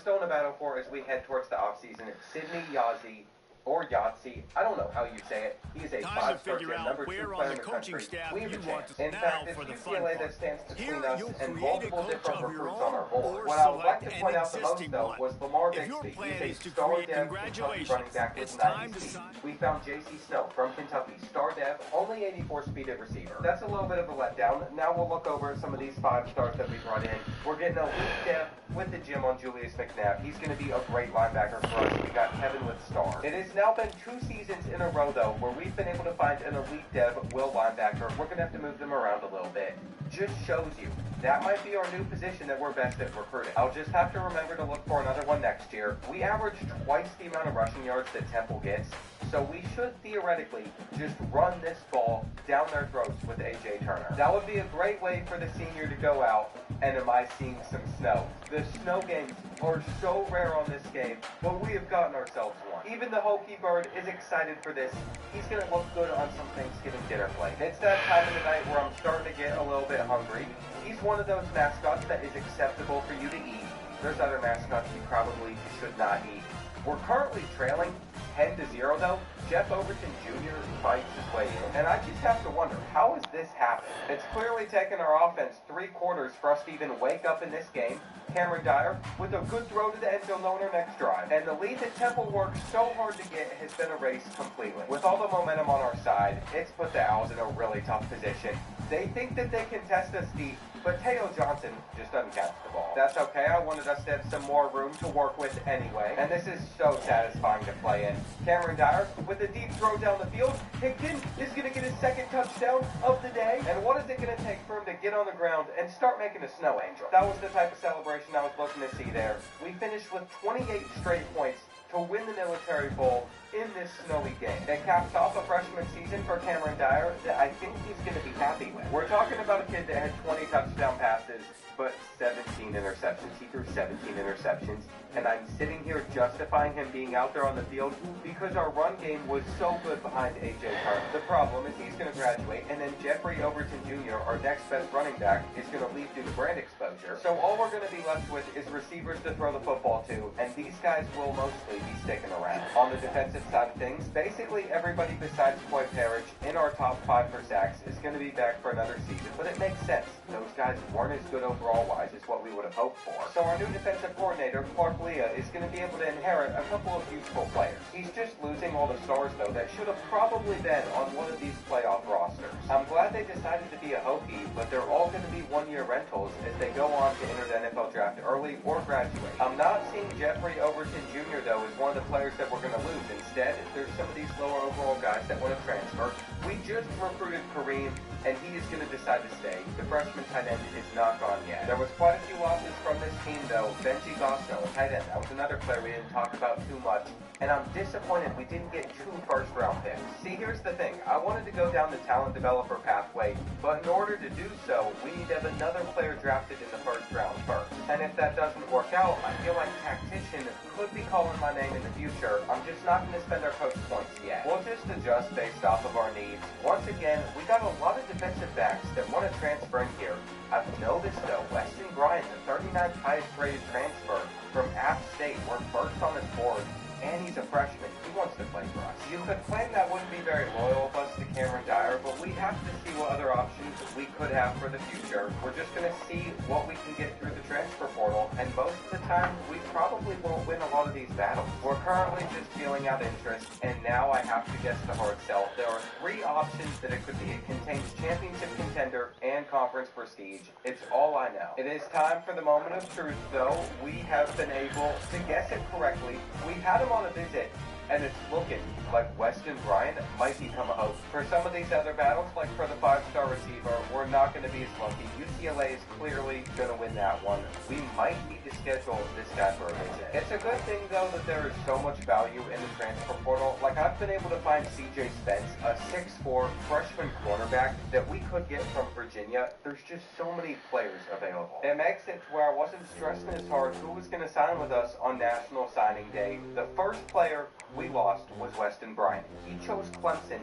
still in a battle for as we head towards the offseason. Sydney Yazzie, or Yahtzee, I don't know how you say it. He is a 5-star number 2 player in the country. We have a chance. In fact, it's UCLA that stands between us and multiple different recruits on our board. What I would like to point out the most, though, was Lamar Bixby. He's a star dev Kentucky running back with 90 speed. We found J.C. Snow from Kentucky, star dev, only 84 speed at receiver. That's a little bit of a letdown. Now we'll look over some of these 5 stars that we brought in. We're getting a elite dev with the gym on Julius McNabb. He's going to be a great linebacker for us. We got Kevin with star. It has now been 2 seasons in a row, though, where we've been able to find an elite dev will linebacker. We're going to have to move them around a little bit. Just shows you that might be our new position that we're best at recruiting. I'll just have to remember to look for another one next year. We average twice the amount of rushing yards that Temple gets, so we should theoretically just run this ball down their throats with A.J. Turner. That would be a great way for the senior to go out, and am I seeing some snow? The snow games are so rare on this game, but we have gotten ourselves one. Even the Hokie Bird is excited for this. He's going to look good on some Thanksgiving dinner plate. It's that time of the night where I'm starting to get a little bit hungry. He's one of those mascots that is acceptable for you to eat. There's other mascots you probably should not eat. We're currently trailing 10-0 though. Jeff Overton Jr. fights his way in, and I just have to wonder, how has this happened? It's clearly taken our offense 3 quarters for us to even wake up in this game. Cameron Dyer with a good throw to the end zone on our next drive. And the lead that Temple worked so hard to get has been erased completely. With all the momentum on our side, it's put the Owls in a really tough position. They think that they can test us deep, but Teo Johnson just doesn't catch the ball. That's okay, I wanted us to have some more room to work with anyway, and this is so satisfying to play in. Cameron Dyer with a deep throw down the field. Higdon is going to get his 2nd touchdown of the day, and what is it going to take for him to get on the ground and start making a snow angel? That was the type of celebration I was looking to see there. We finished with 28 straight points to win the Military Bowl in this snowy game. It caps off a freshman season for Cameron Dyer that I think he's going to be happy with. We're talking about a kid that had 20 touchdown passes, but 17 interceptions. He threw 17 interceptions, and I'm sitting here justifying him being out there on the field because our run game was so good behind A.J. Turner. The problem is he's going to graduate, and then Jeffrey Overton Jr., our next best running back, is going to leave due to brand exposure. So all we're going to be left with is receivers to throw the football to, and these guys will mostly be sticking around. On the defensive side of things, basically everybody besides Coy Parrish in our top 5 for sacks is going to be back for another season, but it makes sense. Those guys weren't as good overall-wise as what we would have hoped for. So our new defensive coordinator, Clark Leah, is going to be able to inherit a couple of useful players. He's just losing all the stars, though, that should have probably been on one of these playoff rosters. I'm glad they decided to be a Hokie, but they're all going to be one-year rentals as they go on to enter the NFL draft early or graduate. I'm not seeing Jeffrey Overton Jr., though, as one of the players that we're going to lose. Instead, there's some of these lower overall guys that want to transfer. We just recruited Kareem, and he is going to decide to stay. The freshman tight end is not gone yet. There was quite a few losses from this team, though. Benji Gosnell, tight end, that was another player we didn't talk about too much. And I'm disappointed we didn't get 2 first-round picks. See, here's the thing. I wanted to go down the talent developer pathway, but in order to do so, we need to have another player drafted in the first round first. And if that doesn't work out, I feel like Tactician could be calling my name in the future. I'm just not going to spend our coach points yet. We'll just adjust based off of our needs. Once again, we got a lot of defensive backs that want to transfer in here. I've noticed, though, Weston Bryant, the 39th highest rated transfer from App State, we're first on his board. And he's a freshman. He wants to play for us. You could claim that wouldn't be very loyal of us to Cameron Dyer, but we have to see what other options we could have for the future. We're just going to see what we can get through the transfer portal, and most of the time, we probably won't win a lot of these battles. We're currently just feeling out interest, and now I have to guess the hard sell. There are 3 options that it could be. It contains championship contender and conference prestige. It's all I know. It is time for the moment of truth, though. We have been able to guess it correctly. We had him on a visit, and it's looking like Weston Bryant might become a host. For some of these other battles, like for the 5-star receiver, we're not going to be as lucky. UCLA is clearly going to win that one. We might need to schedule this guy for a visit. It's a good thing, though, that there is so much value in the transfer portal. Like, I've been able to find C.J. Spence, a 6'4" freshman cornerback that we could get from Virginia. There's just so many players available. It makes it to where I wasn't stressing as hard who was going to sign with us on National Signing Day. The first player we lost was Weston Bryant. He chose Clemson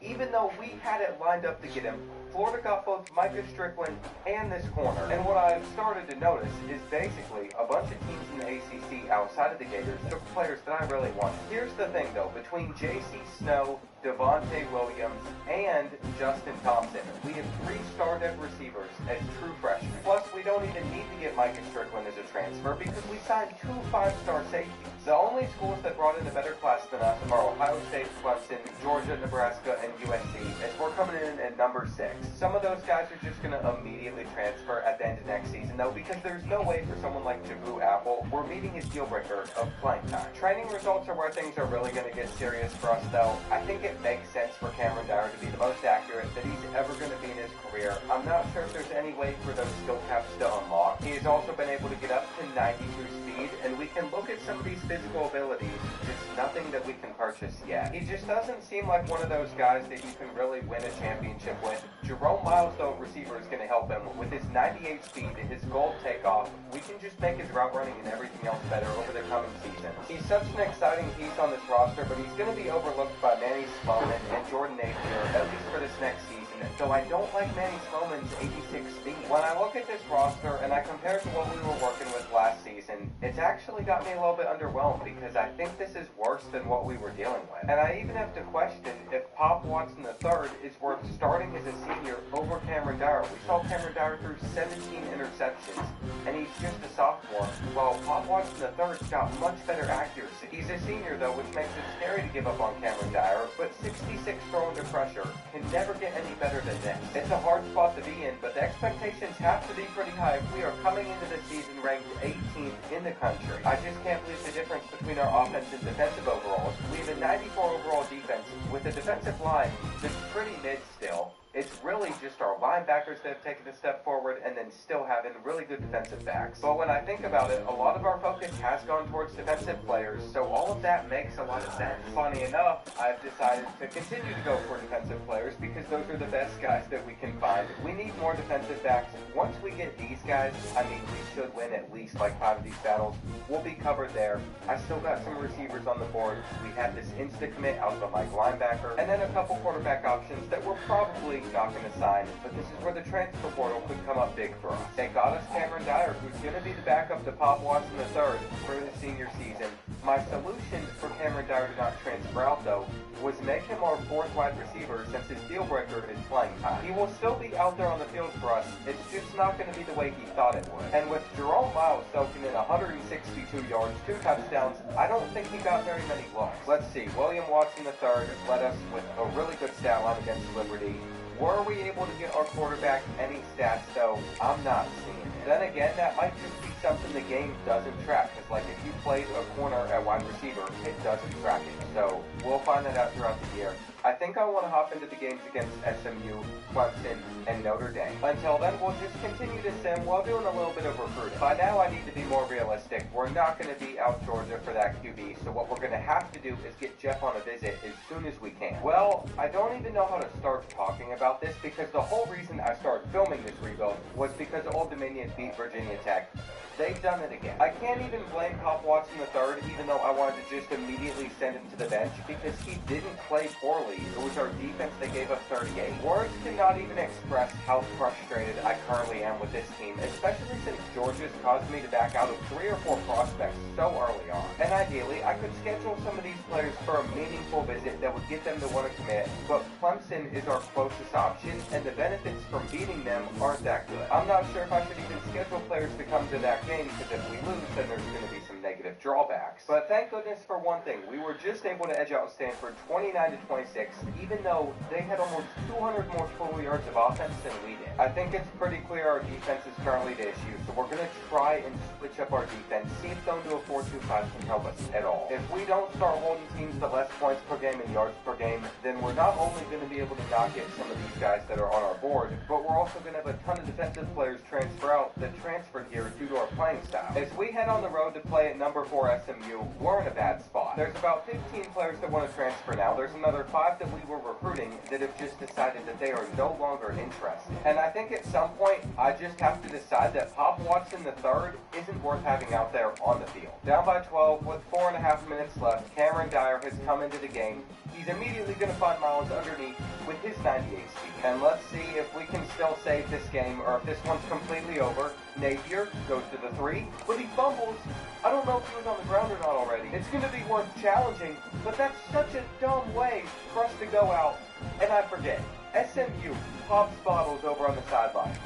even though we had it lined up to get him, Florida got both Micah Strickland and this corner. And what I've started to notice is basically a bunch of teams in the ACC outside of the Gators took players that I really wanted. Here's the thing though, between J.C. Snow, Devontae Williams, and Justin Thompson, we have 3 started receivers as true freshmen. Plus, we don't even need to get Micah Strickland as a transfer because we signed 2 5-star safeties. The only schools that brought in a better class than us are Ohio State, Clemson, Georgia, Nebraska, and USC, as we're coming in at number 6. Some of those guys are just going to immediately transfer at the end of next season, though, because there's no way for someone like Jabu Apple, we're meeting his deal breaker of playing time. Training results are where things are really going to get serious for us, though. I think it makes sense for Cameron Dyer to be the most accurate that he's ever going to be in his career. I'm not sure if there's any way for those skill caps to unlock. He has also been able to get up to 92 speed, and we can look at some of these physical abilities. Just nothing that we can purchase yet. He just doesn't seem like one of those guys that you can really win a championship with. Jerome Miles, though, receiver, is going to help him with his 98 speed, his gold takeoff. We can just make his route running and everything else better over the coming season. He's such an exciting piece on this roster, but he's going to be overlooked by Manny Sloman and Jordan Napier, at least for this next season. Though I don't like Manny Sloman's 86 speed. When I look at this roster and I compare it to what we were working with last season, it's actually got me a little bit underwhelmed because I think this is worse than what we were dealing with. And I even have to question if Pop Watson III is worth starting as a senior over Cameron Dyer. We saw Cameron Dyer through 17 interceptions, and he's just a sophomore, while Pop Watson III's got much better accuracy. He's a senior, though, which makes it scary to give up on Cameron Dyer, but 66 throw under pressure can never get any better than this. It's a hard spot to be in, but the expectations have to be pretty high if we are coming into the season ranked 18th in the country. I just can't believe the difference between our offense and defensive overalls. We have a 94 overall defense with a defensive line that's pretty mid still. It's really just our linebackers that have taken a step forward and then still having really good defensive backs. But when I think about it, a lot of our focus has gone towards defensive players, so all of that makes a lot of sense. Funny enough, I've decided to continue to go for defensive players because those are the best guys that we can find. We need more defensive backs. Once we get these guys, I mean, we should win at least like 5 of these battles. We'll be covered there. I still got some receivers on the board. We have this insta-commit out of the Mike linebacker, and then a couple quarterback options that we're probably not going to sign, but this is where the transfer portal could come up big for us. They got us Cameron Dyer, who's going to be the backup to Pop Watson III for his senior season. My solution for Cameron Dyer to not transfer out, though, was make him our 4th wide receiver since his deal breaker is playing time. He will still be out there on the field for us. It's just not going to be the way he thought it would. And with Jerome Miles soaking in 162 yards, 2 touchdowns, I don't think he got very many looks. Let's see. William Watson III led us with a really good stat line against Liberty. Were we able to get our quarterback any stats, though? I'm not seeing it. Then again, that might just be something the game doesn't track, because like if you played a corner at wide receiver, it doesn't track it. So we'll find that out throughout the year. I think I want to hop into the games against SMU, Clemson, and Notre Dame. Until then, we'll just continue to sim while doing a little bit of recruiting. By now, I need to be more realistic. We're not going to be out Georgia for that QB, so what we're going to have to do is get Jeff on a visit as soon as we can. Well, I don't even know how to start talking about this because the whole reason I started filming this rebuild was because Old Dominion beat Virginia Tech. They've done it again. I can't even blame Pop Watson III, even though I wanted to just immediately send him to the bench because he didn't play poorly. It was our defense that gave us 38. Words cannot even express how frustrated I currently am with this team, especially since Georgia's caused me to back out of 3 or 4 prospects so early on. And ideally, I could schedule some of these players for a meaningful visit that would get them to want to commit, but Clemson is our closest option, and the benefits from beating them aren't that good. I'm not sure if I should even schedule players to come to that game, because if we lose, then there's going to be some negative drawbacks. But thank goodness for one thing, we were just able to edge out Stanford 29-26, even though they had almost 200 more total yards of offense than we did. I think it's pretty clear our defense is currently the issue, so we're going to try and switch up our defense, see if going to a 4-2-5 can help us at all. If we don't start holding teams to less points per game and yards per game, then we're not only going to be able to not get some of these guys that are on our board, but we're also going to have a ton of defensive players transfer out that transferred here due to our playing style. As we head on the road to play at number 4 for SMU, we're in a bad spot. There's about 15 players that want to transfer now. There's another 5 that we were recruiting that have just decided that they are no longer interested. And I think at some point, I just have to decide that Pop Watson III isn't worth having out there on the field. Down by 12 with 4.5 minutes left, Cameron Dyer has come into the game. He's immediately going to find Miles underneath with his 98 speed. And let's see if we can still save this game or if this one's completely over. Napier goes to the 3, but he fumbles. I don't know if he was on the ground or not already. It's going to be worth challenging, but that's such a dumb way for us to go out. And I forget, SMU pops bottles over on the sideline.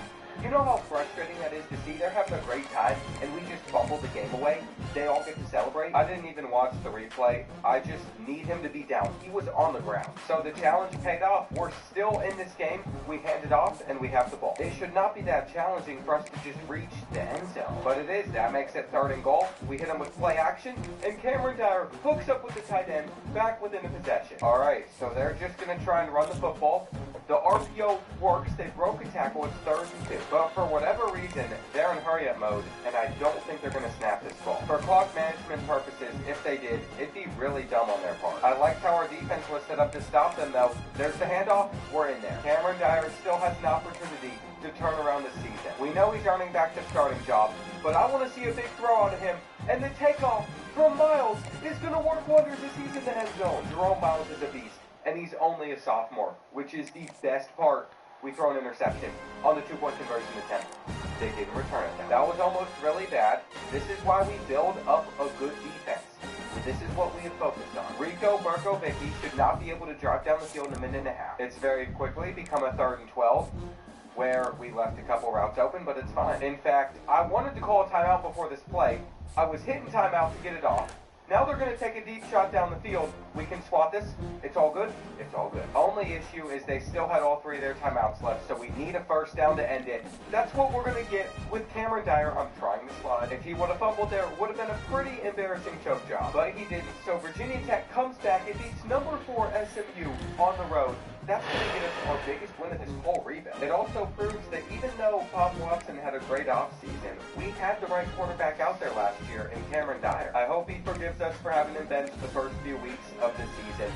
You know how frustrating that is to see? They're having a great time, and we just fumbled the game away. They all get to celebrate. I didn't even watch the replay. I just need him to be down. He was on the ground. So the challenge paid off. We're still in this game. We hand it off, and we have the ball. It should not be that challenging for us to just reach the end zone. But it is. That makes it 3rd and goal. We hit him with play action, and Cameron Dyer hooks up with the tight end, back within the possession. All right, so they're just going to try and run the football. The RPO works. They broke a tackle. It's 3rd and 2. But for whatever reason, they're in hurry-up mode, and I don't think they're going to snap this ball. For clock management purposes, if they did, it'd be really dumb on their part. I liked how our defense was set up to stop them, though. There's the handoff. We're in there. Cameron Dyer still has an opportunity to turn around the season. We know he's earning back the starting job, but I want to see a big throw out of him, and the takeoff from Miles is going to work wonders as he's in the end zone. Jerome Miles is a beast, and he's only a sophomore, which is the best part. We throw an interception on the 2-point conversion attempt. They didn't return it. That was almost really bad. This is why we build up a good defense. This is what we have focused on. Rico Berkovicki should not be able to drive down the field in a minute and a half. It's very quickly become a 3rd and 12, where we left a couple routes open, but it's fine. In fact, I wanted to call a timeout before this play. I was hitting timeout to get it off. Now they're going to take a deep shot down the field. We can swat this. It's all good. It's all good. Only issue is they still had all 3 of their timeouts left, so we need a 1st down to end it. That's what we're going to get with Cameron Dyer. I'm trying to slide. If he would have fumbled there, it would have been a pretty embarrassing choke job. But he didn't. So Virginia Tech comes back. It beats number 4 SMU on the road. That's going to get us our biggest win of this whole rebuild. It also proves that even though Pop Watson had a great offseason, we had the right quarterback out there last year in Cameron Dyer. I hope he forgives us for having him benched the first few weeks of the season.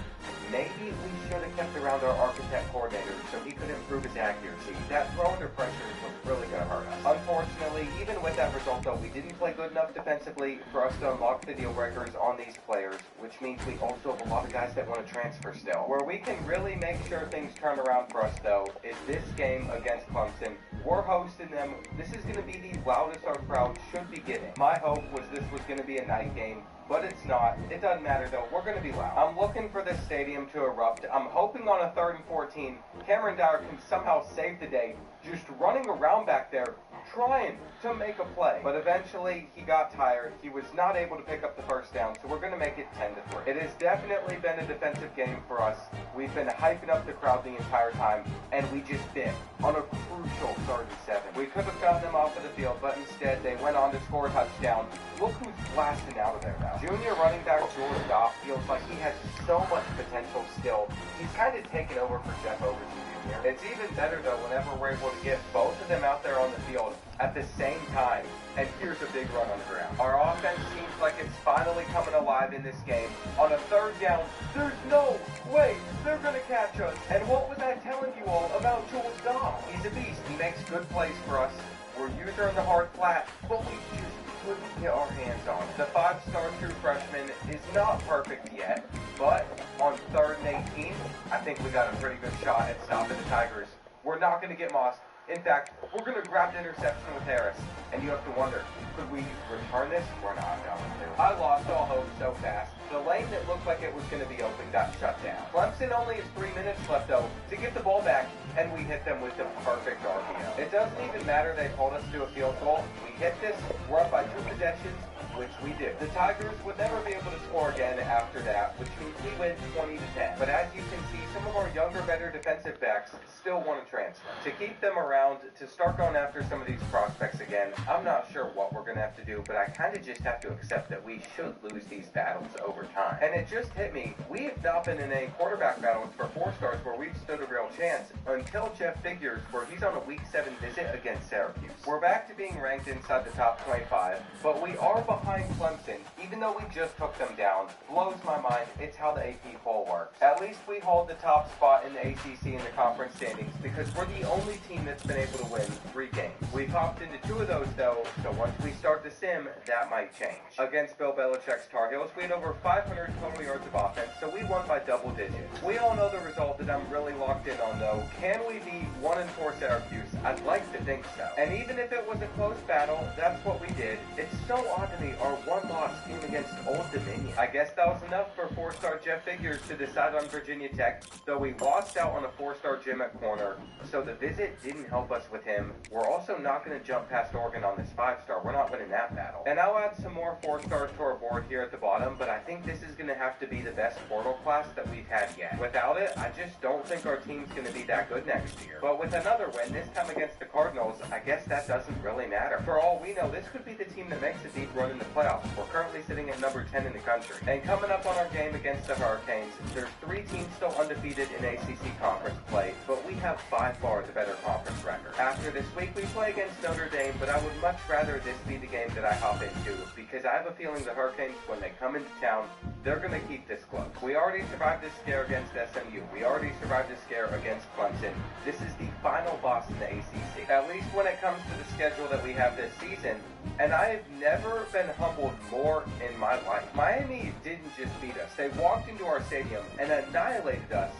Maybe we should have kept around our architect coordinator so he could improve his accuracy. That throw under pressure was really going to hurt us. Unfortunately, even with that result though, we didn't play good enough defensively for us to unlock the deal breakers on these players, which means we also have a lot of guys that want to transfer still. Where we can really make sure things turn around for us though is this game against Clemson. We're hosting them. This is going to be the loudest our crowd should be getting. My hope was this was going to be a night game, but it's not. It doesn't matter though. We're going to be loud. I'm looking for this stadium to erupt. I'm hoping on a 3rd and 14, Cameron Dyer can somehow save the day, just running around back there, trying to make a play. But eventually, he got tired. He was not able to pick up the 1st down, so we're going to make it 10-3. It has definitely been a defensive game for us. We've been hyping up the crowd the entire time, and we just bit on a crucial 3rd and 7. We could have gotten them off of the field, but instead, they went on to score a touchdown. Look who's blasting out of there now. Junior running back George Goff feels like he has so much potential still. He's kind of taken over for Jeff Overton Jr. It's even better though whenever we're able to get both of them out there on the field at the same time. And here's a big run on the ground. Our offense seems like it's finally coming alive in this game. On a 3rd down, there's no way they're going to catch us. And what was I telling you all about Jules Goff? He's a beast. He makes good plays for us. We're user in the hard flat, but we just couldn't get our hands on it. The 5-star true freshman is not perfect yet, but on 3rd and 18, I think we got a pretty good shot at stopping the Tigers. We're not going to get mossed. In fact, we're going to grab the interception with Harris, and you have to wonder, could we return this? We're not going to. I lost all hope so fast. The lane that looked like it was going to be open got shut down. Clemson only has 3 minutes left, though, to get the ball back, and we hit them with the perfect RPO. It doesn't even matter they pulled us to a field goal. We hit this, we're up by 2 possessions, which we did. The Tigers would never be able to score again after that, which means we win 20-10. But as you can see, some of our younger, better defensive backs still want to transfer. To keep them around, to start going after some of these prospects again, I'm not sure what we're going to have to do, but I kind of just have to accept that we should lose these battles over time. And it just hit me, we have not been in any quarterback battles for 4 stars where we've stood a real chance until Jeff Figures, where he's on a Week 7 visit against Syracuse. We're back to being ranked inside the top 25, but we are behind Clemson Clemson, even though we just took them down, blows my mind. It's how the AP poll works. At least we hold the top spot in the ACC in the conference standings because we're the only team that's been able to win 3 games. We've hopped into 2 of those though, so once we start the sim, that might change. Against Bill Belichick's Tar Heels, we had over 500 total yards of offense, so we won by double digits. We all know the result that I'm really locked in on though. Can we beat 1-4 Syracuse? I'd like to think so. And even if it was a close battle, that's what we did. It's so odd to me our one loss came against Old Dominion. I guess that was enough for 4-star Jeff Figures to decide on Virginia Tech, though we lost out on a 4-star Jim at corner, so the visit didn't help us with him. We're also not going to jump past Oregon on this 5-star. We're not winning that battle. And I'll add some more 4-stars to our board here at the bottom, but I think this is going to have to be the best portal class that we've had yet. Without it, I just don't think our team's going to be that good next year. But with another win, this time against the Cardinals, I guess that doesn't really matter. For all we know, this could be the team that makes a deep run in the playoffs. We're currently sitting at number 10 in the country. And coming up on our game against the Hurricanes, there's 3 teams still undefeated in ACC conference play, but we have by far the better conference record. After this week, we play against Notre Dame, but I would much rather this be the game that I hop into, because I have a feeling the Hurricanes, when they come into town, they're going to keep this close. We already survived this scare against SMU. We already survived this scare against Clemson. This is the final boss in the ACC, at least when it comes to the schedule that we have this season, and I have never been humbled more in my life. Miami didn't just beat us. They walked into our stadium and annihilated us,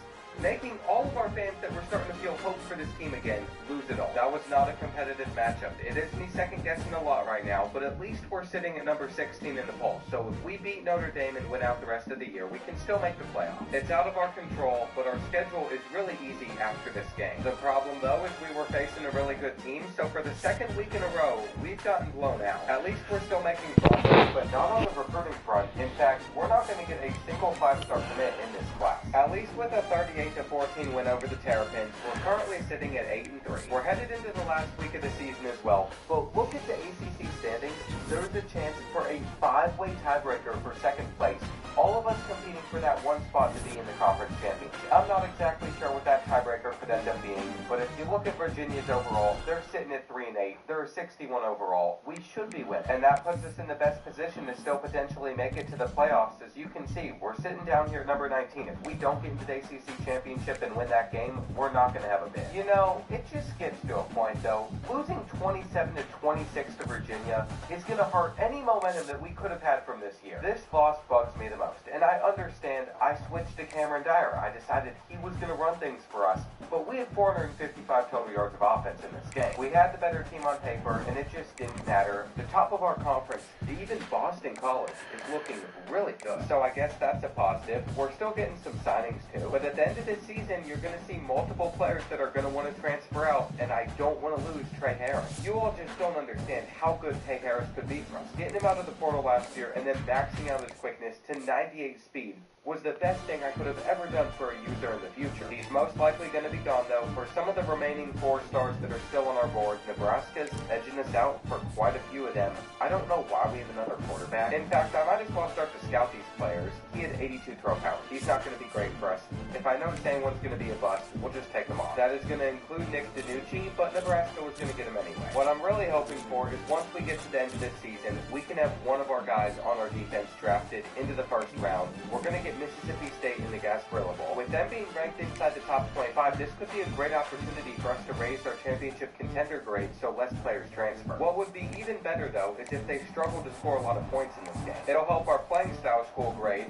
making all of our fans that were starting to feel hope for this team again lose it all. That was not a competitive matchup. It is me second-guessing a lot right now, but at least we're sitting at number 16 in the poll. So if we beat Notre Dame and win out the rest of the year, we can still make the playoff. It's out of our control, but our schedule is really easy after this game. The problem, though, is we were facing a really good team, so for the second week in a row, we've gotten blown out. At least we're still making progress, but not on the recruiting front. In fact, we're not going to get a single 5-star commit in this class. At least with a 38-14 win over the Terrapins, we're currently sitting at 8-3. We're headed into the last week of the season as well, but look at the ACC standings. There's a chance for a 5-way tiebreaker for second place. All of us competing for that one spot to be in the conference championship. I'm not exactly sure what that tiebreaker could end up being, but if you look at Virginia's overall, they're sitting at 3-8. They're 61 overall. We should be winning, and that puts us in the best position to still potentially make it to the playoffs. As you can see, we're sitting down here at number 19. If we don't get into the ACC championship and win that game, we're not going to have a bid. You know, it just gets to a point though. Losing 27-26 to Virginia is going to hurt any momentum that we could have had from this year. This loss bugs me the most, and I understand. I switched to Cameron Dyer. I decided he was going to run things for us, but we had 455 total yards of offense in this game. We had the better team on paper, and it just didn't matter. The top of our conference, even Boston College, is looking really good. So I guess that's a positive. We're still getting some signings too, but at the end of this season, you're going to see multiple players that are going to want to transfer out, and I don't want to lose Trey Harris. You all just don't understand how good Trey Harris could be for us. Getting him out of the portal last year and then maxing out his quickness to 98 speed was the best thing I could have ever done for a user in the future. He's most likely going to be gone, though. For some of the remaining 4-stars that are still on our board, Nebraska's edging us out for quite a few of them. I don't know why we have another quarterback. In fact, I might as well start to scout these players. He had 82 throw power. He's not going to be great for us. If I notice anyone's going to be a bust, we'll just take him off. That is going to include Nick DiNucci, but Nebraska was going to get him anyway. What I'm really hoping for is once we get to the end of this season, we can have one of our guys on our defense drafted into the first round. We're going to get Mississippi State in the Gasparilla Bowl. With them being ranked inside the top 25, this could be a great opportunity for us to raise our championship contender grade so less players transfer. What would be even better, though, is if they struggle to score a lot of points in this game. It'll help our playing style school grade.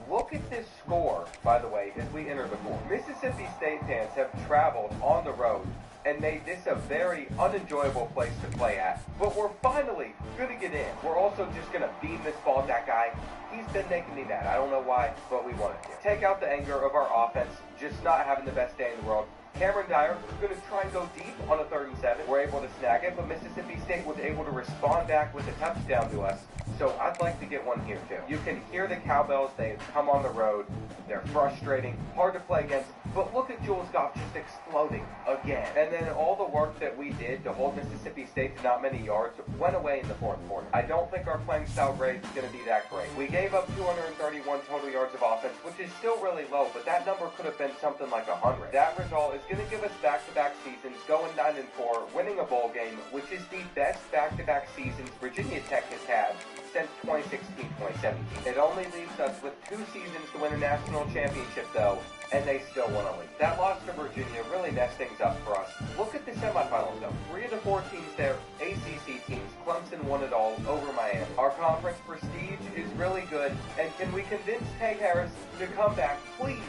Look at this score, by the way, as we enter the board. Mississippi State fans have traveled on the road and made this a very unenjoyable place to play at. But we're finally going to get in. We're also just going to beam this ball at that guy. He's been making me mad. I don't know why, but we wanted to. Take out the anger of our offense, just not having the best day in the world. Cameron Dyer was going to try and go deep on a 3rd and 7. We're able to snag it, but Mississippi State was able to respond back with a touchdown to us. So I'd like to get one here too. You can hear the cowbells. They have come on the road. They're frustrating, hard to play against. But look at Jules Goff just exploding again. And then all the work that we did to hold Mississippi State to not many yards went away in the 4th quarter. I don't think our playing style grade is going to be that great. We gave up 231 total yards of offense, which is still really low, but that number could have been something like 100. That result is going to give us back-to-back seasons, going 9-4, winning a bowl game, which is the best back-to-back seasons Virginia Tech has had since 2016-2017. It only leaves us with 2 seasons to win a national championship, though, and they still want to leave. That loss to Virginia really messed things up for us. Look at the semifinals, though. 3 of the 4 teams there, ACC teams. Clemson won it all over Miami. Our conference prestige is really good, and can we convince Peg Harris to come back, please?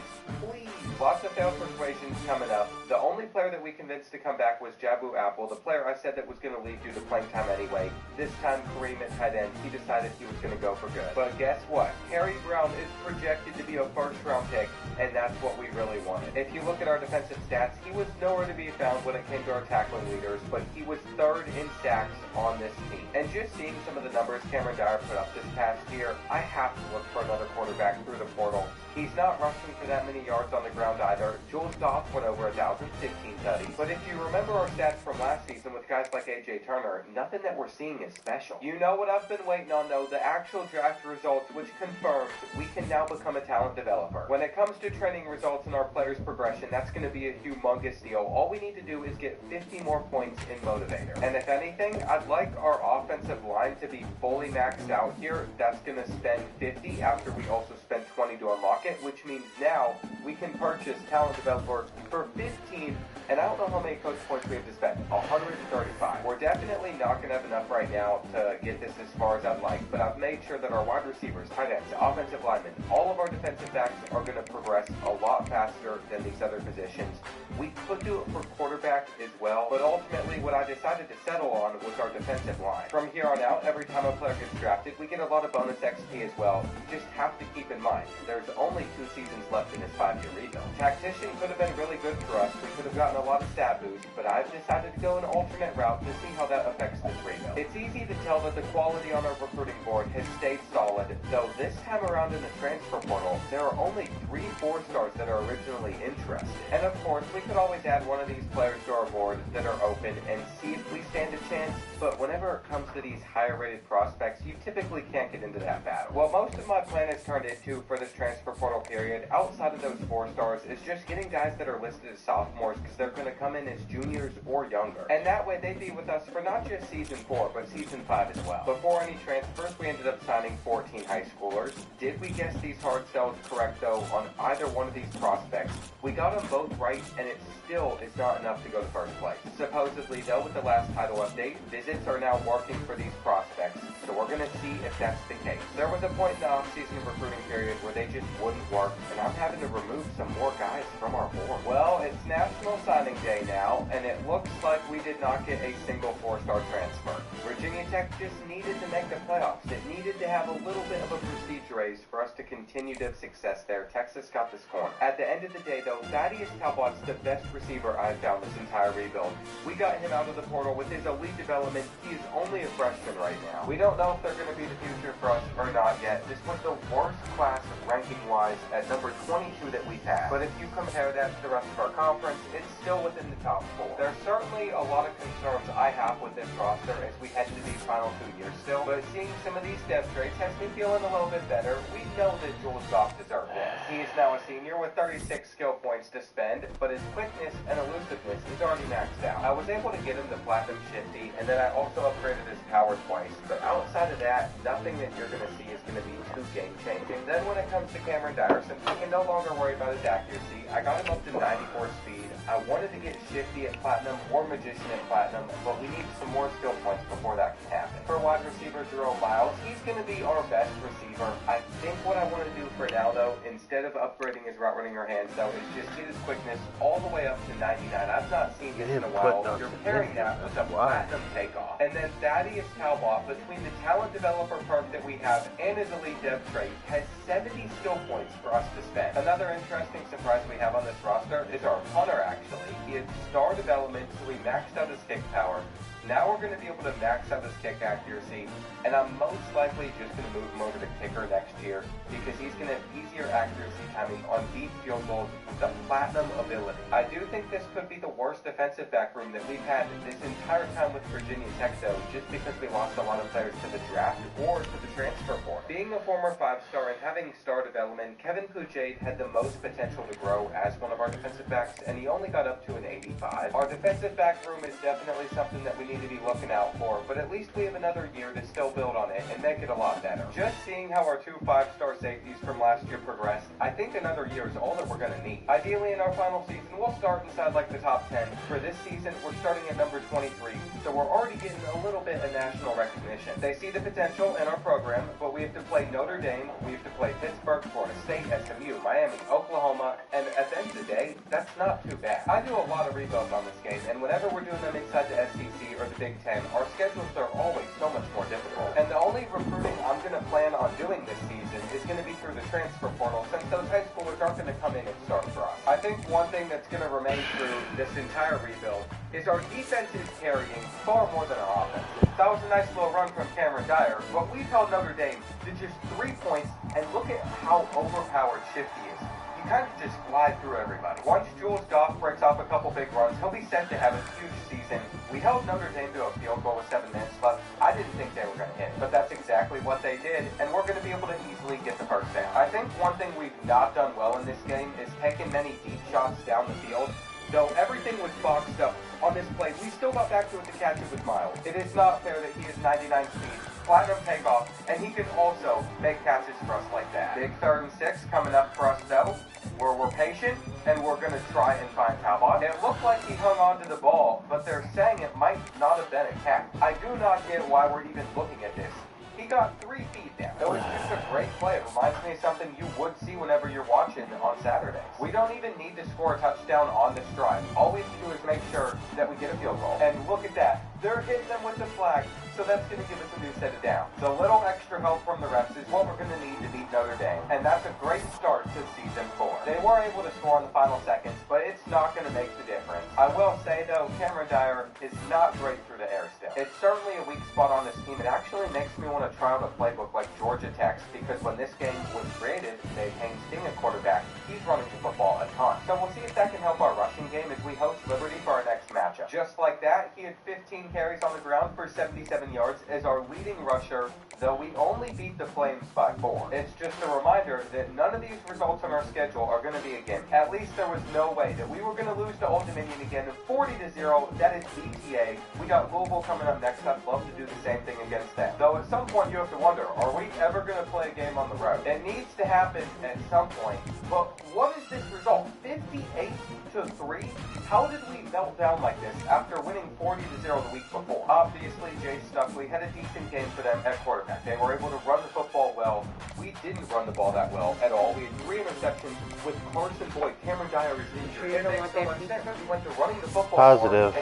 Please. Lots of failed persuasions coming up. The only player that we convinced to come back was Jabu Apple, the player I said that was going to leave due to playing time anyway. This time, Kareem at tight end, he decided he was going to go for good. But guess what? Harry Brown is projected to be a first-round pick, and that's what we really wanted. If you look at our defensive stats, he was nowhere to be found when it came to our tackling leaders, but he was 3rd in sacks on this team. And just seeing some of the numbers Cameron Dyer put up this past year, I have to look for another quarterback through the portal. He's not rushing for that many yards on the ground either. Jules Goff went over 1,000, 15 tutties. But if you remember our stats from last season with guys like A.J. Turner, nothing that we're seeing is special. You know what I've been waiting on, though? The actual draft results, which confirms we can now become a talent developer. When it comes to training results in our players' progression, that's going to be a humongous deal. All we need to do is get 50 more points in Motivator. And if anything, I'd like our offensive line to be fully maxed out here. That's going to spend 50 after we also spend 20 to unlock it, which means now we can purchase talent developer for 15, and I don't know how many coach points we have to spend. 135. We're definitely not going to have enough right now to get this as far as I'd like, but I've made sure that our wide receivers, tight ends, offensive linemen, all of our defensive backs are going to progress a lot faster than these other positions. We could do it for quarterback as well, but ultimately what I decided to settle on was our defensive line. From here on out, every time a player gets drafted, we get a lot of bonus XP as well. You just have to keep in mind, there's only 2 seasons left in this 5-year rebuild. Tactician could have been really good for us. We could have gotten a lot of stat boost, but I've decided to go an alternate route to see how that affects this rebuild. It's easy to tell that the quality on our recruiting board has stayed solid, though this time around in the transfer portal, there are only 3 4-stars that are originally interested. And of course, we could always add one of these players to our board that are open and see if we stand a chance, but whenever it comes to these higher rated prospects, you typically can't get into that battle. What most of my plan has turned into for this transfer portal period, outside of those 4-stars, is just getting guys that are listed as sophomores because they're going to come in as juniors or younger. And that way they'd be with us for not just season 4, but season 5 as well. Before any transfers, we ended up signing 14 high schoolers. Did we guess these hard sells correct though on either one of these prospects? We got them both right, and it still is not enough to go to first place. Supposedly though, with the last title update, visits are now working for these prospects, so we're going to see if that's the case. There was a point in the off-season recruiting period where they just wouldn't work, and I'm having to remove some more guys from our board. Well, it's National Signing Day now, and it looks like we did not get a single 4-star transfer. Virginia Tech just needed to make the playoffs. It needed to have a little bit of a prestige raise for us to continue to have success there. Texas got this corner. At the end of the day, though, Thaddeus Talbot's the best receiver I've found this entire rebuild. We got him out of the portal with his elite development. He is only a freshman right now. We don't know if they're going to be the future for us or not yet. This was the worst class ranking-wise at number 22 that we've had. But if you compare that to the rest of our conference, it's still within the top 4. There's certainly a lot of concerns I have with this roster as we head into these final 2 years still, but seeing some of these depth traits has me feeling a little bit better. We know that Jules Goff deserved this. He is now a senior with 36 skill points to spend, but his quickness and elusiveness is already maxed out. I was able to get him the Platinum Shifty, and then I also upgraded his power twice, but outside of that, nothing that you're going to see is going to be too game-changing. Then when it comes to Cameron Dyer, since we can no longer worry about his accuracy, I got him up to 94 speed. I wanted to get Shifty at Platinum or Magician at Platinum, but we need some more skill points before that can happen. For wide receiver Jerome Miles, he's going to be our best receiver. I think what I want to do for now, though, instead of upgrading his route running or hands, though, is just get his quickness all the way up to 99. I've not seen this in a while. You're pairing that with a Platinum takeoff. And then Thaddeus Talbot, between the talent developer perk that we have and his elite dev trait, has 70 skill points for us to spend. Another interesting surprise we have on this roster is our punter, actually. He had star development, so we maxed out his kick power. Now we're going to be able to max out his kick accuracy, and I'm most likely just going to move him over to kicker next year because he's going to have easier accuracy timing on deep field goals with the Platinum ability. I do think this could be the worst defensive back room that we've had this entire time with Virginia Tech, though, just because we lost a lot of players to the draft or to the transfer portal. Being Being a former 5-star and having star development, Kevin Puget had the most potential to grow as one of our defensive backs, and he only got up to an 85. Our defensive back room is definitely something that we need to be looking out for, but at least we have another year to still build on it and make it a lot better. Just seeing how our 2 5-star safeties from last year progressed, I think another year is all that we're going to need. Ideally, in our final season, we'll start inside like the top 10. For this season, we're starting at number 23, so we're already getting a little bit of national recognition. They see the potential in our program, but we have to play Notre Dame, we have to play Pittsburgh, Florida State, SMU, Miami, Oklahoma, and at the end of the day, that's not too bad. I do a lot of rebuilds on this game, and whenever we're doing them inside the SEC or the Big Ten, our schedules are always so much more difficult. And the only recruiting I'm going to plan on doing this season is going to be through the transfer portal, since those high schoolers aren't going to come in and start for us. I think one thing that's going to remain true this entire rebuild is our defense is carrying far more than our offense. That was a nice little run from Cameron Dyer, but we've held Notre Dame to just 3 points, and look at how overpowered Shifty is. He kind of just flies through everybody. Once Jules Goff breaks off a couple big runs, he'll be set to have a huge season. We held Notre Dame to a field goal with 7 minutes left. I didn't think they were going to hit, but that's exactly what they did, and we're going to be able to easily get the first down. I think one thing we've not done well in this game is taking many deep shots down the field. Though everything was boxed up on this play, we still got back to it to catch it with Miles. It is not fair that he is 99 speed, platinum takeoff, and he can also make catches for us like that. Big 3rd and 6 coming up for us though, where we're patient, and we're going to try and find Talbot. It looked like he hung on to the ball, but they're saying it might not have been a catch. I do not get why we're even looking at this. He got 3 feet down. It was just a great play. It reminds me of something you would see whenever you're watching on Saturdays. We don't even need to score a touchdown on this drive. All we have to do is make sure that we get a field goal. And look at that. They're hitting them with the flag, so that's going to give us a new set of downs. The little extra help from the refs is what we're going to need to beat Notre Dame, and that's a great start to season 4. They were able to score in the final seconds, but it's not going to make the difference. I will say, though, Cameron Dyer is not great through the air still. It's certainly a weak spot on this team. It actually makes me want to try out a playbook like Georgia Tech's, because when this game was created, they Haynes Sting a quarterback. He's running the football a ton. So we'll see if that can help our rushing game as we host Liberty for our next matchup. Just like that, he had 15 carries on the ground for 77 yards as our leading rusher, though we only beat the Flames by 4. It's just a reminder that none of these results on our schedule are going to be a gimme. At least there was no way that we were going to lose to Old Dominion again 40-0. That is BTA. We got Louisville coming up next. I'd love to do the same thing against them. Though at some point you have to wonder, are we ever going to play a game on the road? It needs to happen at some point. But what is this result? 58-3? How did we melt down like this after winning 40-0 the week before? Obviously, Jay Stuckley had a decent game for them at quarterback. They were able to run the football well. We didn't run the ball that well at all. We had 3 interceptions with Carson Boyd. Cameron Dyer is injured. It makes so much sense. We went to running the football. Positive.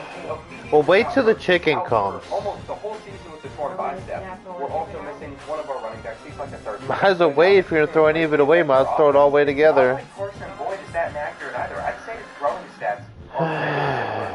Well, wait till the chicken comes. Almost the whole season with the torn bicep. We're also missing one of our running backs. He's like a 3rd. Might as well wait. If you're going to throw any of it away, might as well throw it all the way together. I don't think Carson Boyd is that inaccurate either. I'd say his throwing stats are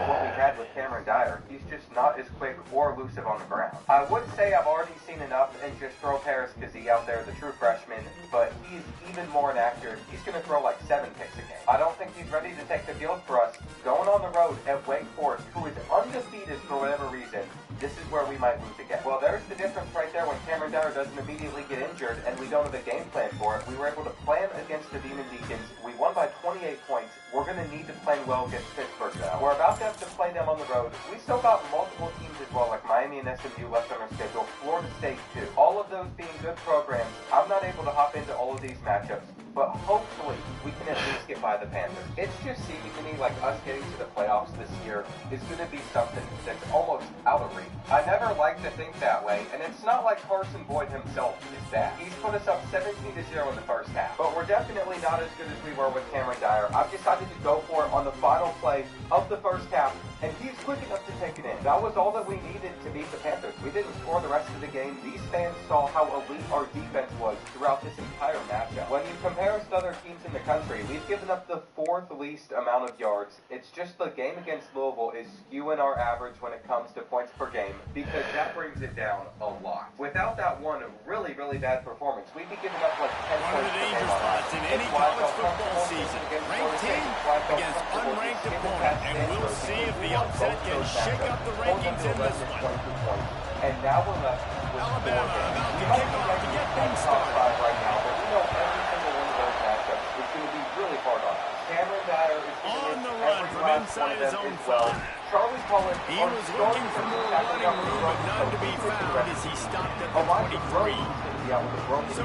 what we had with Cameron Dyer. He's just not as quick or elusive on the ground. I would say I've already seen enough and just throw Paris Kazee out there, the true freshman, but he's even more inaccurate. He's going to throw like 7 picks a game. I don't think he's ready to take the field for us. Going on the road at Wake Forest, who is undefeated for whatever reason, this is where we might lose again. Well, there's the difference right there when Cameron Dyer doesn't immediately get injured and we don't have a game plan for it. We were able to plan against the Demon Deacons. We won by 28 points. We're going to need to plan well against Pittsburgh now. We're about to have to play them on the road. We still got multiple teams as well, like Miami and SMU left on our schedule, Florida State too. All of those being good programs. I'm not able to hop into all of these matchups, but hopefully we can at least get by the Panthers. It's just seeming to me like us getting to the playoffs this year is going to be something that's almost out of reach. I never like to think that way, and it's not like Carson Boyd himself is bad. He's put us up 17-0 in the first half, but we're definitely not as good as we were with Cameron Dyer. I've decided to go for it on the final play of the first half, and he's quick enough to take it in. That was all that we needed to beat the Panthers. We didn't score the rest of the game. These fans saw how elite our defense was throughout this entire matchup. When you compare us to other teams in the country, we've given up the 4th least amount of yards. It's just the game against Louisville is skewing our average when it comes to points per game, because that brings it down a lot. Without that one really, really bad performance, we'd be giving up like 10 points per game. One of the danger spots in any college football season. Ranked team against unranked opponent, and we'll see if the upset can shake up the rankings in this one. And now we're left with Alabama about to kick off to get things started. his them own as well. 5. Charlie Collins He was looking for more running room, but none to be found as he stopped at the 23. So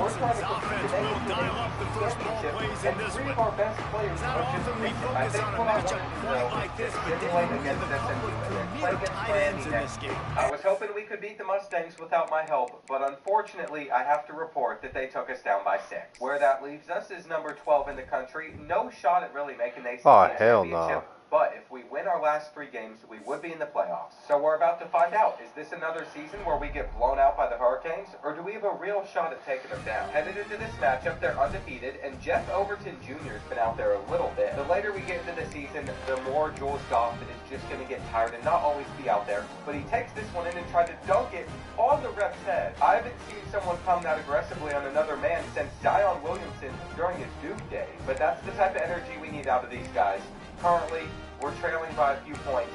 Wisconsin's offense will dial up the first ball plays in this one. It's not often we focus on a matchup quite like this, but then we get the couple of premier tight ends in this game. I was hoping we could beat the Mustangs without my help, but unfortunately, I have to report that they took us down by 6. Where that leaves us is number 12 in the country. No shot at really making ACC championship. But if we win our last 3 games, we would be in the playoffs. So we're about to find out. Is this another season where we get blown out by the Hurricanes? Or do we have a real shot at taking them down? Headed into this matchup, they're undefeated, and Jeff Overton Jr. has been out there a little bit. The later we get into the season, the more Jules Goffin is just going to get tired and not always be out there. But he takes this one in and tried to dunk it on the ref's head. I haven't seen someone come that aggressively on another man since Zion Williamson during his Duke day. But that's the type of energy we need out of these guys. Currently, we're trailing by a few points,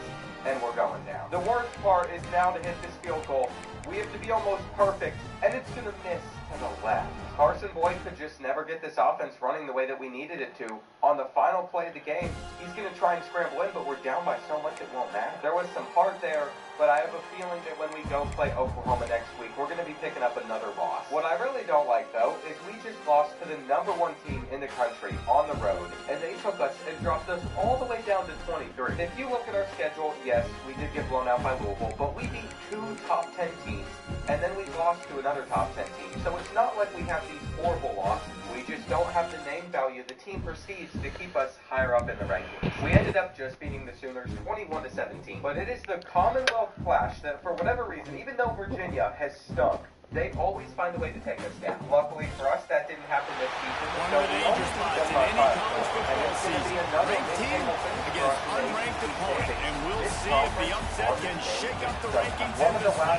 and we're going down. The worst part is now to hit this field goal. We have to be almost perfect, and it's going to miss to the left. Carson Boyd could just never get this offense running the way that we needed it to. On the final play of the game, he's going to try and scramble in, but we're down by so much it won't matter. There was some heart there, but I have a feeling that when we go play Oklahoma next week, we're going to be picking up another loss. What I really don't like, though, is we just lost to the number 1 team in the country on the road, and they took us and dropped us all the way down to 23. If you look at our schedule, yes, we did get blown out by Louisville, but we beat 2 top 10 teams, and then we lost to another top 10 team. So it's not like we have these horrible losses. We just don't have the name value the team perceives to keep us higher up in the rankings. We ended up just beating the Sooners 21-17, but it is the Commonwealth Clash that, for whatever reason, even though Virginia has stunk, they always find a way to take us down. Luckily for us, that didn't happen this season. One of the danger spots in any college football season. Ranked team against unranked opponent, and we'll see if the upset can shake up the rankings in this one.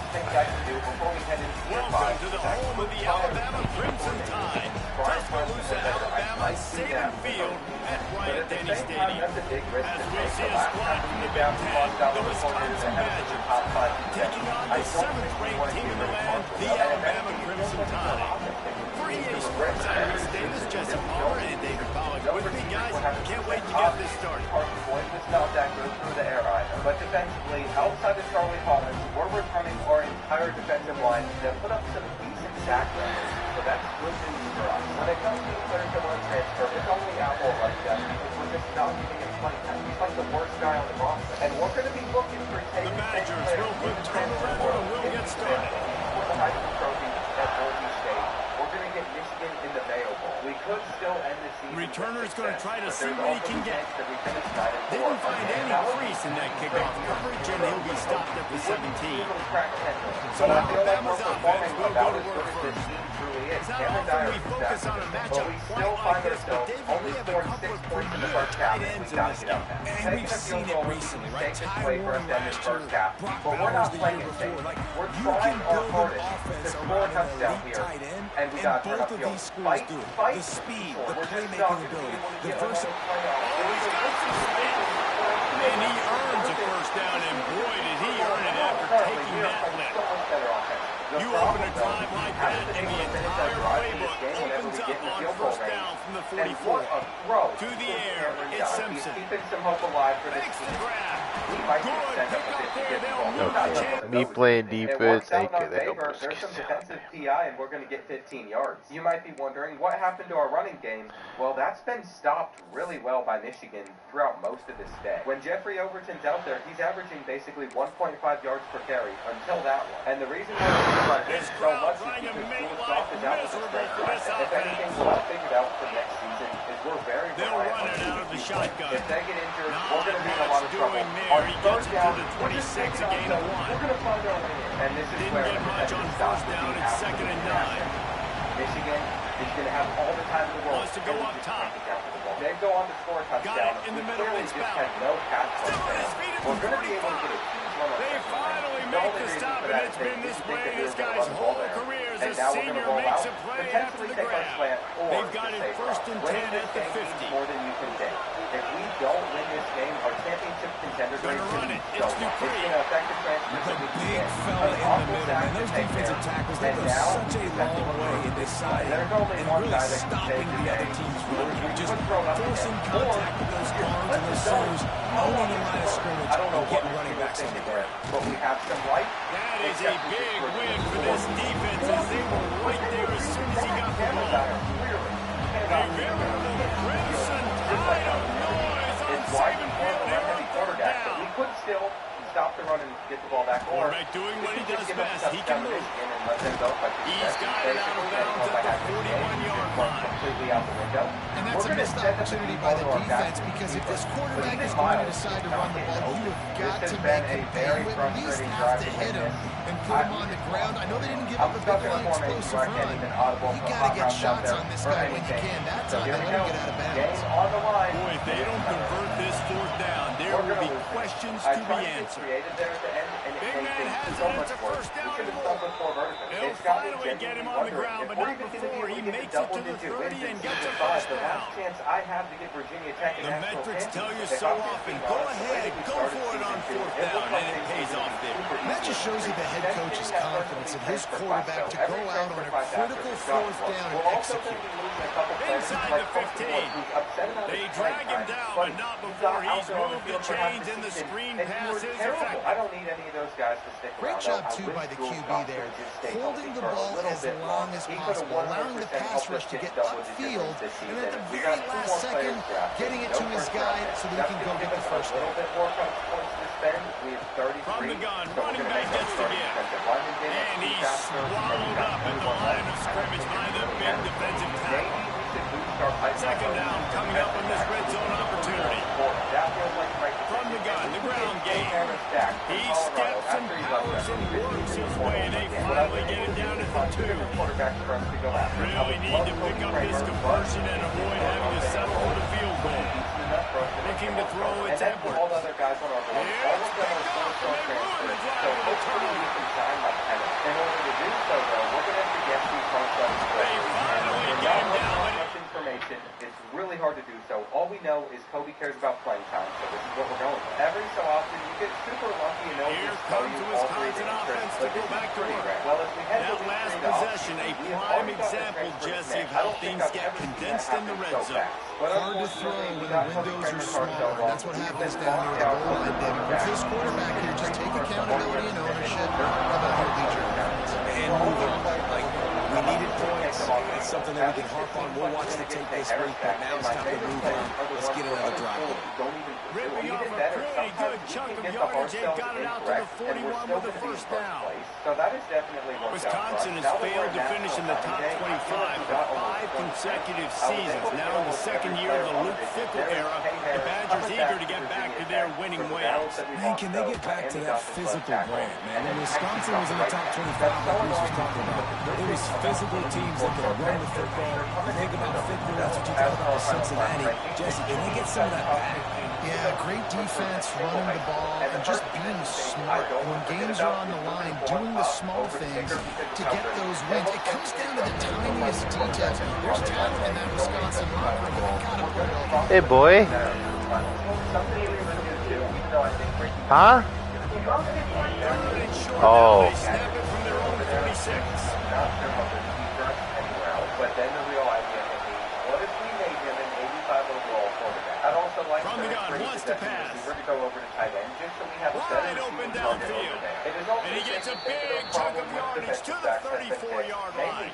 Welcome to the home of the Alabama Crimson Tide. Tuscaloosa, Alabama, Salem Field at Bryant-Denny Stadium. As we see a squad from the Big Ten, the Wisconsin Badgers, taking on the 7th-ranked team in the land, the Alabama Crimson Tide. For EA Sports, I'm Reese Davis, Jesse Palmer, and David Pollack with me, guys. Can't wait to get this started. Carson Boyd was not that good through the air either. But defensively, outside of Charlie Collins, we're returning our entire defensive line that put up some decent sack numbers. So that's good news for us. When it comes to the players that want to transfer, it's only Apple like that because we're just not giving him playing time. He's like the worst guy on the roster. And we're going to be looking for taking the Badgers real quick turnaround and we'll get started. For the Heisman Trophy at Boise State, we're going to get Michigan in the Mayo Bowl. We could still end the season. Returner's going to try to see what he can get. Didn't find any crease in that kickoff coverage, and he'll be stopped at the 17. So Alabama's offense will go to work first. It's not often we focus on a matchup quite like this, but David, we have a couple of premier tight ends in this game. And we've seen it recently, right? Ty Warren last year, Brock Bowers the year before. Like, you can build an offense around an elite tight end, and both of these schools do it. The speed, the playmaking ability, the versatility. And he earns a first down, and boy, did he earn it after taking that lift. You open a drive like that, and the entire playbook opens up on first down from the 44. To the air, it's Simpson. Makes the grab. Good pickup there. They'll move the chance. Me playing defense ain't gonna help us. us. There's some defensive PI, and we're going to get 15 yards. You might be wondering, what happened to our running game? Well, that's been stopped really well by Michigan throughout most of this day. When Jeffrey Overton's out there, he's averaging basically 1.5 yards per carry until that one. And the reason why This crowd trying to make life miserable for this if anything offense. we'll have figured out for next season is we're very They'll run it out of the shotgun. If they get injured, Not we're going to be in a lot of much trouble. doing there. On He third gets it down, to the we're just 26, taking a gain of ourselves. 1. We're going to find our way in. And this is Didn't where get much on first down. It's 2nd and 9. Michigan is going to have all the time in the world. Wants to go up top. They go on to score a touchdown. Got it in the middle. Clearly It's just Bell. had no pass Still on play his feet there. at We're the going to be able to get a huge run on They that. finally The make only the reason stop, for and that it's is been they this didn't way think in they this were gonna guy's run the ball whole there. career as And a now we're senior gonna roll makes out, a play potentially after the take our grab. slant, They've got it first and 10 at the 50. More than you can take. If we don't win this game, our championship contender Gonna run it. It's Dupree. It's an effective transfer. The big fella in the middle, man. Those defensive tackles, they go such a long way in this side. And really stopping the other team's run. You're just forcing contact with those arms and those shoulders, owning the line of scrimmage, and getting running backs on the ground. But we have some light. That is a big win for this defense as they were right there as soon as he got the ball. A veritable crimson tide of noise on Saban Field. They were third down. We could still stop the run and get the ball back. Quarterback doing what he does best. He can move. He's got it out of bounds at the 41-yard line. Completely out the window. And that's a missed opportunity by the defense because if this quarterback is going to decide to run the ball, you have got to make him pay. You at least have to hit him and put him on the ground. I know they didn't give him a big line explosive run. You got to get shots on this guy when you can. That time, let him get out of bounds. Boy, if they don't convert this fourth down, there will be questions to be answered. Big man has it. It's a first down and more. They'll finally get him on the ground, but not before he makes it to the 30 and gets a first down. The metrics tell you so often. Go ahead, go for it on fourth down, and it pays off there. That just shows you the head coach's confidence in his quarterback to go out on a critical fourth down and execute. Inside the 15. They drag him down, but not before he's moved the chains and the screen pass is effective. I don't need any of those guys to stick Great job, too, by the QB there, holding the ball as long as possible, allowing the pass rush to get upfield, and at the very last second, getting it to his guy so that he can go get the first down. From the gun, running back gets the give. And he's swallowed up at the line of scrimmage by the big defensive tackle. Second down coming up on this red zone opportunity. From the gun, the ground game. He steps and powers and works his way, and they finally get it down at the 2. Really need to pick up this conversion and avoid having to settle for the field goal. Looking to throw, it's Edwards. Here it's picked up, and they move it right on the turnover. In order to do so, though, we're going to have to get these concepts They finally get him down. information. It's really hard to do so. All we know is Kobe cares about playing time, so this is what we're going with. Every so often, you get super lucky and know Here comes the Wisconsin offense to go back to work. Well, if we head That last possession, a prime example, Jesse, of how things get condensed in the red zone. Hard to throw when the windows are smaller. That's what happens down near the goal line, David. With his quarterback here, just take accountability and ownership. How about your lead your offense? And move on. Like, we needed points. It's something that we can harp on. We'll watch the tape this week, but now it's time to move on. Let's get another drive going. Ripping off a pretty good chunk of yardage. They've got it out to the 41 with the first down. Wisconsin has failed to finish in the top 25 for 5 consecutive seasons. Now in the second year of the Luke Fickell era, the Badgers eager to get back to their winning ways. Man, can they get back to that physical brand, man? When Wisconsin was in the top 25, like Bruce was talking about, it was physical teams that could run the football. You think about Fickell, that's what you talk about with Cincinnati. Jesse, can they get some of that back? Yeah, great defense, running the ball, and just being smart. When games are on the line, doing the small things to get those wins. It comes down to the tiniest details. There's talent in that Wisconsin locker room, but they gotta put it all together. Hey, boy. Huh? Oh. Snap it from their own 36. But then the real idea is, what if we made him an 85 overall quarterback? I'd also like From the gun, wants to pass. We're to go over to tight end just so we have a better Wide open downfield. And he gets a big chunk of yardage to the 34-yard line.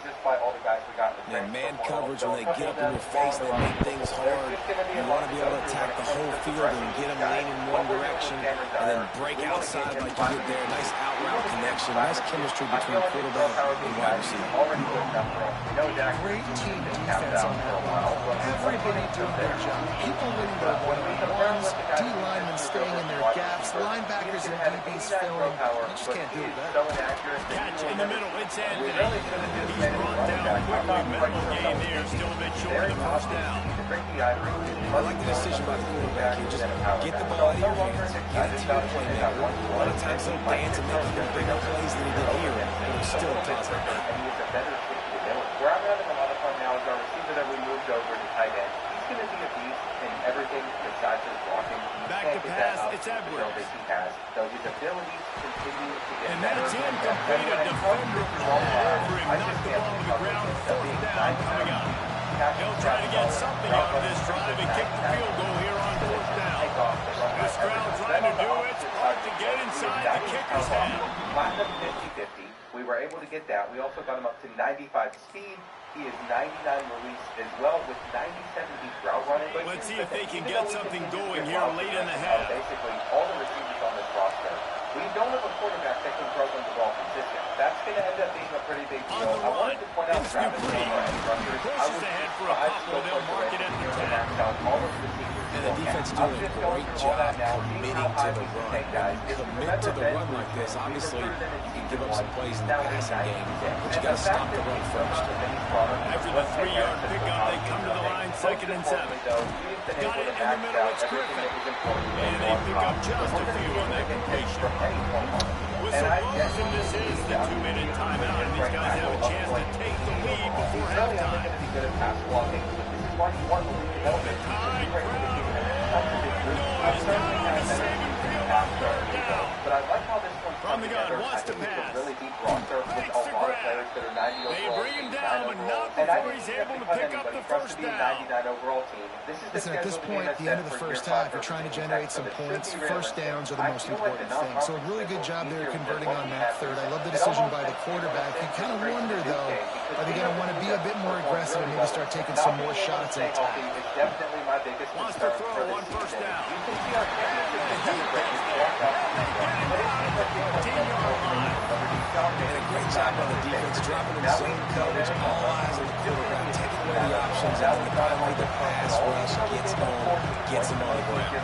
Man, man coverage, when they get up in your face, they make things hard. You want to be able to attack the whole field and get them leaning in one direction and then break outside like you did there. Nice out route connection. Nice chemistry between quarterback and wide receiver. Great team defense on that one. Everybody doing their job. People winning their one-on-ones, D-linemen staying in their gaps, linebackers and DBs filling. You just can't do it better. Catch in the middle, it's Anthony. He's brought down quickly. Mental game here, still a bit short of the first down. I like the decision by the quarterback here. Just get the ball out of your hands, get it to your playmaker. A lot of times he'll dance and make even bigger plays than he did here, but he's still a toss. Where I'm having a lot of fun now is our receiver ability to continue to get and better. that's incomplete. A defender all over him. Knocked the ball to the ground. Fourth down coming up. They'll try to get something out of this drive and kick the field goal here on fourth down. This crowd trying to do it. Hard to get inside the kicker's head. Platinum 50-50. We were able to get that. We also got him up to 95 speed. He is 99 release as well with 97 deep route running. Let's see if they can get something going here late in the half. Basically, all the receivers on this roster. We don't have a quarterback that can throw them the ball consistent. That's going to end up being a pretty big deal. I wanted to point out Travis Homer and rushers. I was ahead for a couple. They'll mark it at the 10. All of the receivers. And the defense is doing a great job committing to the run. When you commit to the run like this, obviously, you can give up some plays in the passing game, but you got to stop the run first. After the 3-yard pickup, they come to the line, 2nd and 7. Got it in the middle, it's Griffin. And they pick up just a few on that completion. Whistle blows, and this is the 2-minute timeout, and these guys have a chance to take the lead before halftime. But I like how this one's from the gun, wants to pass. Really deep roster with a lot of players that are 90 overall. They bring him down, but not before he's able to pick up the first down. 99 overall team. Listen, at this point, at the end of the first half, you're trying to generate some points. First downs are the most important thing. So a really good job there converting on that third. I love the decision by the quarterback. You kind of wonder, though, are they going to want to be a bit more aggressive and maybe start taking some more shots at attack? Wants to throw on first down. And a great job by the defense, dropping in zone coverage, all eyes on the quarterback, taking away the options, and when finally the pass rush gets him on the ground.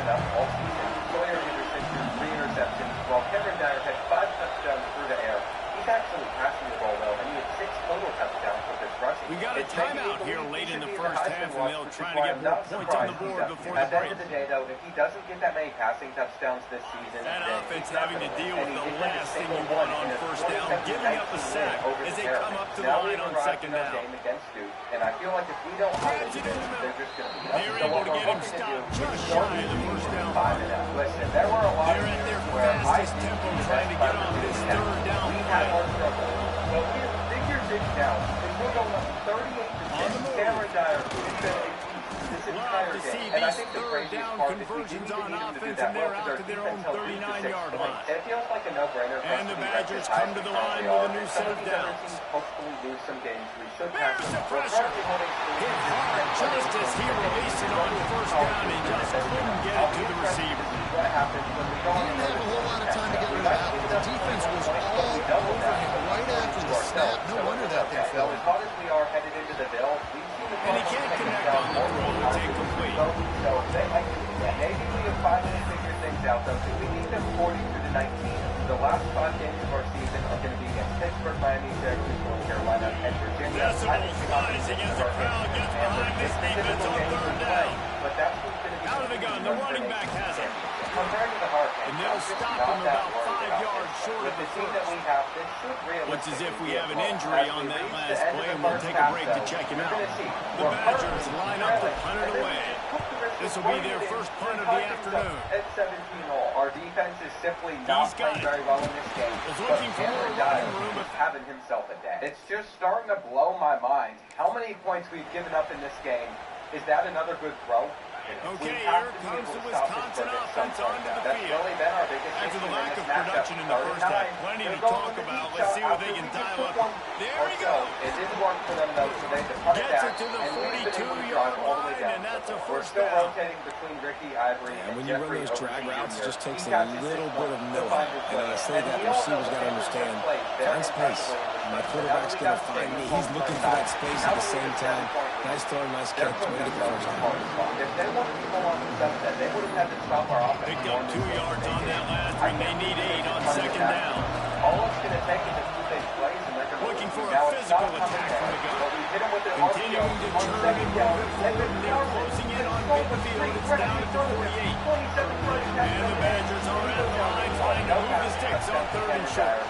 Sawyer Henderson threw 3 interceptions, while Kevin Dyer had 5 touchdowns through the air. He's actually passing the ball well, and he had 6 total touchdowns with his rushing. We got a timeout here late in the first half, and they'll try to get more points on the board before the break. At the end of the day, though, if he doesn't get that many passing touchdowns this season, that offense having to deal with the last thing you want on first down, giving up a sack as they come up to the line on second down. And I feel like if we don't have it, they're just going to be up. They're able to get him stopped just shy of the first down. Listen, there were a lot of they're at their where fastest tempo trying to get on this third down play. Well, figure this down. If we're going up 38-10, Cameron Dyer has been a this entire game. And I think the craziest part is we didn't even need to do that well because our defense held 3-6 points. It feels like a no-brainer. And the Badgers come to the line with a new set of downs. Hopefully lose some games. We should There's the pressure. Hit hard just as he released it on first down. He just couldn't get it to the receiver. What happens when we don't He didn't have a whole lot of time to get rid of that. The defense was all over him right after the snap. No wonder that they fell. As hard as we are headed into the bill, and he can't connect on the throw. It's incomplete. So maybe we have 5 minutes to figure things out, though. We need them 40 through the 19. The last 5 games of our season are going to be against Pittsburgh, Miami, Syracuse, North Carolina, and Virginia. Decibels rising as the crowd gets behind this defense on third down. But that's what's going to be out of the gun. The running back has it. And they'll stop him about 5 yards short of the first. Looks as if we have an injury on that last play, and we'll take a break to check him out. The Badgers line up to punt it away. This will be their first punt of the afternoon. At 17 all, our defense is simply not playing very well in this game. Was looking for more running room, but having himself a day. It's just starting to blow my mind how many points we've given up in this game. Is that another good throw? Okay, here comes the Wisconsin offense onto the field. After the lack of production in the first half, plenty to talk about. Let's see what they can dial up. There we go. It didn't work for them, though, so they gets it to the 42-yard line, and that's a first down. Rotating between Ricky, Ivory, and when you run those drag routes, it just takes a little bit of know-how. And I say that the receivers got to understand, find space. My quarterback's going to find me. He's looking for that space at the same time. Nice throw, nice catch. Way to go. Picked up 2 yards on that last one. They need 8 on second down. Looking for a physical attack from the gun. Continuing to turn and move it forward. They're closing in on midfield. It's down at the 48. And the Badgers are at the line trying to move the sticks on third and short.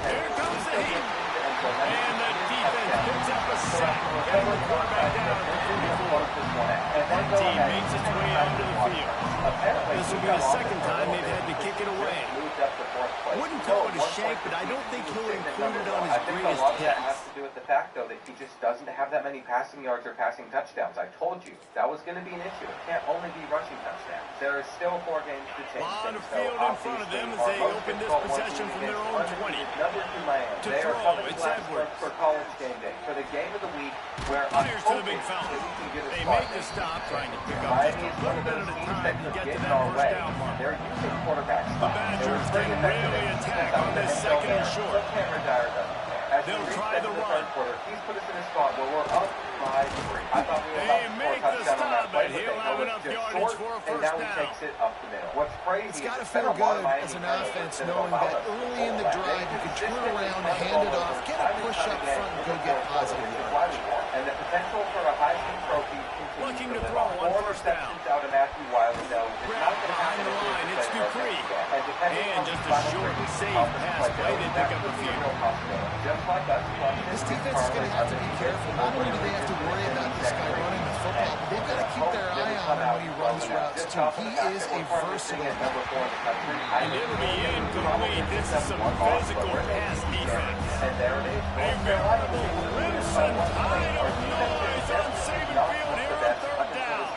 Here comes the heat. And the defense picks up a sack, getting the quarterback down at the 44. One team makes its way onto the field. This will be the second time they've had to kick it away. I wouldn't call it a shank, but I don't think he'll include it on his greatest hits. That has to do with the fact, though, that he just doesn't have that many passing yards or passing touchdowns. I told you, that was going to be an issue. It can't only be rushing touchdowns. There is still 4 games to change. On the field in front of them as they open this possession from their own 20. Number 2 Miami. To they throw, are coming it's last Edwards. for college game day, for the game of the week, where Here's to the big fella. They make the stop, trying to pick up just a little bit at a time to get to that first down mark. They're using quarterbacks. The Badgers can really attack on this second and short. They'll try the run. He's put us in a spot where we're up by 3. I thought we were They about to make score a the touchdown on stop, that play, but he'll have enough yardage for a and first now he down. takes it up the middle. What's crazy It's is got to it's been feel a lot of good Miami as an turnovers offense that have knowing allowed that us to early in the pull back. drive you can turn Consistently around, run the hand it ball off, over get time a push and up time front, and go again. get positive Which is yards. why we won. And the potential for a Heisman Trophy continues Looking to live throw on. on 4 first down. receptions out of Matthew Wiley, though. It's Grab not going to behind happen the line. It's Dupree. And just a short and safe pass play to pick up a few. Just like us. This defense is going to have to be careful. Not only do they have to worry about this guy running the football, but they've got to keep their eye on him when he runs routes, too. He is a versatile back. And it'll be incomplete. This is some physical pass defense. And there it is. A veritable Crimson Tide of noise on Saban Field here on third down.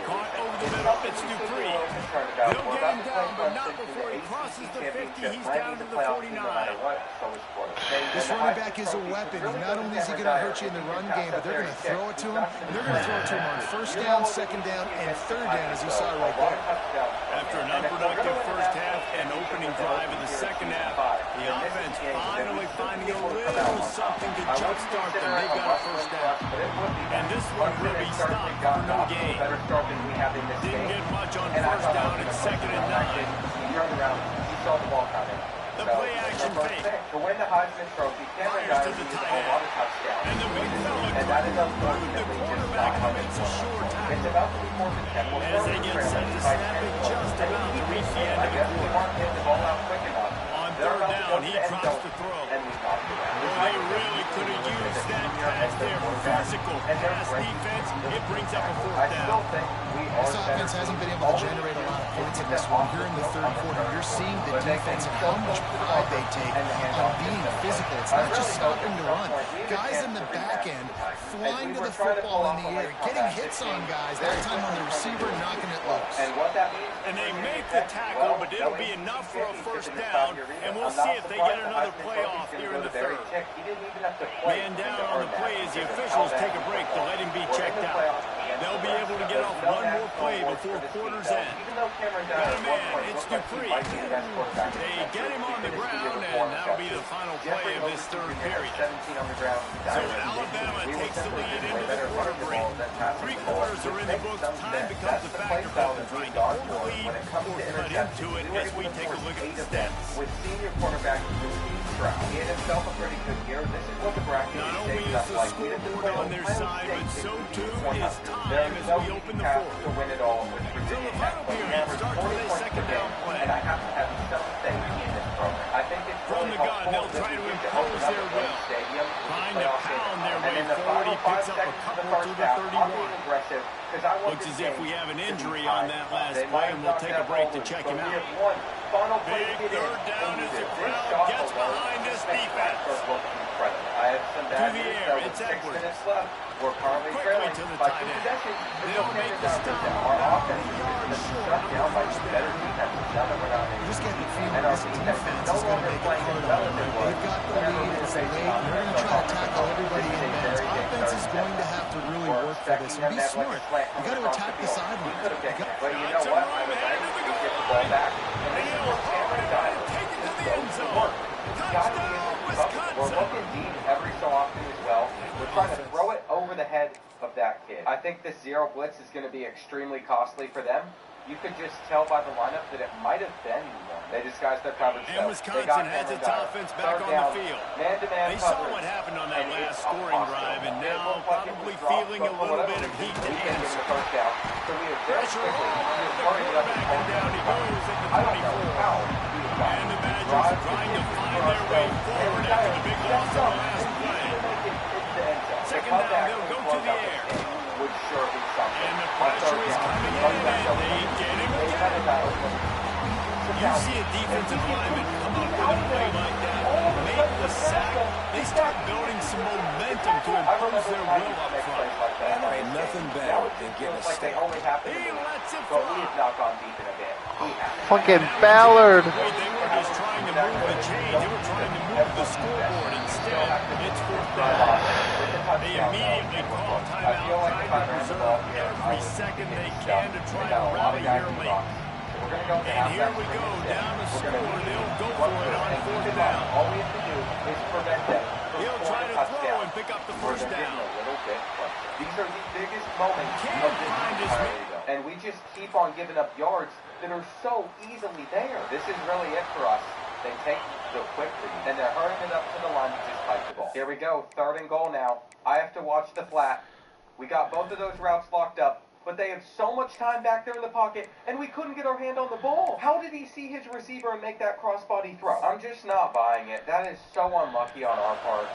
Caught over the middle, it's Dupree. They'll get him down, but not before he crosses the 50. He's down to the 49. This running back is a weapon. Not only is he going to hurt you in the run game, but they're going to throw it to him. And they're going to throw it to him on first down, second down, and third down, as you saw right there. After an unproductive first half and opening drive in the second half, the offense finally finding a little something to jumpstart them. They got a first down. And this one will be stopped for no gain. Didn't get much on first down and second and 9. He turned around. He saw the ball coming. The play action fake. To win the Heisman Trophy, Cameron Fires to Dyer the needs tight a end. lot of touchdowns. And the big fella And that is the unfortunately just quarterback not coming. makes a short It's tackle. about to be 4th and 10. We're As they throwing get the set to trailer snap by it 10 just yards. about to reach the end I of the guess we quarter. weren't getting the ball out quick enough. On They're third about to down, go to he the end drops zone, the throw. and we knocked it out. Well, they really could have used that pass there. Physical pass defense. It brings up a I fourth still down. think we are This offense hasn't been able to generate a lot of points in this one. Here in the third quarter, you're seeing the defense and how much pride they take on being physical. It's not just stopping to run. Guys in the back end flying to the football in the air, getting hits on guys, that time on the receiver, knocking it loose. And what that means, And they make the tackle, but it'll be enough for a first down. And we'll see if they get another playoff here in the third. Man down on the play as the officials take a break to let him be checked out. They'll be able to get off one more play before quarter's end. Got a man, it's Dupree. They get him on the ground, and that'll be the final play of this third period. So Alabama takes the lead into the quarter break. 3 quarters are in the books. Time becomes a factor for them, trying to hold the lead or cut into it as we take a look at the stats. With senior quarterback Steve Stroud, he had himself a pretty good year. This is what the bracket Not only shapes is up the like. We didn't scoreboard play on their Ohio side, but State so in too 20. is time There as is no we open the path fourth. to win it all with So Virginia the Tech. final We period averaged starts 40 with a points second per down game, play. and I have to have some faith in this program. I think it's From really the gun, helpful they'll that try we to get impose open up their the will. stadium. Trying to pound their way And in the forward. He final 5 picks up a seconds of couple the to first the half, I'm 31. being aggressive because I want Looks this as if game we have an to be injury tied. on that last They play, might and we'll knock take that a break ball to loose, check but him we out. have one final play to Big get in, third down and as the this crowd shot gets alone behind this makes defense. Blacksburg look incredible. I have some bad To the news, air, though, with it's 6 Edwards. minutes left. We're currently Quickly trailing to the by tight 2 end. possessions. They'll make the stop. Our About offense 3 is yards just short shut of the down by first better down. defenses. Now that we're not You just get the feeling and our this defense defense no is going to longer make it playing hard as well on as them. it was. They've got the lead, it's late, and they're going to try to tackle everybody in bounds. Offense is going to have to really work for this and be smart. You got to attack the sideline. But you know what? I was ready to get the ball back. And this is what Cameron Dyer Take it to the goes end to zone. work. He's got to be able to cover. We're Wisconsin. looking deep every so often as well. We're trying to throw it over the head of that kid. I think this zero blitz is going to be extremely costly for them. You could just tell by the lineup that it might have been one. They disguised their coverage. And Wisconsin has its offense back on the field. Man-to-man They saw coverage. what happened on that And last it's scoring hostile. drive, and It now looked like it probably was dropped, feeling but a for little whatever bit of heat to reason, we couldn't get answer. the first down. So we have very Pressure quickly all over the hurried up quarterback, and down he goes at the I don't know 24. how he got And the Badgers Badgers trying to find their way forward after the big loss on the last play. Second down, they'll go to the air. Would sure be something. And the pressure is coming in, and they get him again. You see a defensive lineman come up with a play like that, make the sack, they start building some momentum to impose their will up front. And there ain't nothing better than getting a step. He lets it fly. We have not gone deep in a bit. Fucking Ballard. They were just trying to move the chains. They were trying to move the scoreboard. Instead, it's fourth down. They immediately call timeout, trying to preserve every second they can to try and rally here late. And here we go, down the score. They'll go for it on fourth down. All we have to do is prevent them from He'll try to throw and pick up the first down. These are the biggest moments of this entire year. And we just keep on giving up yards that are so easily there. This is really it for us. They take the quick lead, and they're hurrying it up to the line to just fight the ball. Here we go, 3rd and goal now. I have to watch the flat. We got both of those routes locked up. But they have so much time back there in the pocket, and we couldn't get our hand on the ball. How did he see his receiver and make that crossbody throw? I'm just not buying it. That is so unlucky on our part.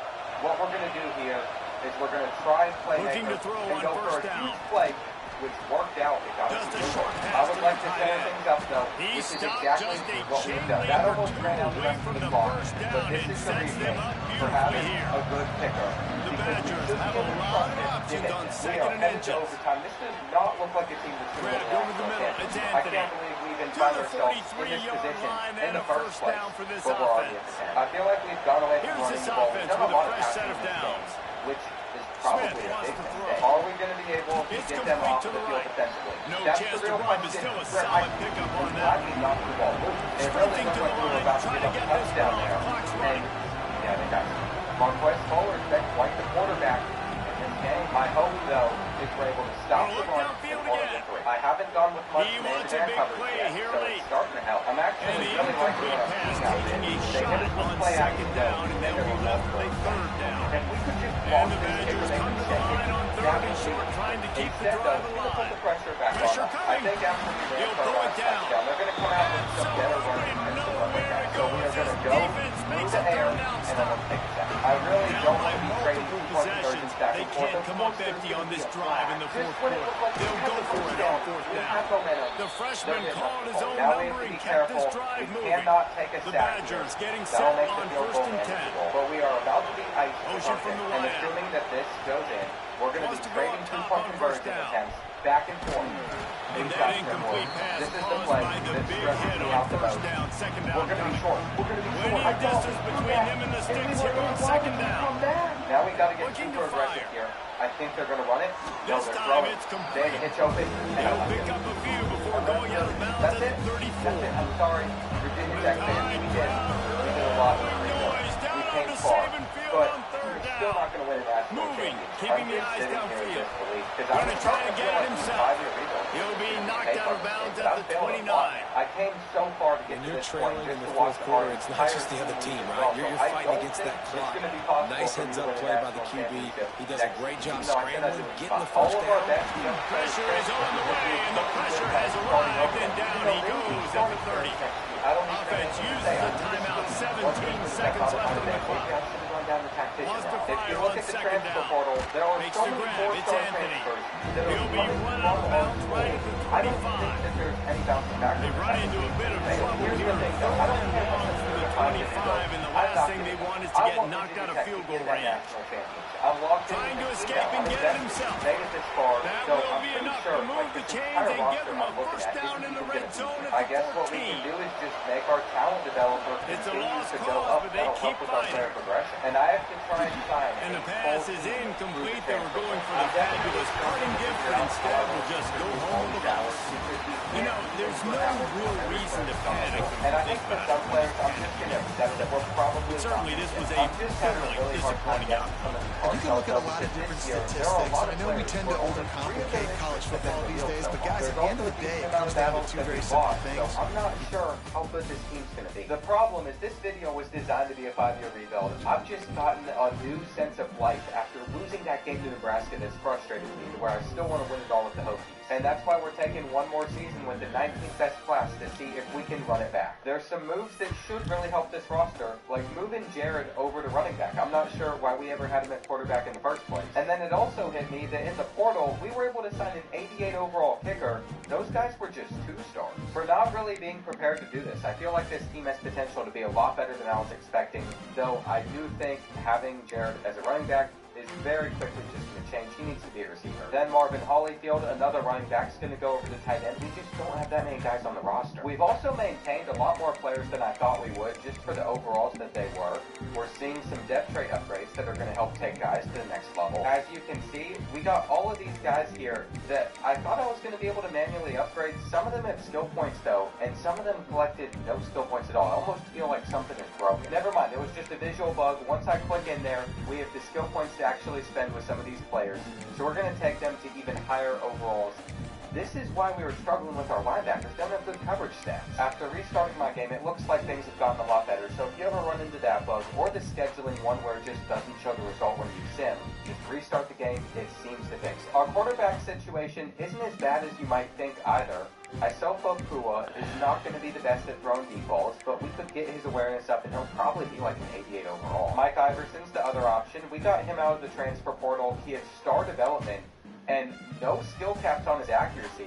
What we're going to do here is we're going to try and play Looking to throw and on go for first a down. huge play, which worked out. It got Just us a short I pass would to like the to tight set end. things up, though, He which is stopped exactly just a what we've chain done. link That or almost two ran out the away rest from of the the clock. first But down. this It is the sets them reason up for beautifully having here. a good picker. The Because we Badgers shouldn't have get a lot of trusted options in on it. second We are and headed to inches. overtime. This does not look like a team that's going to Grant win over the middle. It's I Anthony. can't believe we even To find the ourselves in this 43-yard position line in and the a first first place. down for this But we're already offense. at the 10. I feel like we've gone away from Here's running this the ball. offense We've done with a a lot of fresh set passing of these downs. games, which is probably Smith a wants big to mistake. throw. Are we going to be able to It's get them complete off to the the field right. defensively? No That's chance the to real run, but question. still a Brett, solid pickup on that glad one. we knocked the ball loose. It really Sprinting looked to like the we were line, about to trying give to up a get this touchdown one off. there. Clock's And, running. yeah, they got it. Marquez Fuller's been quite the quarterback in this game. My hope, though, is we're able to stop the Look run downfield and hold again. it free. I haven't gone with much He man wants a to man big coverage play yet, here so late. it's starting to help. I'm And actually the really liking incomplete what I'm pass seeing out taking there. a They shot hit us with on play second action, down, and though, they'll be they're left gonna with third down. If we could just And walk the this kicker, Badgers they come could to the check it. line on That 3rd and would be short, trying to keep the Instead, drive though, we're gonna put alive. the pressure back Pressure on us. I coming. think after we ran He'll for throw our it down. touchdown, they're going to come out with And some so better we running know to look where at. it So we goes. are going This to go defense through makes the a air, third down and then stop. we'll take a second. I really Down don't by want to be trading multiple two-point possessions. conversions back They and forth. can't Of come course, up there's empty gonna on be this a drive in flag. the Just fourth when it quarter. looked like we They'll had go the for first it down, on fourth we down. had momentum. The freshman They're called his own now we number have to and be kept this careful. drive We moving. cannot take a The sack Badgers here. getting That'll set make the on field first goal and 10. manageable. But we are about to be iced. Ocean from the And right. assuming that this goes in, we're going to Wants be to go trading up top two-point on first conversion down. attempts back and forth. And We've that got some incomplete more. pass This is the caused play by the that big stresses hit me on out the first most. down. Second down We're going to be coming. short. We're going to be short. Plenty of distance between him and the sticks here on second down. Now we got to get Looking super to aggressive fire. here. I think they're going to run it. No, This they're time throwing. it's They complete. hitch open. And He'll I pick like up it. a few before going out of bounds That's at it. the 34. That's it. I'm sorry. Virginia Tech fans, we did. We did a lot with free throws. Noise down We on came the far. Saban field But on third we're still down. not going to win a national Moving, championship. keeping the I'm just eyes sitting here in downfield. disbelief, 'cause Gonna I'm try starting to to get feel it like these himself. 5-year rebuilds. He'll be Take knocked out of our bounds mistakes, at but the I'm feeling 29. I came so far to get When to you're this point trailing just in to the watch fourth quarter, our it's not entire just the other team team, do right? well. You're So I fighting don't against think that it's clock. gonna be possible Nice for me heads to up win a play by the national QB. championship He does a next great job season. No, I cannot scrambling, do it. getting the All first of our down. best young Pressure players is on the way, and the pressure has arrived, and down he goes at the 30. Offense uses a timeout, 17 seconds left on the clock. Wants to fire on second down. Makes the grab, it's Anthony. He'll be run out of bounds right at the 25. They run into a bit of trouble here, third and long from the 25, and the last thing they want is to get knocked out of field goal range. Trying to escape and get it himself. That will be enough to move the chains and give them a first down in the red zone I at guess the what we can 14. do is just make our talent developer It's a continue lost to go cause, up. but they That'll keep help with our fighting. player progression. And I have to try and find And the a pass full is team incomplete. through They were going for the fabulous parting gift, but instead will just go home with a loss. You know, there's no real reason to panic And I when you think think for about some it. players, I'm just going to accept that we're probably Certainly, this was a I'm just having a bitterly really hard time disappointing getting outcome. some of these You can look at a hard lot of because different this year, statistics. there are a lot I of know we players tend who to are overcomplicate college football these days, but guys, at the end of the day, it comes There's down to also two a very decent amount simple of battles things. that we lost, so I'm not sure how good this team's going to be. The problem is this video was designed to be a 5-year rebuild. I've just gotten a new sense of life after losing that game to Nebraska that's frustrated me to where I still want to win it all with the Hokies. And and that's why we're taking one more season with the 19th best class to see if we can run it back. There's some moves that should really help this roster, like moving Jared over to running back. I'm not sure why we ever had him at quarterback in the first place. And then it also hit me that in the portal, we were able to sign an 88 overall kicker. Those guys were just 2-stars. For not really being prepared to do this, I feel like this team has potential to be a lot better than I was expecting, though I do think having Jared as a running back is very quickly just going to change. He needs to be a receiver. Then Marvin Holyfield, another running back, is going to go over to tight end. We just don't have that many guys on the roster. We've also maintained a lot more players than I thought we would, just for the overalls that they were. We're seeing some depth trait upgrades that are going to help take guys to the next level. As you can see, we got all of these guys here that I thought I was going to be able to manually upgrade. Some of them have skill points though, and some of them collected no skill points at all. I almost feel like something is broken. Never mind, it was just a visual bug. Once I click in there, we have the skill points to actually spend with some of these players. So we're going to take them to even higher overalls. This is why we were struggling with our linebackers. They don't have good coverage stats. After restarting my game, it looks like things have gotten a lot better. So if you ever run into that bug, or the scheduling one where it just doesn't show the result when you sim, just restart the game. It seems to fix it. Our quarterback situation isn't as bad as you might think either. Isofo Pua is not going to be the best at throwing deep balls, but we could get his awareness up and he'll probably be like an 88 overall. Mike Iverson's the other option. We got him out of the transfer portal. He had star development and no skill caps on his accuracy,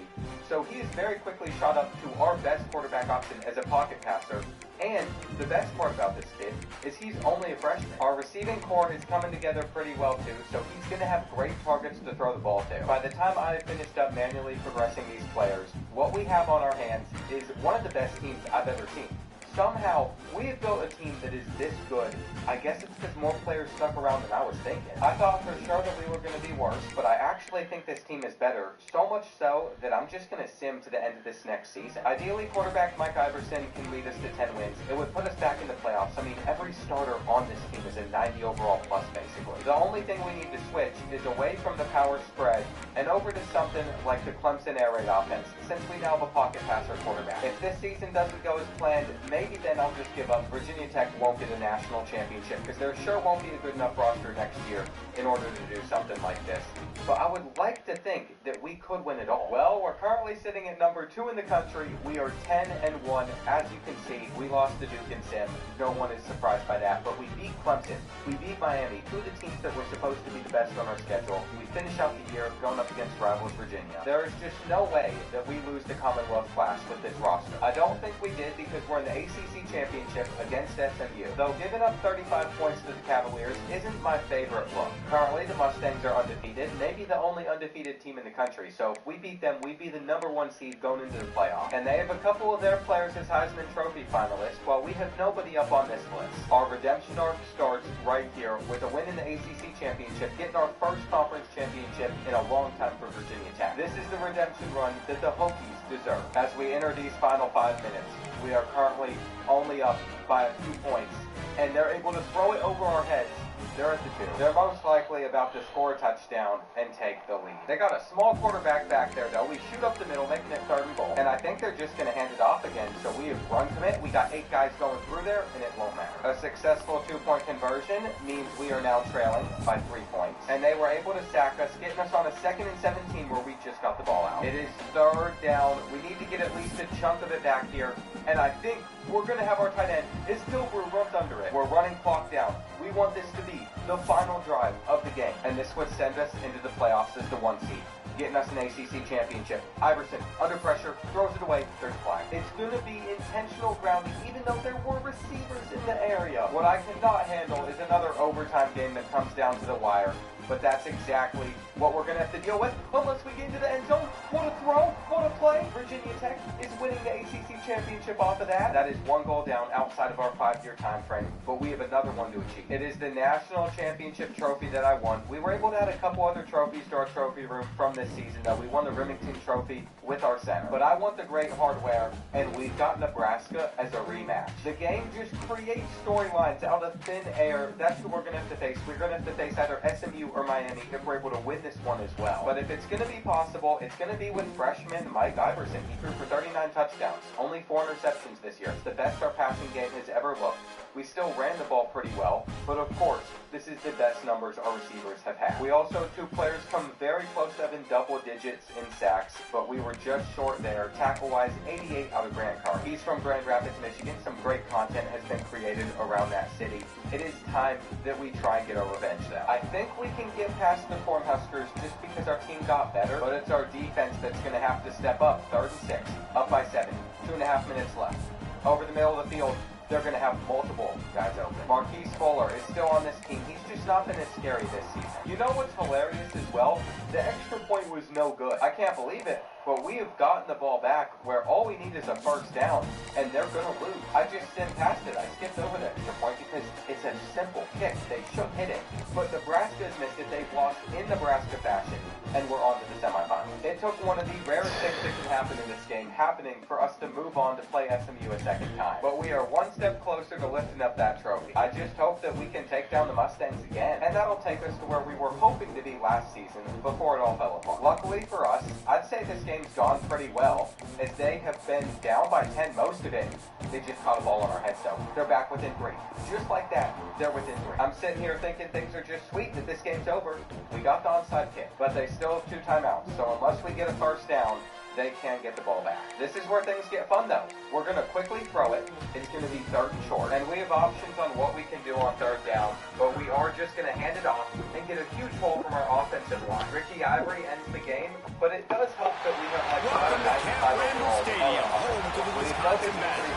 so he is very quickly shot up to our best quarterback option as a pocket passer. And the best part about this kid is he's only a freshman. Our receiving core is coming together pretty well too, so he's going to have great targets to throw the ball to. By the time I finished up manually progressing these players, what we have on our hands is one of the best teams I've ever seen. Somehow, we have built a team that is this good. I guess it's because more players stuck around than I was thinking. I thought for sure that we were going to be worse, but I actually think this team is better. So much so that I'm just going to sim to the end of this next season. Ideally, quarterback Mike Iverson can lead us to 10 wins. It would put us back in the playoffs. I mean, every starter on this team is a 90 overall plus, basically. The only thing we need to switch is away from the power spread and over to something like the Clemson air raid offense, since we now have a pocket passer quarterback. If this season doesn't go as planned, maybe then I'll just give up. Virginia Tech won't get a national championship because there sure won't be a good enough roster next year in order to do something like this. But I would like to think that we could win it all. Well, we're currently sitting at number 2 in the country. We are 10-1. As you can see, we lost to Duke and Sim. No one is surprised by that, but we beat Clemson. We beat Miami, 2 of the teams that were supposed to be the best on our schedule. We finish out the year going up against rivals Virginia. There is just no way that we lose the Commonwealth Clash with this roster. I don't think we did because we're in the ACC Championship against SMU. Though giving up 35 points to the Cavaliers isn't my favorite look. Currently, the Mustangs are undefeated, maybe the only undefeated team in the country, so if we beat them, we'd be the #1 seed going into the playoff. And they have a couple of their players as Heisman Trophy finalists, while we have nobody up on this list. Our redemption arc starts right here with a win in the ACC Championship, getting our first conference championship in a long time for Virginia Tech. This is the redemption run that the Hokies deserve. As we enter these final 5 minutes, we are currently only up by a few points, and they're able to throw it over our heads. They're at the 2. They're most likely about to score a touchdown and take the lead. They got a small quarterback back there, though. We shoot up the middle, making it 3rd and goal. And I think they're just going to hand it off again. So we have run commit. We got 8 guys going through there, and it won't matter. A successful 2-point conversion means we are now trailing by 3 points. And they were able to sack us, getting us on a 2nd and 17 where we just got the ball out. It is 3rd down. We need to get at least a chunk of it back here. And I think we're going to have our tight end. It's still, we're runs under it. We're running clock down. We want this to be the final drive of the game. And this would send us into the playoffs as the 1 seed, getting us an ACC championship. Iverson, under pressure, throws it away, there's a flag. It's going to be intentional grounding, even though there were receivers in the area. What I cannot handle is another overtime game that comes down to the wire. But that's exactly what we're going to have to deal with unless we get into the end zone. What a throw, what a play. Virginia Tech is winning the ACC championship off of that. That is 1 goal down outside of our 5-year time frame, but we have another one to achieve. It is the national championship trophy that I won. We were able to add a couple other trophies to our trophy room from this season, though. We won the Remington Trophy with our center. But I want the great hardware, and we've got Nebraska as a rematch. The game just creates storylines out of thin air. That's who we're going to have to face. We're going to have to face either SMU or Miami if we're able to win this one as well. But if it's going to be possible, it's going to be with freshman Mike Iverson. He threw for 39 touchdowns, only 4 interceptions this year. It's the best our passing game has ever looked. We still ran the ball pretty well, but of course, this is the best numbers our receivers have had. We also had 2 players come very close to having double digits in sacks, but we were just short there. Tackle-wise, 88 out of Grant Carr. He's from Grand Rapids, Michigan. Some great content has been created around that city. It is time that we try and get our revenge there. I think we can get past the Cornhuskers just because our team got better, but it's our defense that's going to have to step up. 3rd and 6, up by 7, 2.5 minutes left. Over the middle of the field, they're going to have multiple guys open. Marquise Fuller is still on this team. He's just not been as scary this season. You know what's hilarious as well? The extra point was no good. I can't believe it, but we have gotten the ball back where all we need is a first down, and they're going to lose. I just skimmed past it. I skipped over the extra point because it's a simple kick. They should hit it, but Nebraska's missed it. They've lost in Nebraska fashion, and we're on to the semifinals. It took one of the rarest things that can happen in this game happening for us to move on to play SMU a second time. But we are one step closer to lifting up that trophy. I just hope that we can take down the Mustangs again, and that'll take us to where we were hoping to be last season before it all fell apart. Luckily for us, I'd say this game's gone pretty well, as they have been down by 10 most of it. They just caught a ball on our heads though. They're back within 3. Just like that, they're within 3. I'm sitting here thinking things are just sweet, that this game's over. We got the onside kick, but they still have 2 timeouts, so unless we get a first down, they can't get the ball back. This is where things get fun though. We're going to quickly throw it. It's going to be 3rd and short. And we have options on what we can do on 3rd down, but we are just going to hand it off and get a huge hole from our offensive line. Ricky Ivory ends the game, but it does help that we have like Welcome to Camp Randall Stadium, home to the Wisconsin Badgers.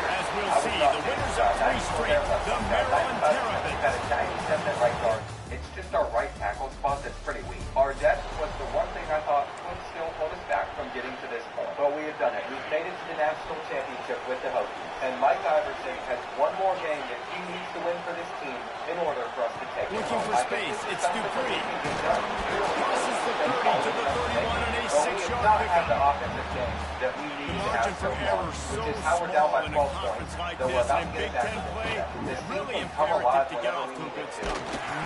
As we'll see, the winners of 3 straight, the Maryland Terrapins. It's just our right tackle spot that's pretty weak. Our depth was the one thing I thought would still hold us back from getting to this point. But we have done it. We've made it to the national championship with the Hokies. And Mike Iverson has one more game that he needs to win for this team in order for us to take it. Looking for space, it's Dupree. Crosses the 30 to the 31 on a 6-yard have pickup. the offensive game that we need to have so far, So which is how we're down by small in a 12 conference points. like Though this, we're and about to Big get Ten back play, this team really can come alive imperative to get whenever off we to a need good it start.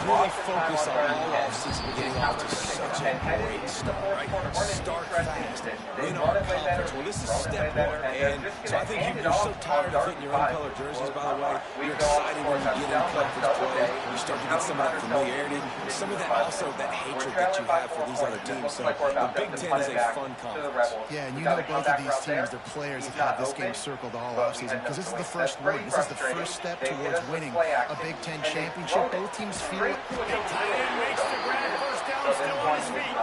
Really focus on all offseason getting off to such a great start, right? Start fast, win our conference. Well, this is step 1, and so I think you're so tired of hitting your own color jerseys, by the way. You're excited when you get in conference play. You start to get some of that familiarity, some of that also that hatred that you have for these other teams. So the Big Ten is a fun conference. Yeah, and you know both of these teams, their players have had this game circled all offseason because this is the first one. This is the first step towards winning a Big Ten championship. Both teams feel it. Tight end makes the grab, first down, still on his feet.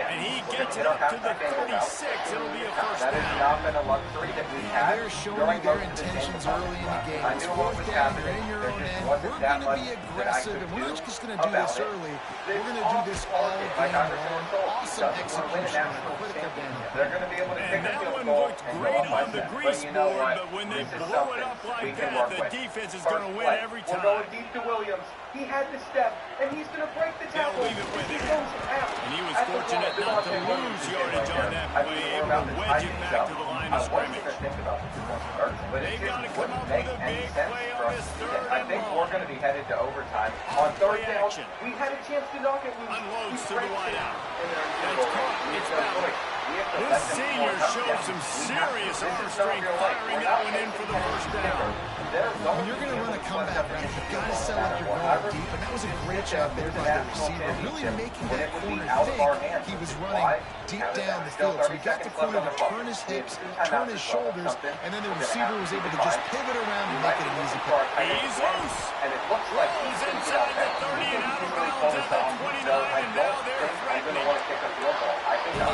And he gets it up to the 36. It'll be a first That has down. not been a luxury that we've had. They're showing their intentions early in the game. It's fourth down, you're in your own end. We're going to be aggressive, and we're not just going to do this early. We're going to do this all game long. Awesome execution. They're going to be able to pick And a that field one goal looked and great go up by on the 7. grease But you know board, what? but when they This is blow it something up like we can that, work the with. defense is First going to win play. every We're time. going deep to Williams. He had the step, and he's going to break the tackle. leave it with He him. goes out. And he was At the fortunate point, not to Devontae Williams lose is yardage right on there. that I play, mean, able we're about to to wedge tie it things back up. to the line I of wasn't scrimmage. going to think about this one first, but it They've just got to come wouldn't up make with a any big sense play for on us this to do third that. I and think long. we're going to be headed to overtime. On 3rd down, action. we had a chance to knock it loose. Unloads We to the breaks it, wideout. and they're in It's goal. caught. We It's have no fouled. choice. We have to This let them senior score showed touchdowns. some We have serious to. This arm is not strength real life. firing We're that not one in for the taking first anything down. different. They're When you're going to run a comeback route, you've got to sell like you're going deep, and that was a great job there by the receiver, really making that corner think he was running deep down the field. So he got the corner to turn his hips, turn his shoulders, and then the receiver was able to just pivot around and make it an easy play. He's loose. And it looks like He's inside the 30 and out of bounds at the 29, and now they're threatening.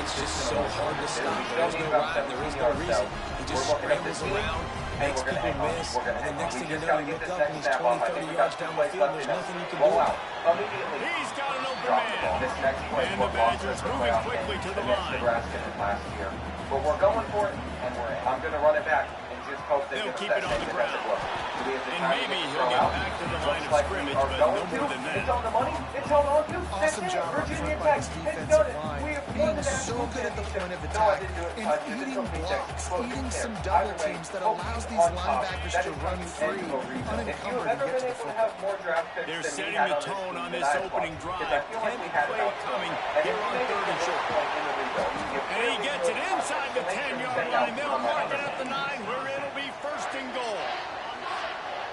It's just so hard to stop. There's no rhyme, there is no reason. He just scrambles around, makes people miss, and the next thing you know, you look up and he's 20, 30 yards down the field, and there's nothing you can do. He's got an open man. This next play And is the what lost Badgers us the moving playoff quickly game to the against line. Nebraska this last year. But we're going for it, and we're in. I'm going to run it back and just hope they They'll give us keep that it on same the defensive ground. look. Do we have the And time to maybe get he'll thrown get out? back to the line Looks of like scrimmage, we are but going no more to. than that. It's on the money. It's held on to. Awesome That's it. job up Virginia front by Tech this has done defensive it. line, We have won being the so national good at the point of championship. attack No, I didn't do it and twice. It eating took me blocks, six. eating some Either double way, teams that Hokies allows on these top. linebackers That to is run the free, end of a reason. If you've unencumbered to ever get been to the able to football. have more draft picks They're than we setting had the on this tone team, on then this I've opening lost. drive. 'Cause I feel like we had it Play all coming and here if on we make it 3rd to and this short. point in the rebuild, And he gets it inside the 10-yard line. They'll mark it at the 9, where it'll be 1st and goal.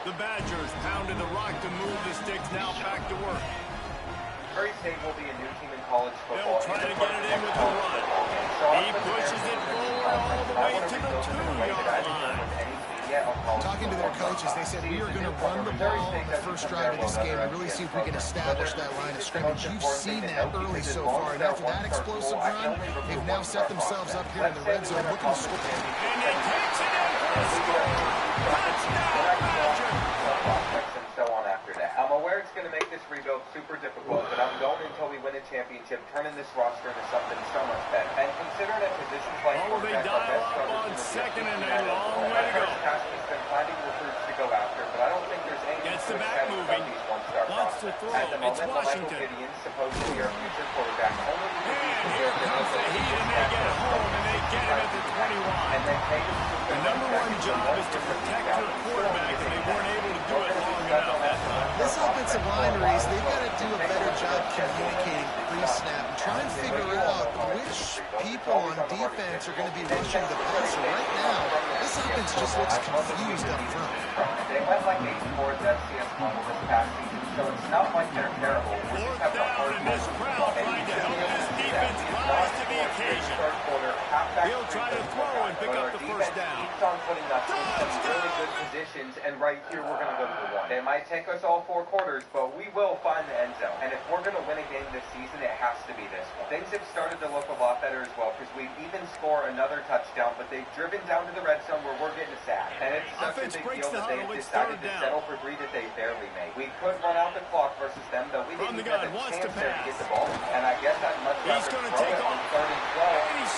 The Badgers pounded the rock to move the sticks, now back to work. Missouri State will be a new team in college football. They'll try to get it in with the run. He pushes it forward all the way to the 2-yard line. Talking to their coaches, they said we are going to run the ball on the first drive of this game and really see if we can establish that line of scrimmage. You've seen that early so far, and after that explosive run, they've now set themselves up here in the red zone looking to score. And he takes it in for a score. Touchdown, Badger. And so on after that. I'm aware it's going to make this rebuild super difficult, but I'm going until we win a championship, turning this roster into something so much better. And considering that positions like they dial up on second and a long way to go. He's been finding recruits to go after, but I don't think there's any gets the back moving. Wants to throw. At the moment, it's Washington. Gideon's supposed to be our future quarterback. And here comes the heat, and they get home, and they get him at the 21. And then the number one job is to protect your quarterback, and they weren't able to do it long enough that time. This offensive line, Reese, they've got to do a better job communicating pre-snap and try and figure out which people on defense are going to be rushing the passer. Right now, this offense just looks confused up front. They went like 8 towards FCS level this past season, so it's not like they're terrible. Fourth down, and this crowd trying to help this defense rise to the occasion. He'll try to throw and pick up the first down. Keeps on putting us in some really good positions, and right here we're going to go to the one. It might take us all 4 quarters, but we will find the end zone. And if we're going to win a game this season, it has to be this one. Things have started to look a lot better as well, because we even score another touchdown, but they've driven down to the red zone where we're getting sacked. And it's such a big deal that they've decided to settle for 3 that they barely made. We could run out the clock versus them, though we didn't even have a chance there to get the ball. And I guess I'd much rather throw it on 3rd and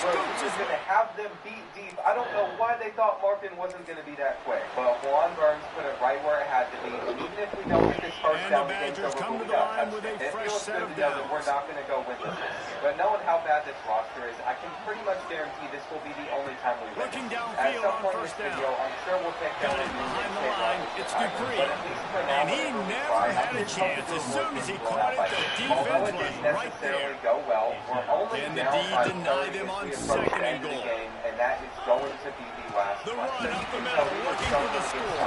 12. He's going to have them beat deep. I don't know why they thought Markin wasn't going to be that quick. But Juan Burns put it right where it had to be. And even if we don't get this first down, the Badgers come to the line with a fresh set of downs. We're not going to go win this. But knowing how bad this roster is, I can pretty much guarantee this will be the only time we win. Looking downfield on first down. I'm sure we'll take down the behind the line. It's Dupree. And he never had a chance. As soon as he caught it, the defense was right there. And the D denied them on 2nd and goal. And that is going to be the last the run up the middle, looking for the score.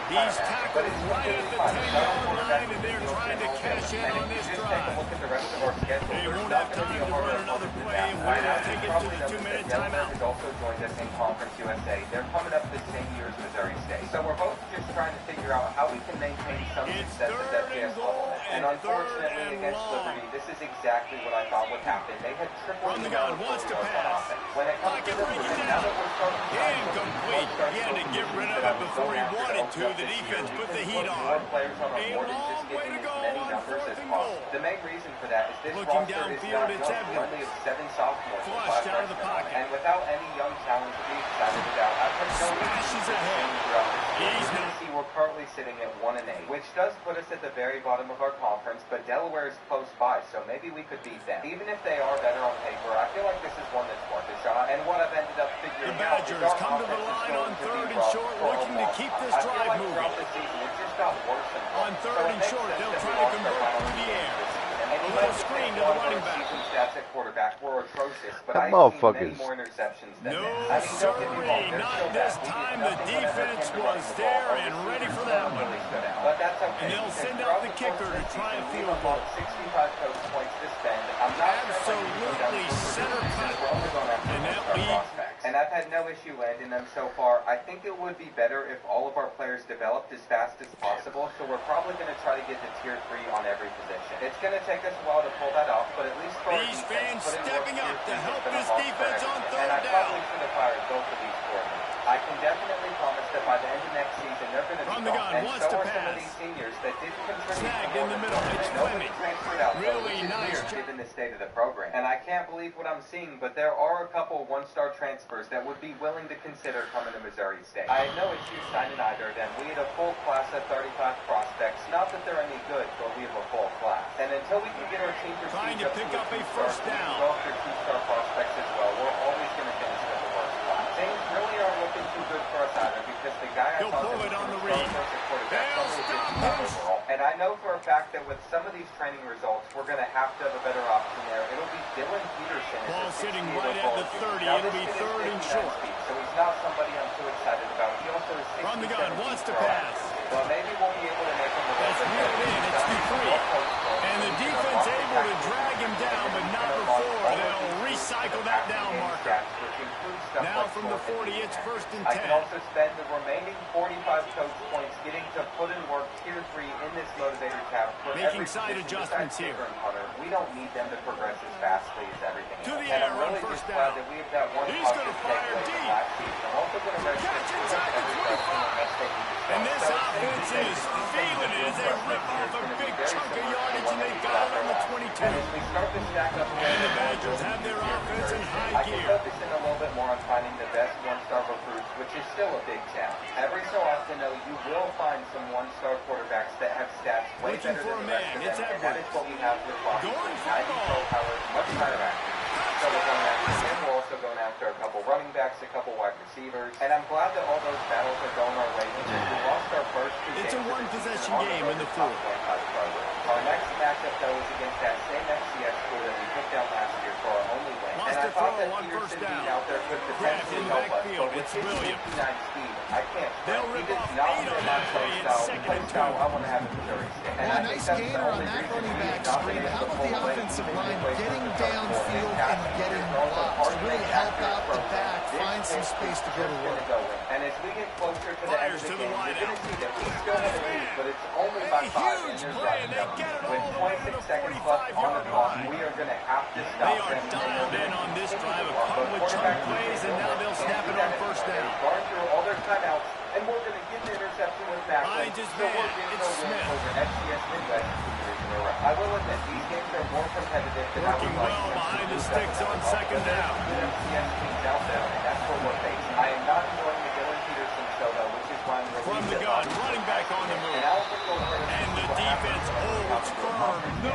He's tackled right at the 10-yard line, and they're trying to cash in on this drive. They won't have time to run another play, and we'll take it to the 2-minute timeout. Has also joined us in Conference USA. They're coming up the same year as Missouri State. So we're both just trying to figure out how we can maintain some success at FCS level. And unfortunately against Liberty, this is exactly what I thought would happen. They had tripled the gun, wants to pass. When it comes to the now that we're starting to incomplete. He had to get rid of it before he wanted to. The defense put the heat on. A long way to go on 4th and goal. The main reason for that is this looking downfield, it's only of 7 sophomores. Flushed out of the pocket. And without any young talent to be excited about, I think smashes ahead. We're currently sitting at 1-8, which does put us at the very bottom of our conference, but Delaware is close by, so maybe we could beat them. Even if they are better on paper, I feel like this is one that's worth a shot. And what I've ended up figuring out is the Badgers come to the line on 3rd and short, looking to keep this drive moving. On 3rd and short, they'll try to convert through the air. A little screen to the running back. Stats at quarterback were atrocious, but that I've seen many more interceptions than no, sirree, not this time. The defense was there and ready for that one. But that's okay. And they'll send out the kicker to try and field goal. 65 coach points to spend. I'm not absolutely center cut. And that lead. And I've had no issue landing them so far. I think it would be better if all of our players developed as fast as possible, so we're probably going to try to get to tier 3 on every position. It's going to take us a while to pull that off, but at least for these fans stepping up to help this defense on 3rd and I down. probably should have fired both of these coordinators. I can definitely promise that by the end of next season, they're going to be gone. And so are some of these seniors that didn't contribute. Snagged in the middle. It's Fleming. Really nice job. Given the state of the program. And I can't believe what I'm seeing, but there are a couple one-star transfers that would be willing to consider coming to Missouri State. I had no issue signing either of them. We had a full class of 35 prospects. Not that they're any good, but we have a full class. And until we can get our team to trying to pick up a first down. Well, their 2-star prospects as well. We're always going to finish with the worst class. Things really aren't looking too good for us either, because the guy I thought pull it on the read. And I know for a fact that with some of these training results, we're going to have to have a better option there. It'll be Dylan Peterson. Ball sitting right at the 30. It'll be 3rd and short. So he's not somebody I'm too excited about. He also is from the gun, wants to pass. Well, maybe we'll be able to make him the best. It's reeled in. It's Dupree. And the defense able to drag him down, but not before. They'll recycle that down marker. Now from the 40, it's 1st and 10. I can also spend the remaining 45 coach points getting to put in work tier 3 in this motivator tab. Making side adjustments here. We don't need them to progress as fastly as everything else. To the air on first down. That we have that one. He's going to fire deep. I'm also going to catch inside the 25. And this offense is feeling it as they rip off a big chunk of yardage, and they got it on the 22. And the Badgers have their offense in high gear. I can focus in a little bit more on finding the best one-star recruits, which is still a big challenge. Every so often, though, you will find some one-star quarterbacks that have stats way better than the rest of them, and that is what we have with Washington. Going for the ball. Much higher accuracy. So we're going after him. We're also going after a couple running backs, a couple wide receivers, and I'm glad that all those battles are going our way because we lost our first 2 games. It's a one-possession game in the 4th. Our next matchup, though, is against that same FCS school that we took down last year for our only win. Lost and I thought that first Peterson down. being out there could potentially help us, but with his 59 speed, I can't. They'll rip off 8 on that play. It's 2nd and 2. I want to have a Missouri State. Well, a nice gainer on that running back screen. How about the offensive line getting downfield and getting blocks to really help out the back, find some space to go to work. And as we get closer to the end of the game, you're going to see that we still have a lead, but it's only by 5. Huge play, and they get it with all the way to the 26 seconds left on the clock, we are going to have to stop them. They are dialed in on this drive, a couple of chunk plays, and now they'll snap it on first down. Going through all their timeouts, and we're going to get the interception with Macklin. Finds his man. It's Smith. Over FCS Midwest 2 years in a row. I will admit, these games are more competitive than I would like. Working well behind the sticks on 2nd down. FCS teams out there, and that's what we're facing. I am not enjoying the Dylan Peterson show, though, which is why I'm from the gun, running back on the move. And the defense holds firm. No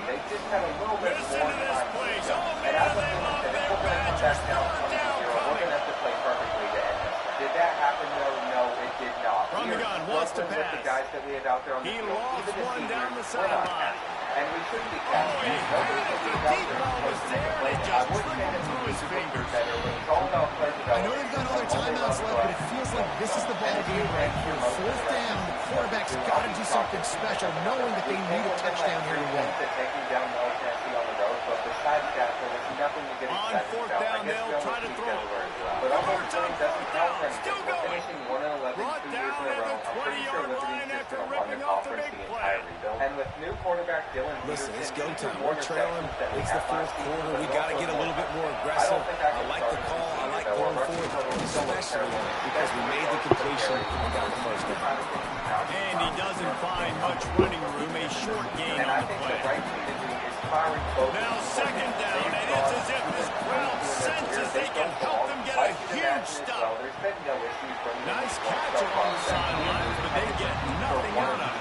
they just had a little bit listen more to this time. place. Oh, And man, I was they love thinking their that if we're going to come Badgers. back down from 0, we're going to have to play perfectly to end this. Did that happen, though? No, it did not. From the gun, wants to With the pass. guys that we have out there on the He field, lost even the one seniors, down the we're not sideline. passing. And we shouldn't be Oh, passing. he Nobody had should the be out deep there ball was supposed to make a there, play. and it I just would say slipped that through we his should fingers. do better, but it's all about play I know development. they've got all their timeouts left, but it feels like this is the ball game right here. 4th down, the quarterback's got to do something special, knowing that they need a touchdown here to win. Taking down Middle Tennessee on the road, but besides that, there was nothing to get On excited 4th about. down, I guess they'll we try to almost throw. beat Delaware as well. But almost Third doesn't count for down, still anything. We're going. finishing 1-11 Brought 2 down years in a at row. the I'm pretty sure 20-yard Liberty's line just after going to win ripping the off the conference big the play. entire rebuild. And with new quarterback Dylan Listen, Peterson, it's go time. more We're trailing. interceptions than we It's the had last 4th season, quarter. but We got to also get a little bit more I aggressive. don't think I I can like start the call. I like though. going Our forward, rushing total is so much especially better. because we made the completion and got the first down. And he doesn't find much running room, a short gain And on I the think play. the right thing to do is firing both. Now 2nd down, and it's as if this crowd senses they can help them get a huge stop. There's been no issues bringing Nice catch along the sidelines, but they get nothing out of it.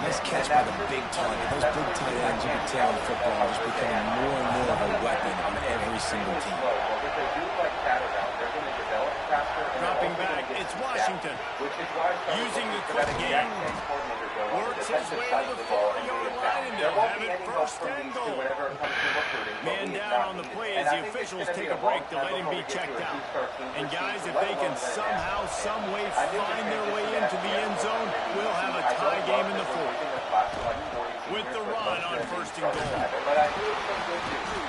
Nice catch by the big target. Those big tight ends, you can tell in football, are just becoming more and more of a weapon on every single team. Dropping back, it's Washington. Using the quick game, works his way to the 40-yard line, and they'll have it 1st and goal. Man down on the play as the officials take a break to let him be checked out. And guys, if they can somehow, some way find their way into the end zone, we'll have a tie game in the 4th. With the run on 1st and goal.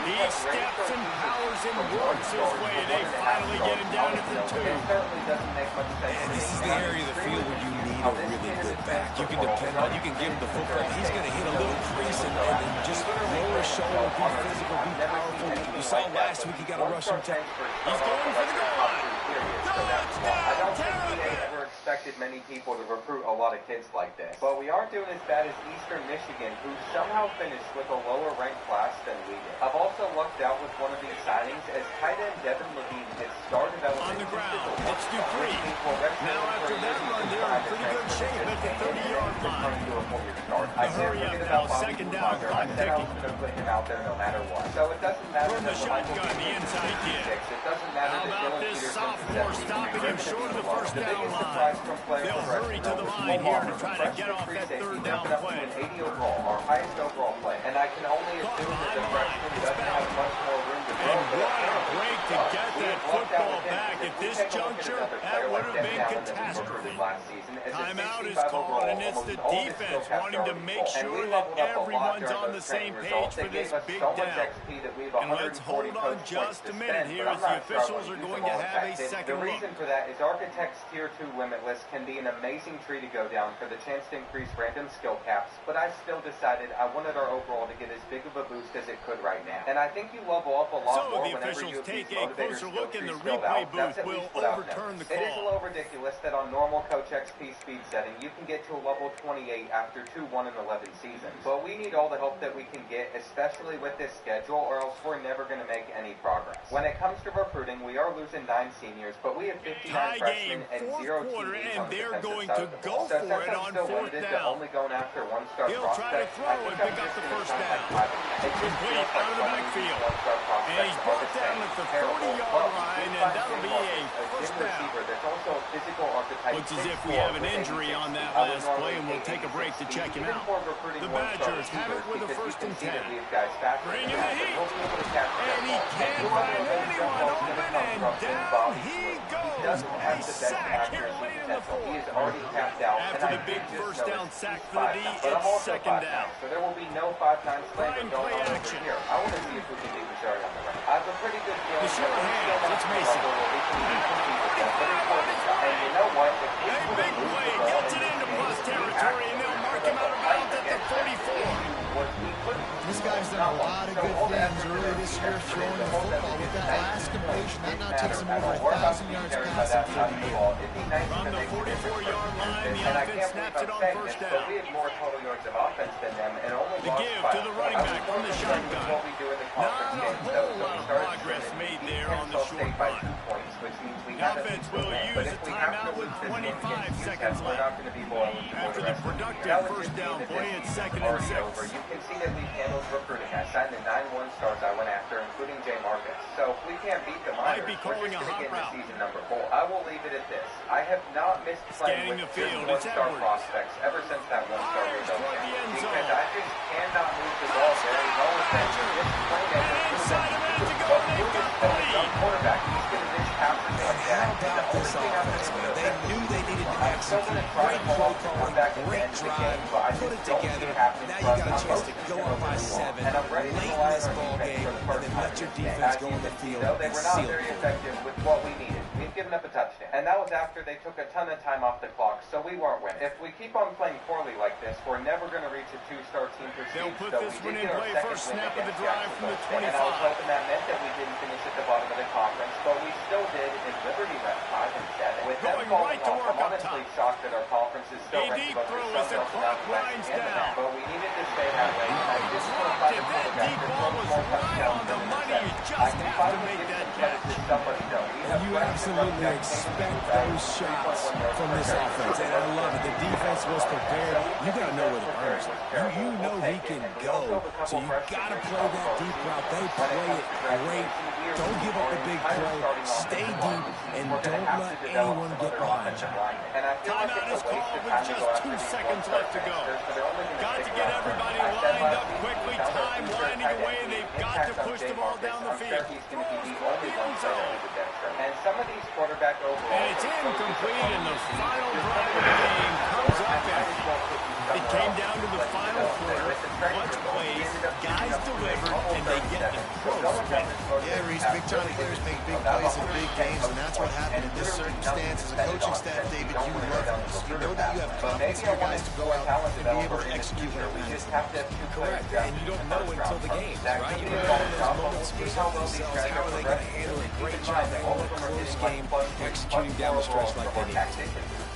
He steps and powers and works his way. They finally get him down at the 2. And this is the area of the field where you need a really good back. You can depend on, you can give him the football. He's going to hit a little crease and then just lower his shoulder, be physical, be powerful. You saw last week he got a rushing tackle. He's going for the goal line. I don't think EA ever expected many people to recruit a lot of kids like this. But we aren't doing as bad as Eastern Michigan, who somehow finished with a lower ranked class than we did. I've also lucked out with one of these signings as tight end Devin Levine hits star development. On the ground, it's Dupree. Now after that run, they're in pretty good shape at the 30-yard line. I hurry up now, 2nd down, clock I said I was ticking. going to put him out there no matter what. So it doesn't matter From the that shotgun, the inside kid. It doesn't matter How that about Dylan this Peterson sophomore is stopping him short of the 1st the down biggest line? surprise from player They'll progression, hurry to the though, line was here Paul to try to Harper, get off freshman that free 3rd safety, down jumping up to play. an 80 overall, our highest overall play. And I can only assume that the freshman doesn't have much more room to grow. And what a break to get that football back at this juncture. That like them now and that we recruited last season. As Timeout a is 65 called, overall, and it's the defense wanting to make sure that everyone's on the same page for this big down. And let's hold on just a minute here as the officials are going to have a second look. The look. reason for that is Architect's Tier 2 Limitless can be an amazing tree to go down for the chance to increase random skill caps, but I still decided I wanted our overall to get as big of a boost as it could right now. And I think you level up a lot more whenever you have these motivators skill trees filled out. That's at least what I've noticed. It is a little ridiculous that on normal Coach XP speed setting, you can get to a level 28 after 2 1-11 seasons. But we need all the help that we can get, especially with this schedule, or else we're never going to make any progress. When it comes to recruiting, we are losing 9 seniors, but we have 59 freshmen and 0 TDs on the defensive side of the ball. So since I'm still limited to only going after 1-star prospects, I think I'm just going to try and complete out of the backfield. And he's brought down at the 40-yard line, and that'll be a first down. Looks as if we have an injury on that last play, and we'll take a break to check him out. The Badgers have it with a 1st and 10. Bring in the heat. And he can't find anyone open, and down he goes. A sack here late in the fourth. After the big first down sack for the D, it's 2nd down. So there will be no 5-9 slam going on over here. I want to see if we can do this area on the right. I have a pretty good feeling. The short hands, it's Mason. And you know what? A big play gets it into plus territory, and they'll mark him out of bounds at the 34. This guy's done a lot of good things early this year throwing the football. With that last completion, that now takes him over 1,000 yards passing for the year. From the 44-yard line, the offense snaps it on 1st down. We had more total yards of offense than them, and only the give to the running back from the shotgun. Not a whole lot of progress made there on the short run. The offense will use a timeout with 25 seconds left. After the productive first down play, it's 2nd and 6. You can see that we've handled recruiting. I signed the 9 1-stars I went after, including Jay Marcus. So if we can't beat the minors, we're just going to get into season number 4. I will leave it at this. I have not missed playing with just 1-star prospects ever since that 1-star was open. Because I just cannot move the ball very well with them. Just playing as a quarterback, he's going to miss passes like that. About this offense, man. They knew they needed to execute. Great play calling, great drive, put it together. Now you got a chance to go up by 7 late in this ball game, and then let your defense go on the field they and were not seal very it. effective with what we needed. We've given up a touchdown. And that was after they took a ton of time off the clock, so we weren't winning. If we keep on playing poorly like this, we're never going to reach a 2-star team prestige. They'll put this one in play first snap of the drive from the 25. And I was hoping that meant that we didn't finish at the bottom of the conference, but we still did, and Liberty went 5 and 7. With them falling off, I'm honestly shocked that our conference is still ranked above the Sun Belt and West and the West. But we needed to stay that way, and I just want to find a quarterback that throws more touchdowns than himself. I can finally give some credit to somebody, though. You absolutely expect those shots from this offense, and I love it. The defense was prepared. You got to know where the runners are. You know he can go, so you got to play that deep route. They play it great. Don't give up the big play. Stay deep, and don't let anyone get behind you. Timeout is called with just 2 seconds left to go. Got to get everybody lined up quickly. Time winding away. They've got to push the ball down the field. End zone. And some of these quarterback overall. And it's incomplete, and the final drive of the game comes up empty. It came down to the final quarter. Clutch plays, guys delivered, and they get the close win. Yeah, Reese, big-time players make big plays in big games, and that's what happened in this circumstance. As a coaching staff, David, you love this. You know that you have confidence in your guys to go out and be able to execute their plans. Correct, and you don't know until the game, right? You don't know those moments present themselves. How are they going to handle it? Great job all the close game, executing down the stretch like they need.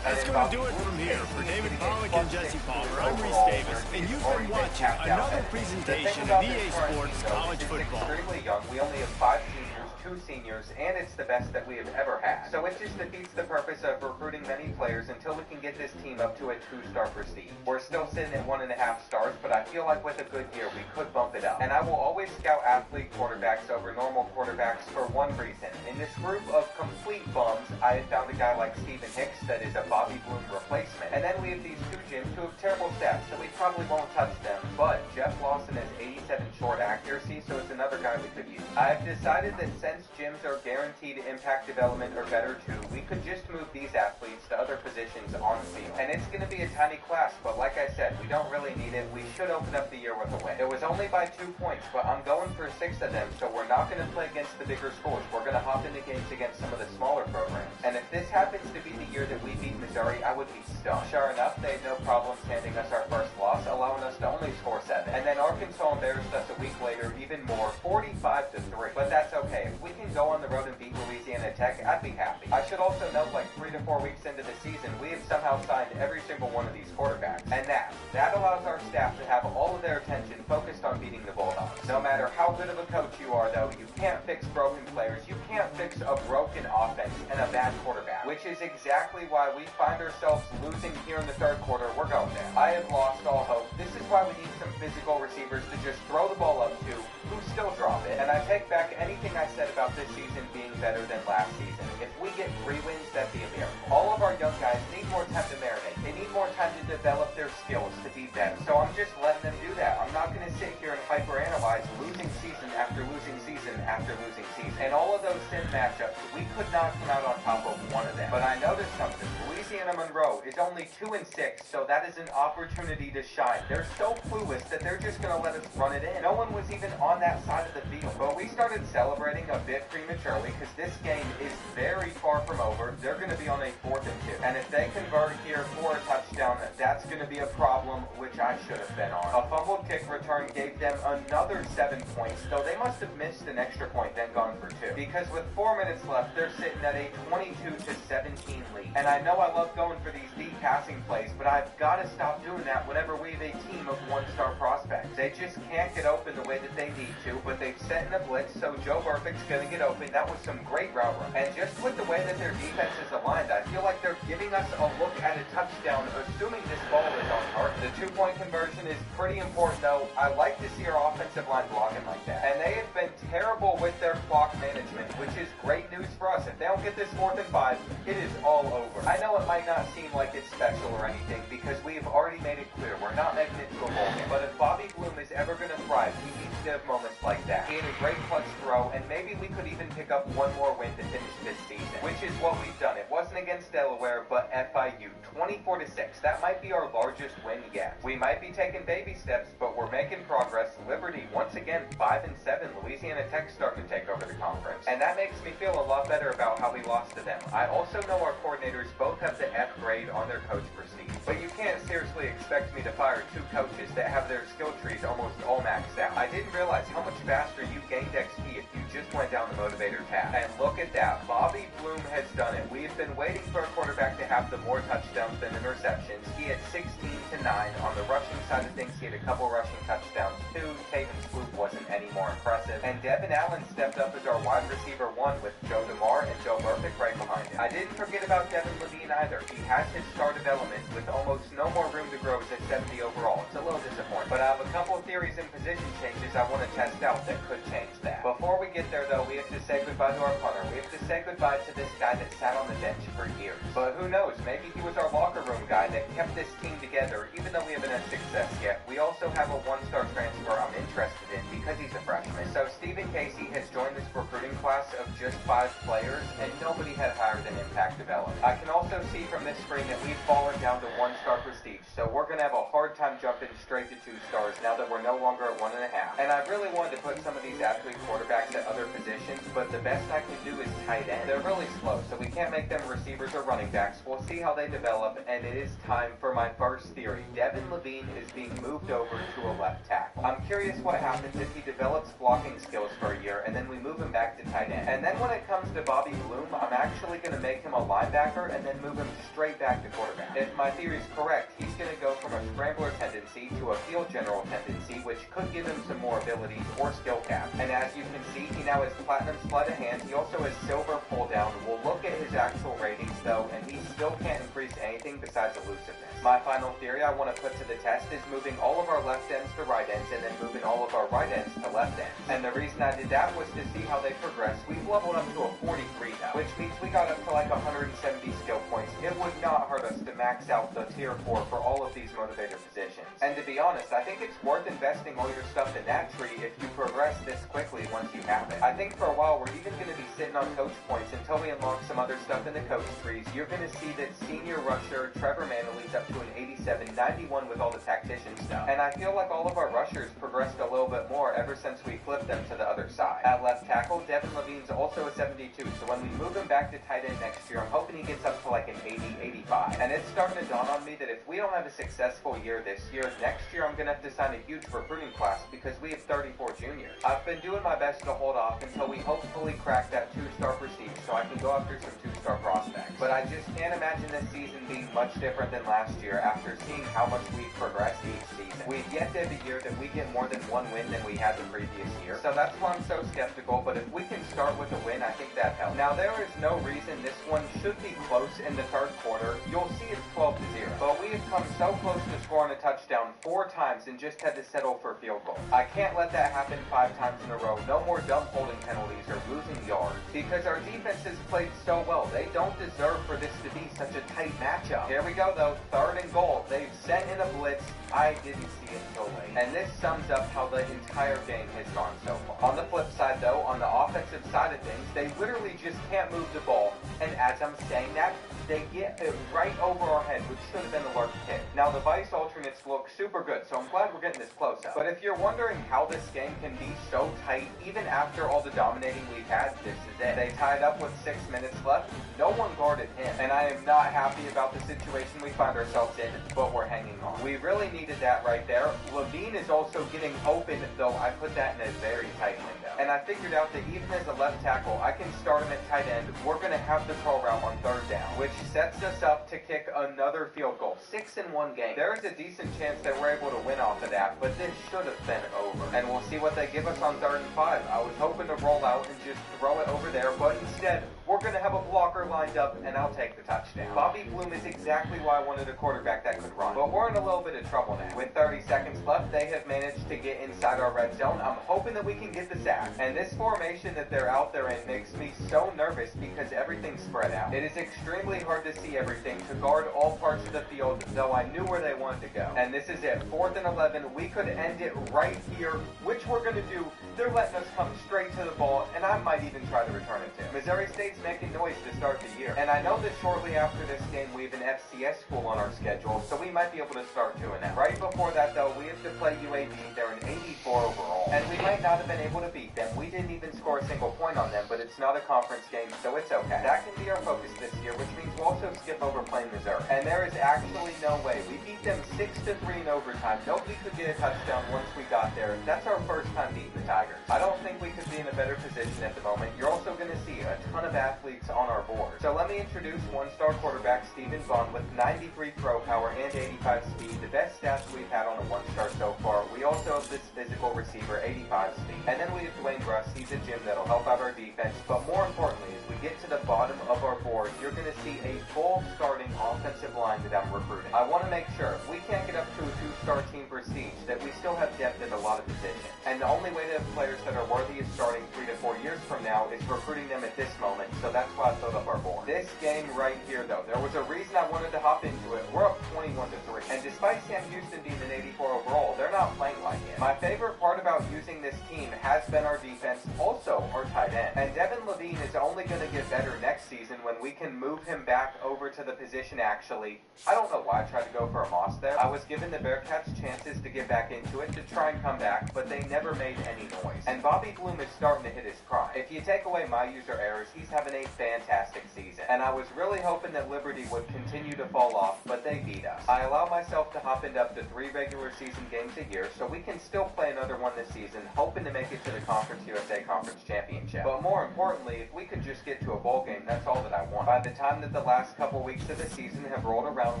That's going to do it from here. For David Pollack and Jesse Palmer, I'm Reese Davis, and you've been watching another presentation of EA Sports College Football. Extremely young. We only have 5 juniors, 2 seniors, and it's the best that we have ever had. So it just defeats the purpose of recruiting many players until we can get this team up to a 2-star prestige. We're still sitting at 1.5 stars, but I feel like with a good year, we could bump it up. And I will always scout athlete quarterbacks over normal quarterbacks for one reason. In this group of complete bums, I had found a guy like Stephen Hicks that is a Bobby Bloom replacement. And then we have these 2 gyms who have terrible stats, so we probably won't touch them. But Jeff Lawson has 87 short accuracy, so it's another guy we could use. I've decided that since gyms players are guaranteed impact development or better too, we could just move these athletes to other positions on the field. And it's going to be a tiny class, but like I said, we don't really need it. We should open up the year with a win. It was only by 2 points, but I'm going for 6 of them, so we're not going to play against the bigger schools. We're going to hop into games against some of the smaller programs. And if this happens to be the year that we beat Missouri, I would be stunned. Sure enough, they had no problem handing us our first loss, allowing us to only score 7. And then Arkansas embarrassed us a week later, even more, 45-3. But that's okay. If we can go on the road and beat Louisiana Tech, I'd be happy. I should also note, like 3 to 4 weeks into the season, we have somehow signed every single one of these quarterbacks. And that allows our staff to have all of their attention focused on beating the Bulldogs. No matter how good of a coach you are, though, you can't fix broken players. You can't fix a broken offense and a bad quarterback, which is exactly why we find ourselves losing here in the third quarter. We're going there. I have lost all hope. This is why we need some physical receivers to just throw the ball up to, who still drop it. And I take back anything I said about this season being better than last season. If we get 3 wins, that'd be a miracle. All of our young guys need more time to marinate. They need more time to develop their skills to be better. So I'm just letting them do that. I'm not going to sit here and hyperanalyze losing season after losing season after losing season. And all of those sim matchups, we could not come out on top of one of them. But I noticed something. Louisiana Monroe is only 2-6, so that is an opportunity to shine. They're so clueless that they're just going to let us run it in. No one was even on that side of the field. But we started celebrating a bit prematurely because this game is very far from over. They're going to be on a 4th and 2. And if they convert here for a touchdown, that's going to be a problem, which I should have been on. A fumbled kick return gave them another 7 points, though they must have missed an extra point, then gone for 2. Because with 4 minutes left, they're sitting at a 22-17 lead. And I know I love going for these deep passing plays, but I've got to stop doing that whenever we have a team of 1-star prospects. They just can't get open the way that they need to, but they've set in a blitz, so Joe Burfict's going to get open. That was some great route run. And just with the way that their defense is aligned, I feel like they're giving us a look at a touchdown, assuming this ball is on target. The 2-point conversion is pretty important, though. I like to see our offensive line blocking like that. And they have been terrible with their clock management, which is great news for us. If they don't get this 4th and 5, it is all over. I know it might not seem like it's special or anything, because we've already made it clear we're not making it to a bowl game. But if Bobby Bloom is ever going to thrive, he needs to have moments like that. He had a great clutch throw, and maybe we could even pick up one more win to finish this season, which is what we've done. It wasn't against Delaware, but FIU, 24-6. That might be our largest win yet. We might be taking baby steps, but we're making progress. Liberty, once again, 5-7. Louisiana Tech starting to take over the conference. And that makes me feel a lot better about how we lost to them. I also know our coordinators both have the F grade on their coach prestige. But you can't seriously expect me to fire 2 coaches that have their skill trees almost all maxed out. I didn't realize how much faster you gained XP if you just went down the motivator tab. And look at that. Bobby Bloom has done it. We've been waiting for a quarterback to have the more touchdowns than interceptions. He had 16-9. On the rushing side of things, he had a couple rushing touchdowns too. Taven Swoop wasn't any more impressive. And Devin Allen stepped up as our wide receiver 1 with Joe DeMar and Joe Burfict right behind him. I didn't forget about Devin Levine either. He has his star development with almost no more room to grow at 70 overall. It's a little disappointing. But I have a couple of theories and position changes I want to test out that could change that. Before we get there, though, we have to say goodbye to our punter. We have to say goodbye to this guy that sat on the bench for years. But who knows? Maybe he was our locker room guy that kept this team together, even though we haven't had success yet. We also have a 1-star transfer I'm interested in because he's a freshman. So Stephen Casey has joined this recruiting class of just 5 players, and nobody had higher than impact development. I can also see from this screen that we've fallen down to 1-star prestige, so we're going to have a hard time jumping straight to 2 stars now that we're no longer at 1.5. And I really wanted to put some of these athlete quarterbacks at other positions, but the best I can do is tight end. They're really slow, so we can't make them receivers or running backs. We'll see how they develop, and it is time for my first theory. Devin Levine is being moved over to a left tackle. I'm curious what happens if he develops blocking skills for a year, and then we move him back to tight end. And then when it comes to Bobby Bloom, I'm actually going to make him a linebacker and then move him straight back to quarterback. If my theory is correct, he's going to go from a scrambler tendency to a field general tendency, which could give him some more abilities or skill cap. And as you can see, he now has platinum sleight of hand. He also has silver pull down. We'll look at his actual ratings though, and he still can't increase anything besides elusiveness. My final theory I want to put to the test is moving all of our left ends to right ends and then moving all of our right ends to left ends. And the reason I did that was to see how they progress. We've leveled up to a 43 now, which means we got up to like 170 skill points. It would not hurt us to max out the tier 4 for all of these motivator positions. And to be honest, I think it's worth investing all your stuff in that tree if you progress this quickly once you have it. I think for a while we're even going to be sitting on coach points until we unlock some other stuff in the coach trees. You're going to see that senior rusher Trevor Manley's up to an 87, 91 with all the tactician stuff. And I feel like all of our rushers progressed a little bit more ever since we flipped them to the other side. At left tackle, Devin Levine's also a 72, so when we move him back to tight end next year, I'm hoping he gets up to like an 80, 85. And it's starting to dawn on me that if we don't have a successful year this year, next year I'm going to have to sign a huge recruiting class because we have 34 juniors. I've been doing my best to hold off until we hopefully crack that 2-star prestige so I can go after some 2-star prospects. But I just can't imagine this season being much different than last year after seeing how much we've progressed each season. We've yet to have a year that we get more than one win than we had the previous year. So that's why I'm so skeptical, but if we can start with a win, I think that helps. Now there is no reason this one should be close in the third quarter. You'll see it's 12-0. But we have come so close to scoring a touchdown 4 times and just had to settle for field goals. I can't let that happen 5 times in a row. No more dumb holding penalties or losing yards. Because our defense has played so well. They don't deserve for this to be such a tight matchup. Here we go though, 3rd and goal. They've sent in a blitz. I didn't see it until late. And this sums up how the entire game has gone so far. On the flip side though, on the offensive side of things, they literally just can't move the ball. And as I'm saying that, they get it right over our head, which should have been a large hit. Now the vice alternates look super good, so I'm glad we're getting this close up. But if you're wondering how this game can be so tight, even after all the dominating we've had, this is it. They tied up with 6 minutes left. No one guarded him. And I am not happy about the situation we find ourselves in, but we're hanging on. We really needed that right there. Levine is also getting open, though I put that in a very tight window. And I figured out that even as a left tackle, I can start him at tight end. We're going to have the call route on 3rd down, which sets us up to kick another field goal. 6 in one game. There is a decent chance that we're able to win off of that, but this should have been over. And we'll see what they give us on 3rd and 5. I was hoping to roll out and just throw it over there, but instead, we're going to have a blocker lined up, and I'll take the touchdown. Bobby Bloom is exactly why I wanted a quarterback that could run. But we're in a little bit of trouble now. With 30 seconds left, they have managed to get inside our red zone. I'm hoping that we can get the sack. And this formation that they're out there in makes me so nervous because everything's spread out. It is extremely hard to see everything, to guard all parts of the field, though I knew where they wanted to go. And this is it. 4th and 11. We could end it right here, which we're going to do. They're letting us come straight to the ball, and I might even try to return it to. Missouri State's making noise to start the year. And I know that shortly after this game, we have an FCS school on our schedule, so we might be able to start 2-0. Right before that, though, we have to play UAB. They're an 84 overall. And we might not have been able to beat them. We didn't even score a single point on them, but it's not a conference game, so it's okay. That can be our focus this year, which means we'll also skip over playing Missouri. And there is actually no way. We beat them 6-3 in overtime. Nobody could get a touchdown once we got there. That's our first time beating the Tigers. I don't think we could be in a better position at the moment. You're also going to see a ton of athletes on our board. So let me introduce 1-star quarterback Stephen Vaughn with 93 throw power and 85 speed, the best stats we've had on a 1-star so far. We also have this physical receiver, 85 speed. And then we have Dwayne Russ. He's a gym that'll help out our defense. But more importantly, as we get to the bottom of our board, you're going to see a full starting offensive line that I'm recruiting. I want to make sure if we can't get up to a 2-star team prestige, that we still have depth at a lot of positions. And the only way to have players that are worthy of starting 3 to 4 years from now is recruiting them at this moment. So that's why I filled up our board. This game right here, though, there was a reason I wanted to hop into it. We're up 21-3. And despite Sam Houston being an 84 overall, they're not playing like it. My favorite part about using this team has been our defense, also our tight end. And Devin Levine is only going to get better next season when we can move him back over to the position actually. I don't know why I tried to go for a Moss there. I was giving the Bearcats chances to get back into it, to try and come back, but they never made any noise. And Bobby Bloom is starting to hit his prime. If you take away my user errors, he's having a fantastic season. And I was really hoping that Liberty would continue to fall off, but they beat us. I allow myself to hop into up to 3 regular season games a year, so we can still play another one this season, hoping to make it to the Conference USA Conference Championship. But more importantly, if we could just get to a bowl game, that's all that I want. By the time that the last couple weeks of the season have rolled around,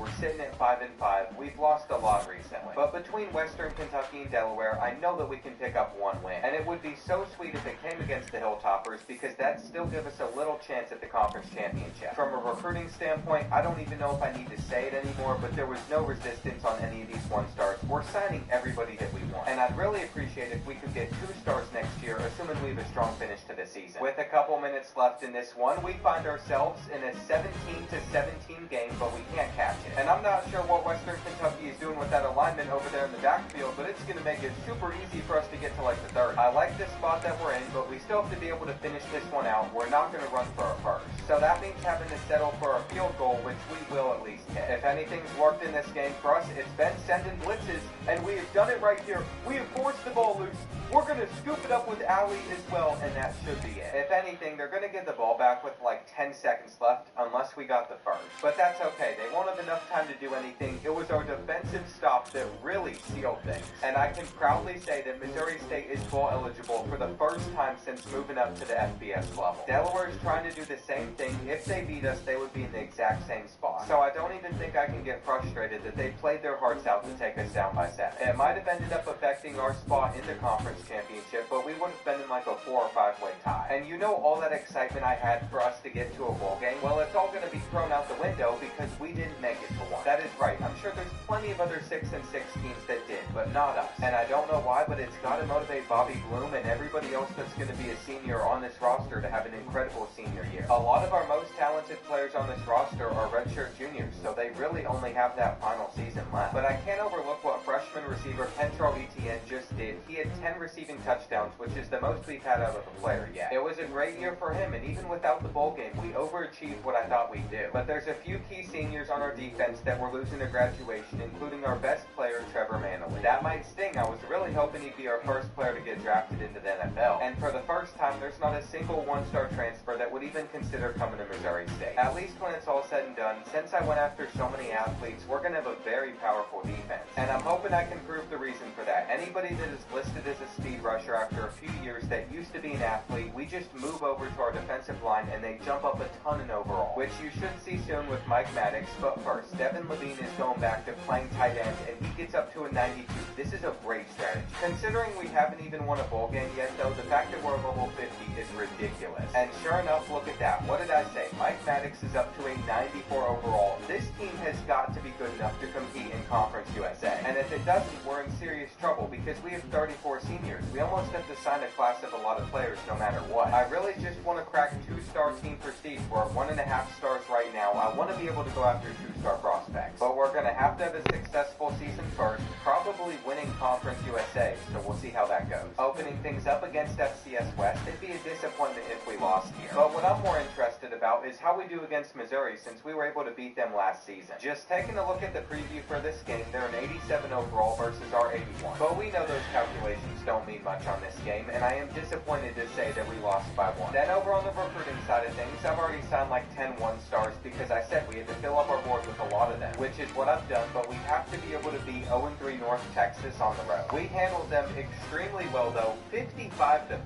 we're sitting at 5-5. We've lost a lot recently. But between Western Kentucky and Delaware, I know that we can pick up 1 win. And it would be so sweet if it came against the Hilltoppers, because that still gives us a little chance at the Conference Championship. From a recruiting standpoint, I don't even know if I need to say it anymore, but there was no resistance on any of these 1-stars. We're signing everybody that we want. And and I'd really appreciate if we could get 2 stars next year, assuming we have a strong finish to this season. With a couple minutes left in this one, we find ourselves in a 17-17 game, but we can't catch it. And I'm not sure what Western Kentucky is doing with that alignment over there in the backfield, but it's going to make it super easy for us to get to like the 30. I like this spot that we're in, but we still have to be able to finish this one out. We're not going to run for a first. So that means having to settle for a field goal, which we will at least hit. If anything's worked in this game for us, it's been sending blitzes, and we have done it right here. We have forced the ball loose. We're going to scoop it up with Ali as well, and that should be it. If anything, they're going to get the ball back with like 10 seconds left, unless we got the first. But that's okay. They won't have enough time to do anything. It was our defensive stop that really sealed things. And I can proudly say that Missouri State is bowl eligible for the first time since moving up to the FBS level. Delaware is trying to do the same thing. If they beat us, they would be in the exact same spot. So I don't even think I can get frustrated that they played their hearts out to take us down by 7. It might have ended up affecting our spot in the conference championship, but we would have been in like a 4 or 5 way tie. And you know all that excitement I had for us to get to a bowl game? Well, it's all going to be thrown out the window because we didn't make it to one. That is right. I'm sure there's plenty of other 6-6 teams that did, but not us. And I don't know why, but it's got to motivate Bobby Bloom and everybody else that's going to be a senior on this roster to have an incredible senior year. A lot of our most talented players on this roster are redshirt juniors, so they really only have that final season left. But I can't overlook what freshman receiver Kentrell Etienne just did. He had 10 receiving touchdowns, which is the most we've had out of a player yet. It was a great year for him, and even without the bowl game, we overachieved what I thought we'd do. But there's a few key seniors on our defense that we're losing to graduation, including our best player, Trevor Manley. That might sting. I was really hoping he'd be our first player to get drafted into the NFL. And for the first time, there's not a single one-star transfer that would even consider coming to Missouri State. At least when it's all said and done, since I went after so many athletes, we're going to have a very powerful defense. And I'm hoping I can prove the reason for that. Anybody that is listed as a speed rusher after a few years that used to be an athlete, we just move over to our defensive line and they jump up a ton in overall, which you should see soon with Mike Maddox. But first, Devin Levine is going back to playing tight end and he gets up to a 92. This is a great strategy. Considering we haven't even won a bowl game yet though, the fact that we're level 50 is ridiculous. And sure enough, look at that. What did I say? Mike Maddox is up to a 94 overall. This team has got to be good enough to compete in Conference USA. And if it doesn't, we're in serious trouble because we have 34 seniors. We almost have to sign a class of a lot of players no matter what. I really just want to crack 2-star team prestige. We're at 1.5 stars right now. I want to be able to go after 2-star prospects. But we're going to have a successful season first, probably winning Conference USA, so we'll see how that goes. Opening things up against FCS West, it'd be a disappointment if we lost here. But what I'm more interested about is how we do against Missouri since we were able to beat them last season. Just taking a look at the preview for this game, they're an 87 overall versus our 81. But we know those calculations don't mean much on this game, and I am disappointed to say that we lost by 1. Then over on the recruiting side of things, I've already signed like 10 1-stars because I said we had to fill up our board with a lot of them, which is what I've done, but we have to be able to beat 0-3 North Texas on the road. We handled them extremely well though, 55-13.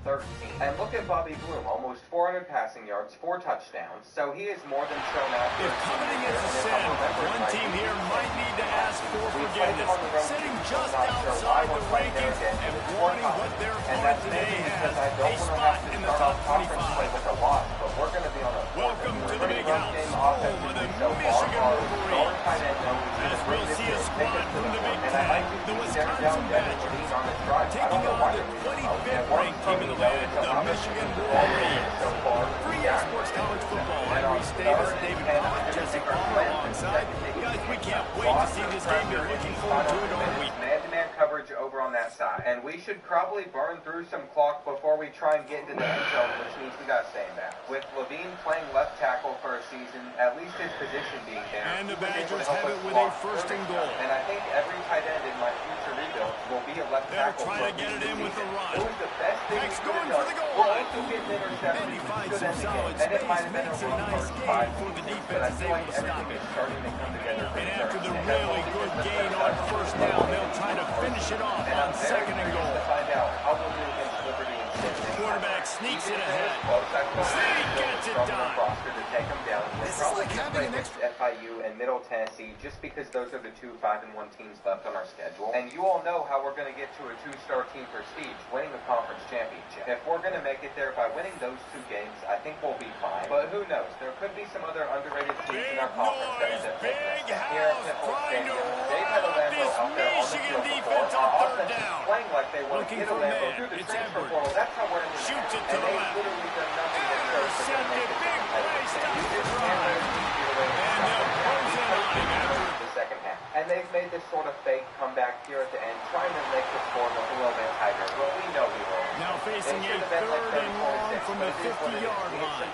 And look at Bobby Bloom, almost 400 passing yards, 4 touchdowns, so he is more than shown out. If coming against a sin, one team here might need to ask for forgiveness, sitting just outside the rankings and wanting what their opponent today has, a spot in the top 25. Welcome to the big house, home of the Michigan Wolverines. As we'll see a squad from the Big Ten, the Wisconsin Badgers, taking on the 25th ranked team in the land, the Michigan Wolverines. Free Sports College Football, Henry Davis, David Bond, Jesse Palmer alongside. Guys, we can't wait to see this game. We're looking forward to it all week. Man-to-man coverage over on that side. And we should probably burn through some clock before we try and get into the end zone, which means we gotta stay in bounds. With Levine playing left tackle for a season, at least his position being there. And the Badgers have it with a 1st and goal. And I think every tight end in my future rebuild will be a left tackle. They're trying to get it in with the run. It was the best thing Next we going could for have the done. goal. We're also getting intercepted. And he finds some solid And it space, might have been makes a a nice first gain 5 for the but defense I is feel able like to stop everything it. is starting to come together. And after the really good gain on 1st down, they'll try to finish it off on 2nd and goal. To find out how we'll do against Liberty and Sydney. Quarterback sneaks it ahead. Sneak gets it done. This is like having an extra... FIU and Middle Tennessee, just because those are the 2 5-1 teams left on our schedule. And you all know how we're going to get to a 2-star team prestige, winning the conference championship. If we're going to make it there by winning those 2 games, I think we'll be fine. But who knows? There could be some other underrated teams in our conference that end up taking us. Here at Pitt Stadium, they've had a Lambeau out there on the field before. Our offense is playing like they want to get a Lambo through the transfer portal. That's how we're in the shoots it to and the they've left. literally done nothing but Intercepted. Big play. Stops the drive. And they'll close in on him after the second half. And they've made this sort of fake comeback here at the end, trying to make the score look a little bit tighter, but we know we won't. now facing a 3rd and long from the 50-yard line.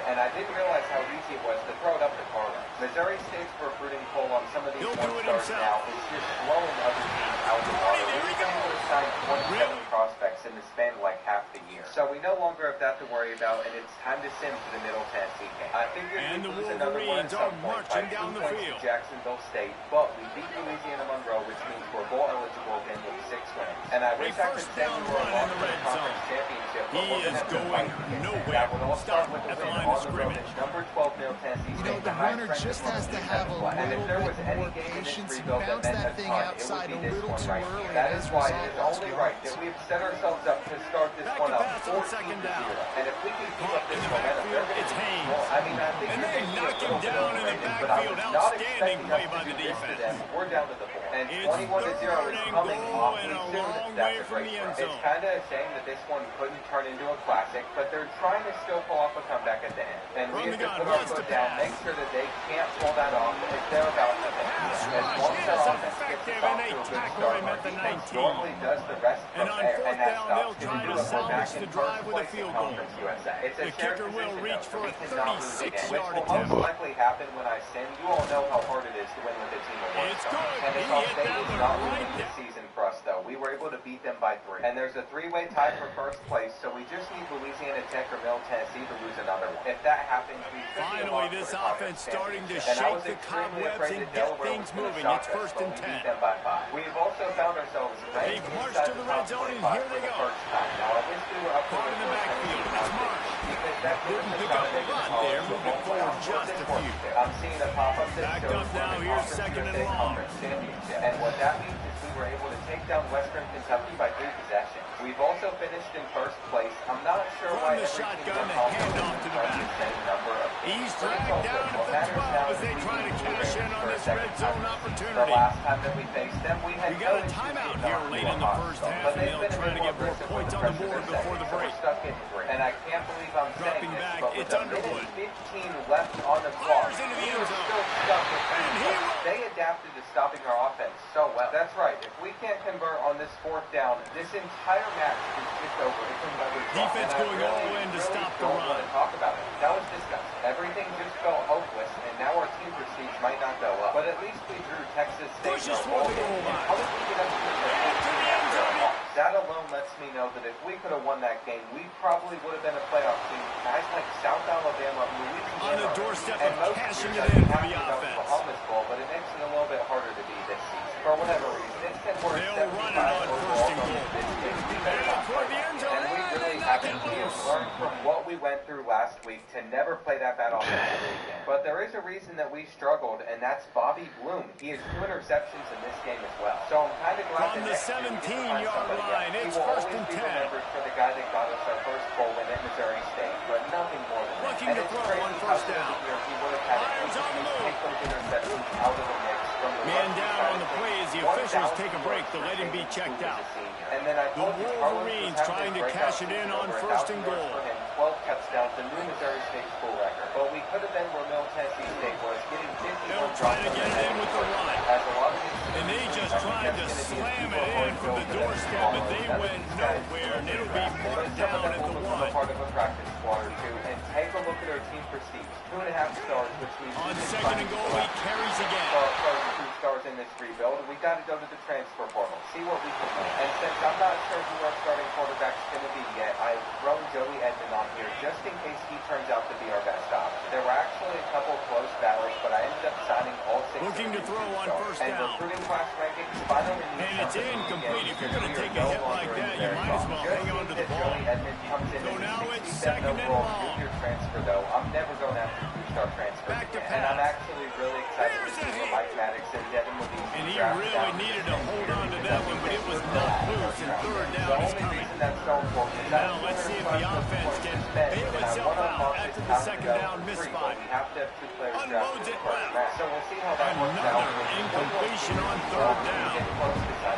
And I didn't realize how easy it was to throw it up to Carter. Missouri State's recruiting pull on some of these one-stars now is just blowing other teams out of the water. We've been able to sign 27 prospects in the span of like half the year. So we no longer have that to worry about, and it's time to sim to the Middle Tennessee game. I figured And we'd the lose another one at Wolverines some are point marching by down 2 the points field. to Jacksonville State, but we beat Louisiana Monroe, which means we're bowl eligible again with 6 wins. And I wish I could say we were a long-term conference championship, but we're going to have to fight to get there. That would all start with the win on the road at number 12 Middle Tennessee State. You know, the runner just has to have a little bit more patience and bounce that thing outside a little too early. That is why it is only right that we've set ourselves up to start this one up 14-0. And if we can keep up this momentum, they're going to be more. I mean, I think And they knock him down in the backfield. Outstanding play by the defense. We're down to the 4. And It's 21-0 third is and coming goal awfully and a soon. long That's way a from great the end run. zone. It's kind of a shame that this one couldn't turn into a classic, but they're trying to still pull off a comeback at the end. And we have to put our foot down, make sure that they can't pull that off if they're about to finish. As long as their offense gets us off to a good start, our defense normally does the rest from there, and that stops to do a back in first place in Conference USA. It's a The shared kicker will position, reach though, for so we a cannot lose again, 36-yard which will most attempt. likely happen when I send. You all know how hard it is to win with a team of one It's star. good. And He Nicole hit State that is one not right winning this down. season for us, though. We were able to beat them by 3. And there's a 3-way tie for first place, so we just need Louisiana Tech or Middle Tennessee to lose another one. If that happens, we should be Finally, along this for the offense starting to championship. And I was shake the extremely cobwebs afraid and that get Delaware things was gonna moving. shock It's us, first but and we 10. beat them by 5. We've also found ourselves right They've marched inside to the red zone, and 25 here they for the go. first time. Now, I wish we were up Caught in the backfield. It's Marsh. because that gives us a Pick shot up at a making lot the there, college moving football forward playoff. just a few. I'm seeing a pop-up that Backed shows up now, we're in the here's Conference second and USA long. Conference Championship. And what that means is we were able to take down Western Kentucky by 3 possessions. We've also finished in first place. I'm not sure From why the every team shotgun, in the college handoff to the runs back. the same number of games. He's But it's dragged all down good. at What the matters 12 now as is they we try need to Blue cash in Raiders on for a this second red time. zone The opportunity. last time that we faced them, we had We got a no timeout issues here not late doing in the hot first stuff. half, But and they've they'll been a try bit to get more aggressive points with on the pressure board they're before setting, the so we're break. stuck in 3. And I can't believe I'm Dropping saying this, back, but with it's a minute Underwood. 15 left on the clock, Fires into the we end were zone. still stuck with 3 And he points. will- They adapted to stopping our offense so well. That's right. If we can't convert on this 4th down, this entire match is just over. It's a leverage loss. Defense And I going all in to stop the don't run. want to talk about it. That was disgusting. Everything just felt hopeless, and now our team prestige might not go up. But at least we drew Texas State. Pushes toward the goal line. How did we get up to this? Into the end zone. That alone lets me know that if we could have won that game, we probably would have been a playoff team. Guys like South Alabama, Louisiana, On the doorstep and of most cashing years it in for I'd be the happy to go to offense. Bahamas Bowl, but it makes it a little bit harder to be this season. For whatever reason, instead we're They'll run it on first and goal. this game. And toward the end zone, And we and really they knock haven't it loose. learned from what we went through last week to never play that bad offensively again. But there is a reason that we struggled, and that's Bobby Bloom. He has 2 interceptions in this game as well. So I'm kind of glad From that the next year we get to find 17-yard somebody else. line, He it's will first always and be 10. remembered for the guy that got us our first bowl win at Missouri State, but nothing more than that. Looking And to it's throw crazy on how first through the down. year he would have had it. Fires on the move. Take those interceptions out of the mix from the Man rookie down side on the of play things. as the 1,000 officials take a yards break to for let him be Jaden checked Scoop as out. a senior. And then I The told you Carlos was Wolverines having trying a to breakout cash it in season, on over first 1,000 and yards goal. for him, 12 touchdowns, a new Missouri State school record. But we could have been where Middle Tennessee State was, getting 51 They'll try to drops get on it the in with the run. As a lot of these And they just tried to slam it in from the doorstep, but they went nowhere, and it'll be marked down at the 1. Part of a practice squad or 2, and take a look at our team prestige. 2.5 stars, which means On we can second find and goal, he carries again. 2 stars in this rebuild. We got to go to the transfer portal, see what we can do. And since I'm not sure who our starting quarterback's going to be yet, I've thrown Joey Edmond on here just in case he turns out to be our best option. There were actually a couple close battles, but I ended up signing all 6. Looking to throw on first and down. recruiting class rankings finally need And it's something incomplete. again, If you're going to because take we a are hit no like longer that, in you their might as spot. well Just hang on to the that ball. Joey Edmond comes in So as a now it's 67 second and overall long. junior transfer, though. I'm never going after 2-star transfers Back to again. And I'm pass. actually really excited to Here's see a what hit. Mike Maddox and Devin Levine And he draft really down needed this to hold year, on to because that I one, think but they it was will not not loose, and first third round. down The is only coming. reason that's so important is Now let's see if the offense can bail itself out after the second down misfire. We have to have 2 players Unloads drafted it first left. round. So we'll see how that works out. Another incompletion on third down.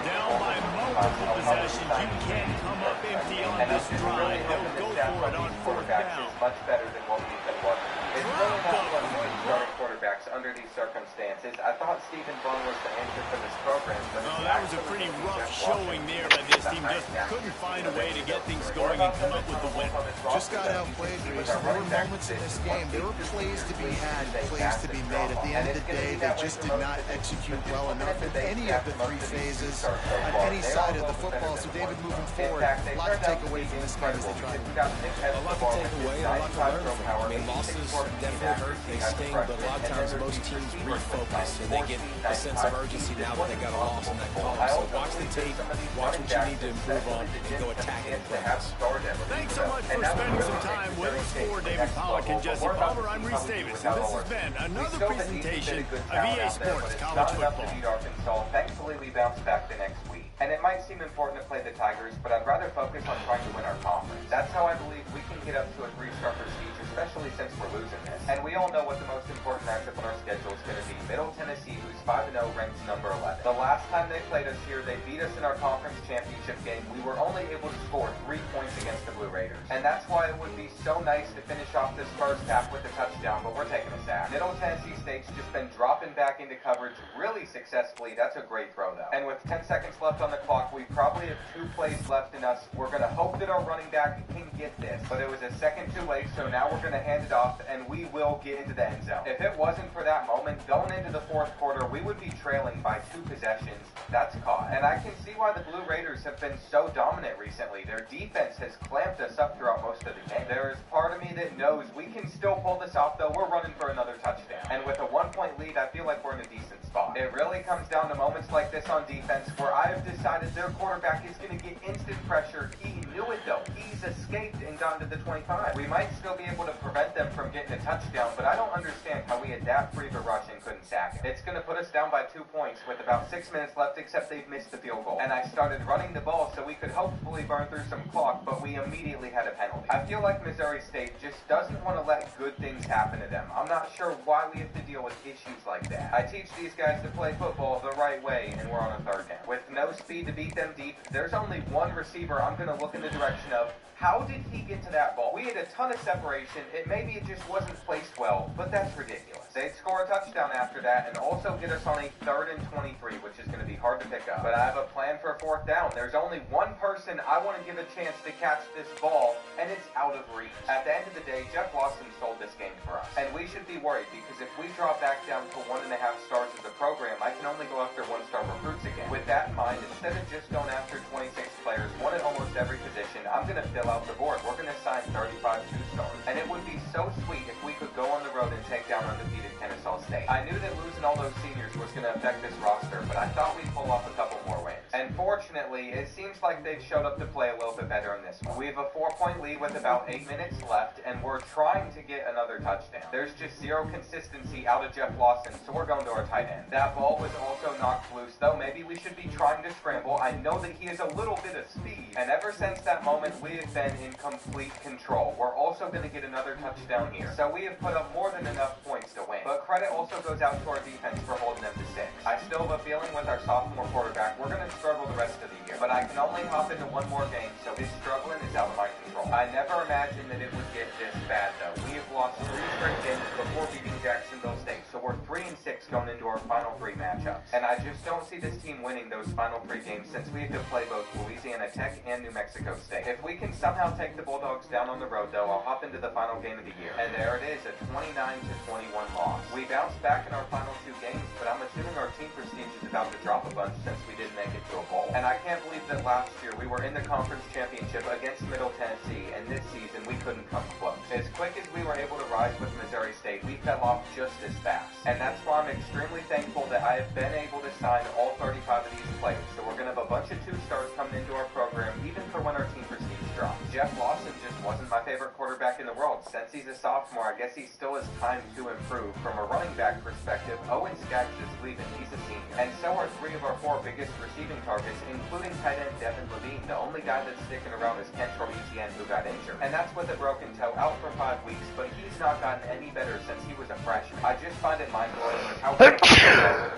Down by multiple possessions. You can't come up empty on this drive. They'll go for it on fourth down. Much better than what we've been working. It's really not fun to be starting quarterbacks under these circumstances. I thought Stephen Bond was the answer for this program, but that was a pretty rough showing there by this team. Just couldn't find a way to get things going and come up with the win. Just got outplayed, Reese. There were moments in this game. There were plays to be had, plays to be made. At the end of the day, they just did not execute well enough in any of the three phases on any side of the football. So, David, moving forward, a lot to take away from this game as they try. A lot to take away, a lot to learn from. I mean, losses definitely hurt, they sting, but a lot of times most teams refocus and they get a sense of urgency now that they got a loss in that column. So watch the tape, watch what you need to improve on, and go attack it. Thanks so much for spending some time with us. For David Pollack and Jesse Palmer, I'm Reese Davis, and this has been another presentation of EA Sports College Football. Thankfully, we bounced back the next week. And it might seem important to play the Tigers, but I'd rather focus on trying to win our conference. That's how I believe we can get up to a 3-star prestige, especially since we're losing this. And we all know what the most important matchup on our schedule is going to be. Middle Tennessee, who's 5-0, ranked number 11. The last time they played us here, they beat us in our conference championship game. We were only able to score 3 points against the Blue Raiders. And that's why it would be so nice to finish off this first half with a touchdown, but we're taking a sack. Middle Tennessee State's just been dropping back into coverage really successfully. That's a great throw, though. And with 10 seconds left on the clock, we probably have 2 plays left in us. We're going to hope that our running back can get this. But it was a second too late, so now we're going to hand it off, and we will get into the end zone. If it wasn't for that moment, going into the fourth quarter, we would be trailing by 2 possessions. That's caught. And I can see why the Blue Raiders have been so dominant recently. Their defense has clamped us up throughout most of the game. There is part of me that knows we can still pull this off, though. We're running for another touchdown. And with a 1-point lead, I feel like we're in a decent spot. It really comes down to moments like this on defense where I have decided their quarterback is going to get instant pressure. He knew it, though. He's escaped and gone to the 25. We might still be able to prevent them from getting a touchdown, but I don't understand how we adapt free the rush and couldn't sack it. It's going to put us down by 2 points with about 6 minutes left, except they've missed the field goal. And I started running the ball so we could hopefully burn through some clock, but we immediately had a penalty. I feel like Missouri State just doesn't want to let good things happen to them. I'm not sure why we have to deal with issues like that. I teach these guys to play football the right way, and we're on a 3rd down. With no speed to beat them deep, there's only one receiver I'm going to look in the direction of. How did he get to that ball? We had a ton of separation. Maybe it just wasn't placed well, but that's ridiculous. They'd score a touchdown after that and also get us on a 3rd and 23, which is going to be hard to pick up. But I have a plan for 4th down. There's only one person I want to give a chance to catch this ball, and it's out of reach. At the end of the day, Jeff Lawson sold this game for us. And we should be worried because if we drop back down to 1.5 stars as a program, I can only go after 1-star recruits again. With that in mind, instead of just going after 26 players, one at almost every position, I'm going to fill out the board. We're going to sign 35 2-stars. And it would be so sweet if we could go on the road and take down undefeated Kennesaw State. I knew that losing all those seniors was going to affect this roster, but I thought we'd pull off a couple more wins. And fortunately, it seems like they've showed up to play a little bit better in this one. We have a 4-point lead with about 8 minutes left, and we're trying to get another touchdown. There's just zero consistency out of Jeff Lawson, so we're going to our tight end. That ball was also knocked loose, though. Maybe we should be trying to scramble. I know that he has a little bit of speed, and ever since that moment, we have been in complete control. We're also going to get another touchdown here. So we have put up more than enough points to win. But credit also goes out to our defense for holding them to 6. I still have a feeling with our sophomore quarterback, we're going to struggle the rest of the year. But I can only hop into one more game, so his struggling is out of my control. I never imagined that it would get this bad, though. We have lost 3 straight games before beating Jacksonville State, so we're 3-6 going into our final 3 matchups. And I just don't see this team winning those final 3 games since we have to play both Louisiana Tech and New Mexico State. If we can somehow take the Bulldogs down on the road, though, I'll hop into the final game of the year. And there it is, a 29-21 loss. We bounced back in our final 2 games, but I'm assuming our team prestige is about to drop a bunch since we didn't make it to a bowl. And I can't believe that last year we were in the conference championship against Middle Tennessee, and this season we couldn't come close. As quick as we were able to rise with Missouri State, we fell off just as fast. And that's why I'm extremely thankful that I have been able to sign all 35 of these players. So we're going to have a bunch of 2-stars coming into our program, even for when our team prestige drops. Jeff Lawson just wasn't my favorite favorite quarterback in the world. Since he's a sophomore, I guess he still has time to improve. From a running back perspective, Owen Skaggs is leaving. He's a senior. And so are 3 of our 4 biggest receiving targets, including tight end Devin Levine. The only guy that's sticking around is Kentrell Etienne, who got injured. And that's with a broken toe, out for 5 weeks, but he's not gotten any better since he was a freshman. I just find it mind-blowing with how with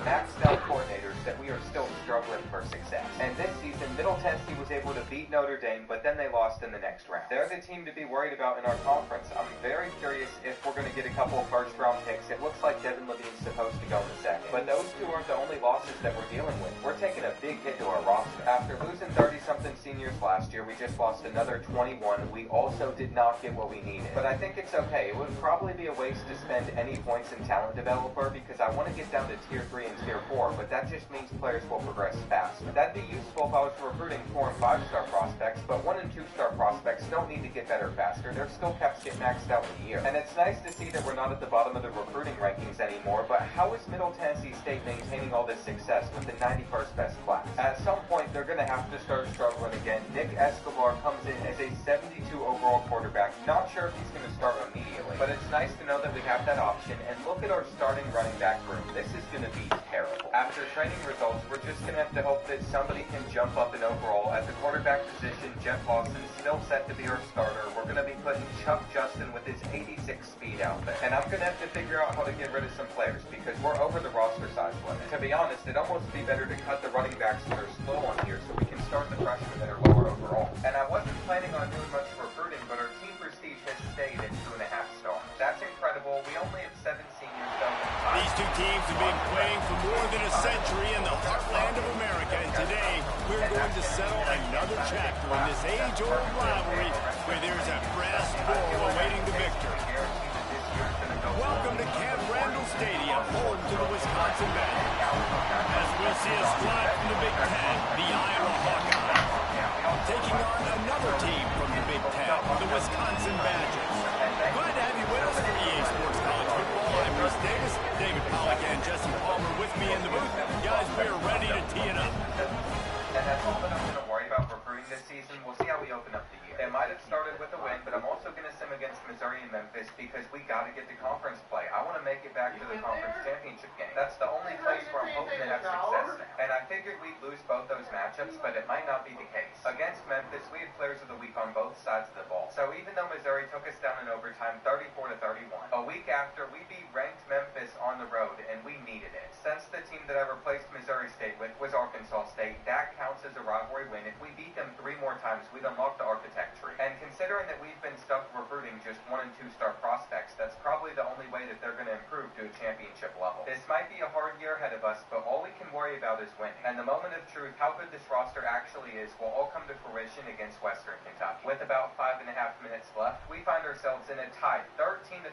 maxed out coordinators that we are still struggling for success. And this season, Middle Tennessee was able to beat Notre Dame, but then they lost in the next round. They're the team to be worried about in our conference. I'm very curious if we're going to get a couple of first-round picks. It looks like Devin Levine's supposed to go in the second. But those 2 aren't the only losses that we're dealing with. We're taking a big hit to our roster. After losing 30-something seniors last year, we just lost another 21. We also did not get what we needed. But I think it's okay. It would probably be a waste to spend any points in talent developer because I want to get down to tier 3 and tier 4, but that just means players will progress fast. That'd be useful if I was recruiting 4 and 5-star prospects, but 1 and 2-star prospects don't need to get better faster. Their skill caps get maxed out in a year. And it's nice to see that we're not at the bottom of the recruiting rankings anymore, but how is Middle Tennessee State maintaining all this success with the 91st best class? At some point, they're going to have to start struggling again. Nick Escobar comes in as a 72 overall quarterback. Not sure if he's going to start immediately, but it's nice to know that we have that option. And look at our starting running back room. This is going to be terrible. After training results, we're just going to have to hope that somebody can jump up in overall. At the quarterback position, Jeff Lawson's still set to be our starter. We're going to be putting Chuck Justin with his 86 speed out there. And I'm going to have to figure out how to get rid of some players because we're over the roster size limit. To be honest, it'd almost be better to cut the running backs that are slow on here so we can start the freshmen that are lower overall. And I wasn't planning on doing much recruiting, but our team prestige has stayed at 2.5 stars. That's incredible. We only have 7 seniors done. These 2 teams have been playing for more than a century in the heartland of America, and today we're going to settle another chapter in this age-old rivalry where there's a brass bull awaiting the victor. Welcome to Camp Randall Stadium, home to the Wisconsin Badgers. As we see a squad from the Big Ten, the Iowa Hawkeyes, taking on another team from the Big Ten, the Wisconsin Badgers. Glad to have you with us for EA Sports College Football. I'm Bruce Davis, David Pollack, and Jesse Palmer with me in the booth. Guys, we're ready to tee it up. And that's all that I'm going to worry about recruiting this season. We'll see how we open up the year. It might have started with a win, but I'm also going to sim against Missouri and Memphis because we got to get to conference play. I want to make it back to the conference championship game. That's the only place where I'm hoping to have success now. And I figured we'd lose both those matchups, but it might not be the case. Against Memphis, we had players of the week on both sides of the ball. So even though Missouri took us down in overtime 34-31, a week after, we beat ranked Memphis on the road, and we needed it. Since the team that I replaced Missouri State with was Arkansas State, that counts as a rivalry win. If we beat them 3 more times, we'd unlock the architect tree. And considering that we've been stuck recruiting just 1 and 2-star prospects, that's probably the only way that they're going to improve to a championship level. This might be a hard year ahead of us, but all we can worry about is winning. And the moment of truth, how good this roster actually is, will all come to fruition against Western Kentucky. With about 5.5 minutes left, we find ourselves in a tied 13-13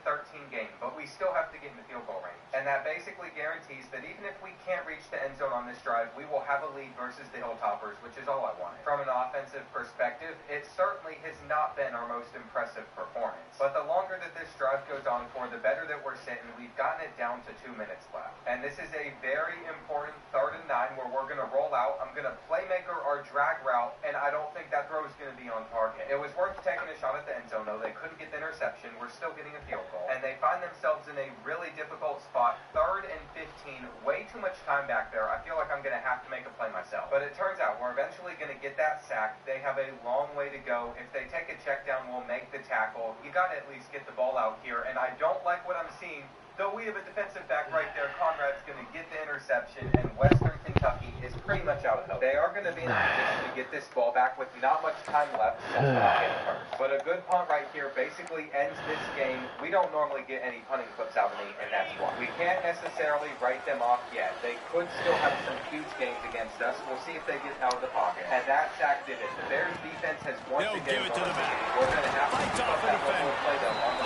game, but we still have to get in the field goal range. And that basically guarantees that even if we can't reach the end zone on this drive, we will have a lead versus the Hilltoppers, which is all I wanted. From an offensive perspective, it certainly has not been our most impressive performance. But the longer that this drive goes on for, the better that we're sitting. We've gotten it down to 2 minutes left. And this is a very important 3rd and 9 where we're going to roll out. I'm going to playmaker our drag route, and I don't think that throw is going to be on target. It was worth taking a shot at the end zone, though. They couldn't get the interception. We're still getting a field goal. And they find themselves in a really difficult spot. 3rd and 15. Way too much time back there. I feel like I'm going to have to make a play myself. But it turns out we're eventually going to get that sack. They have a long way to go. If they take a check down, we'll make the tackle. You got to at least get the ball out here. And I don't like what I'm seeing. Though we have a defensive back right there, Conrad's going to get the interception, and Western Kentucky is pretty much out of hope. They are going to be in a position to get this ball back with not much time left, so it's not getting hurt. But a good punt right here basically ends this game. We don't normally get any punting clips out of me, and that's why. We can't necessarily write them off yet. They could still have some huge games against us. We'll see if they get out of the pocket. And that sack did it. The Bears defense has once again give it to the back. We're going to have to Lights off the defense.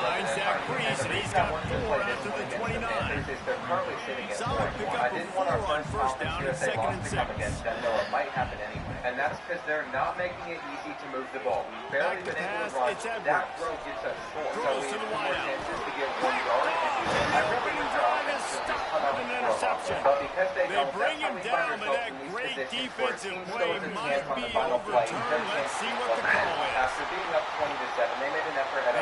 Finds Zach Priest, and he's got 4 after the 29. They're currently sitting at Solid pickup I didn't want our on first down and 2nd and 6. Come against them, though it might happen anyway. And that's because they're not making it easy to move the ball. We've barely been able to run. That throw gets us short. So we have more chances to get 1 yard. And I really need to stop an interception. But because they bring him down, but that great defensive play might be overturned. Let's see what the call is. After being up 20-7, they made an effort at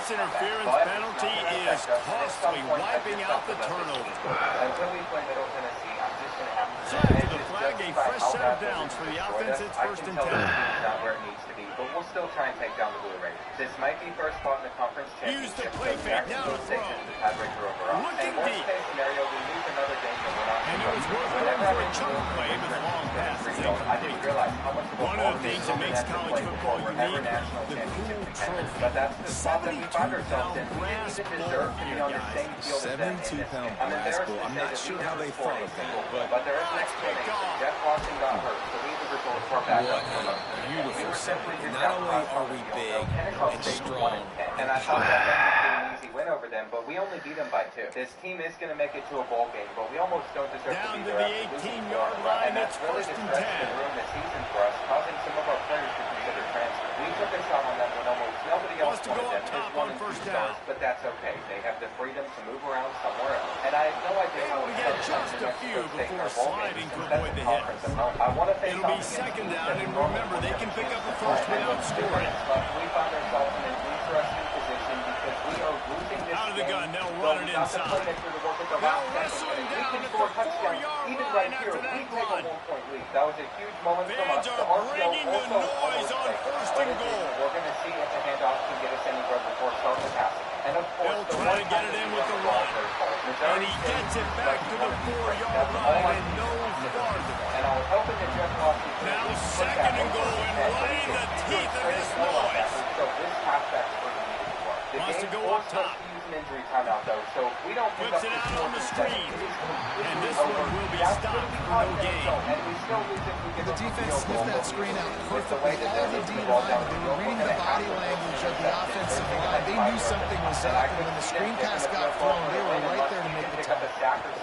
This interference penalty is costly, wiping out the turnover. Until we play Middle Tennessee, I'm just going to have to Slide to the flag, a fresh set of downs for the offense. It's first and 10. Not where it needs to be, but we'll still try and take down the Blue Raiders. This might be first spot in the conference Use the championship. play fake, now to throw. And worst case scenario, we lose another game and we're not. And it was worth going for a chunk play, but the long pass is I didn't realize how much of a one of the things that makes college football unique, the cool trophy. But that's the spot that we find ourselves in. We didn't even deserve to be on the same field as them. 72-pound basketball. I'm not sure how they thought of that, but there is an explanation. Jeff Lawson got hurt, so we the result for back up. Beautiful something. Not only are we big and strong, and I thought that would be an easy win over them, but we only beat them by 2. This team is going to make it to a bowl game, but we almost don't deserve to be there. Down to the 18-yard line, it's first and 10. Room this season for us, causing some of our players to consider transfer. We took a shot on them when almost nobody else to go up top on first down, but that's okay. They have the freedom to move around somewhere else, and I have no idea how to get just a few before sliding to avoid the hit. It'll be second down, and remember, they can pick up a first without scoring. We find ourselves in an interesting position because we are losing this out of the game, gun, they'll run it inside. They'll wrestle him down at the 4-yard line after that run. That was a huge moment from us. Fans are bringing the noise on first and goal. We're going to see if the handoff can get us anywhere before starting the passing. And of course, they'll try to get it in with the run. And he gets it back to the 4-yard line and no farther. And I was hoping that Jeff Lawson now second and goal and right in the teeth of this noise. So this halfback's pretty needed to work. Wants to go up top. Injury timeout though, so we don't pick puts up it out on the screen, and this one will be stopped for no gain. And we still lose if we The defense sniffed that screen out perfectly. All the D line, they were reading the body language of the offensive line. They knew something was up, and when the screen pass got thrown, they were right there to make the tackle.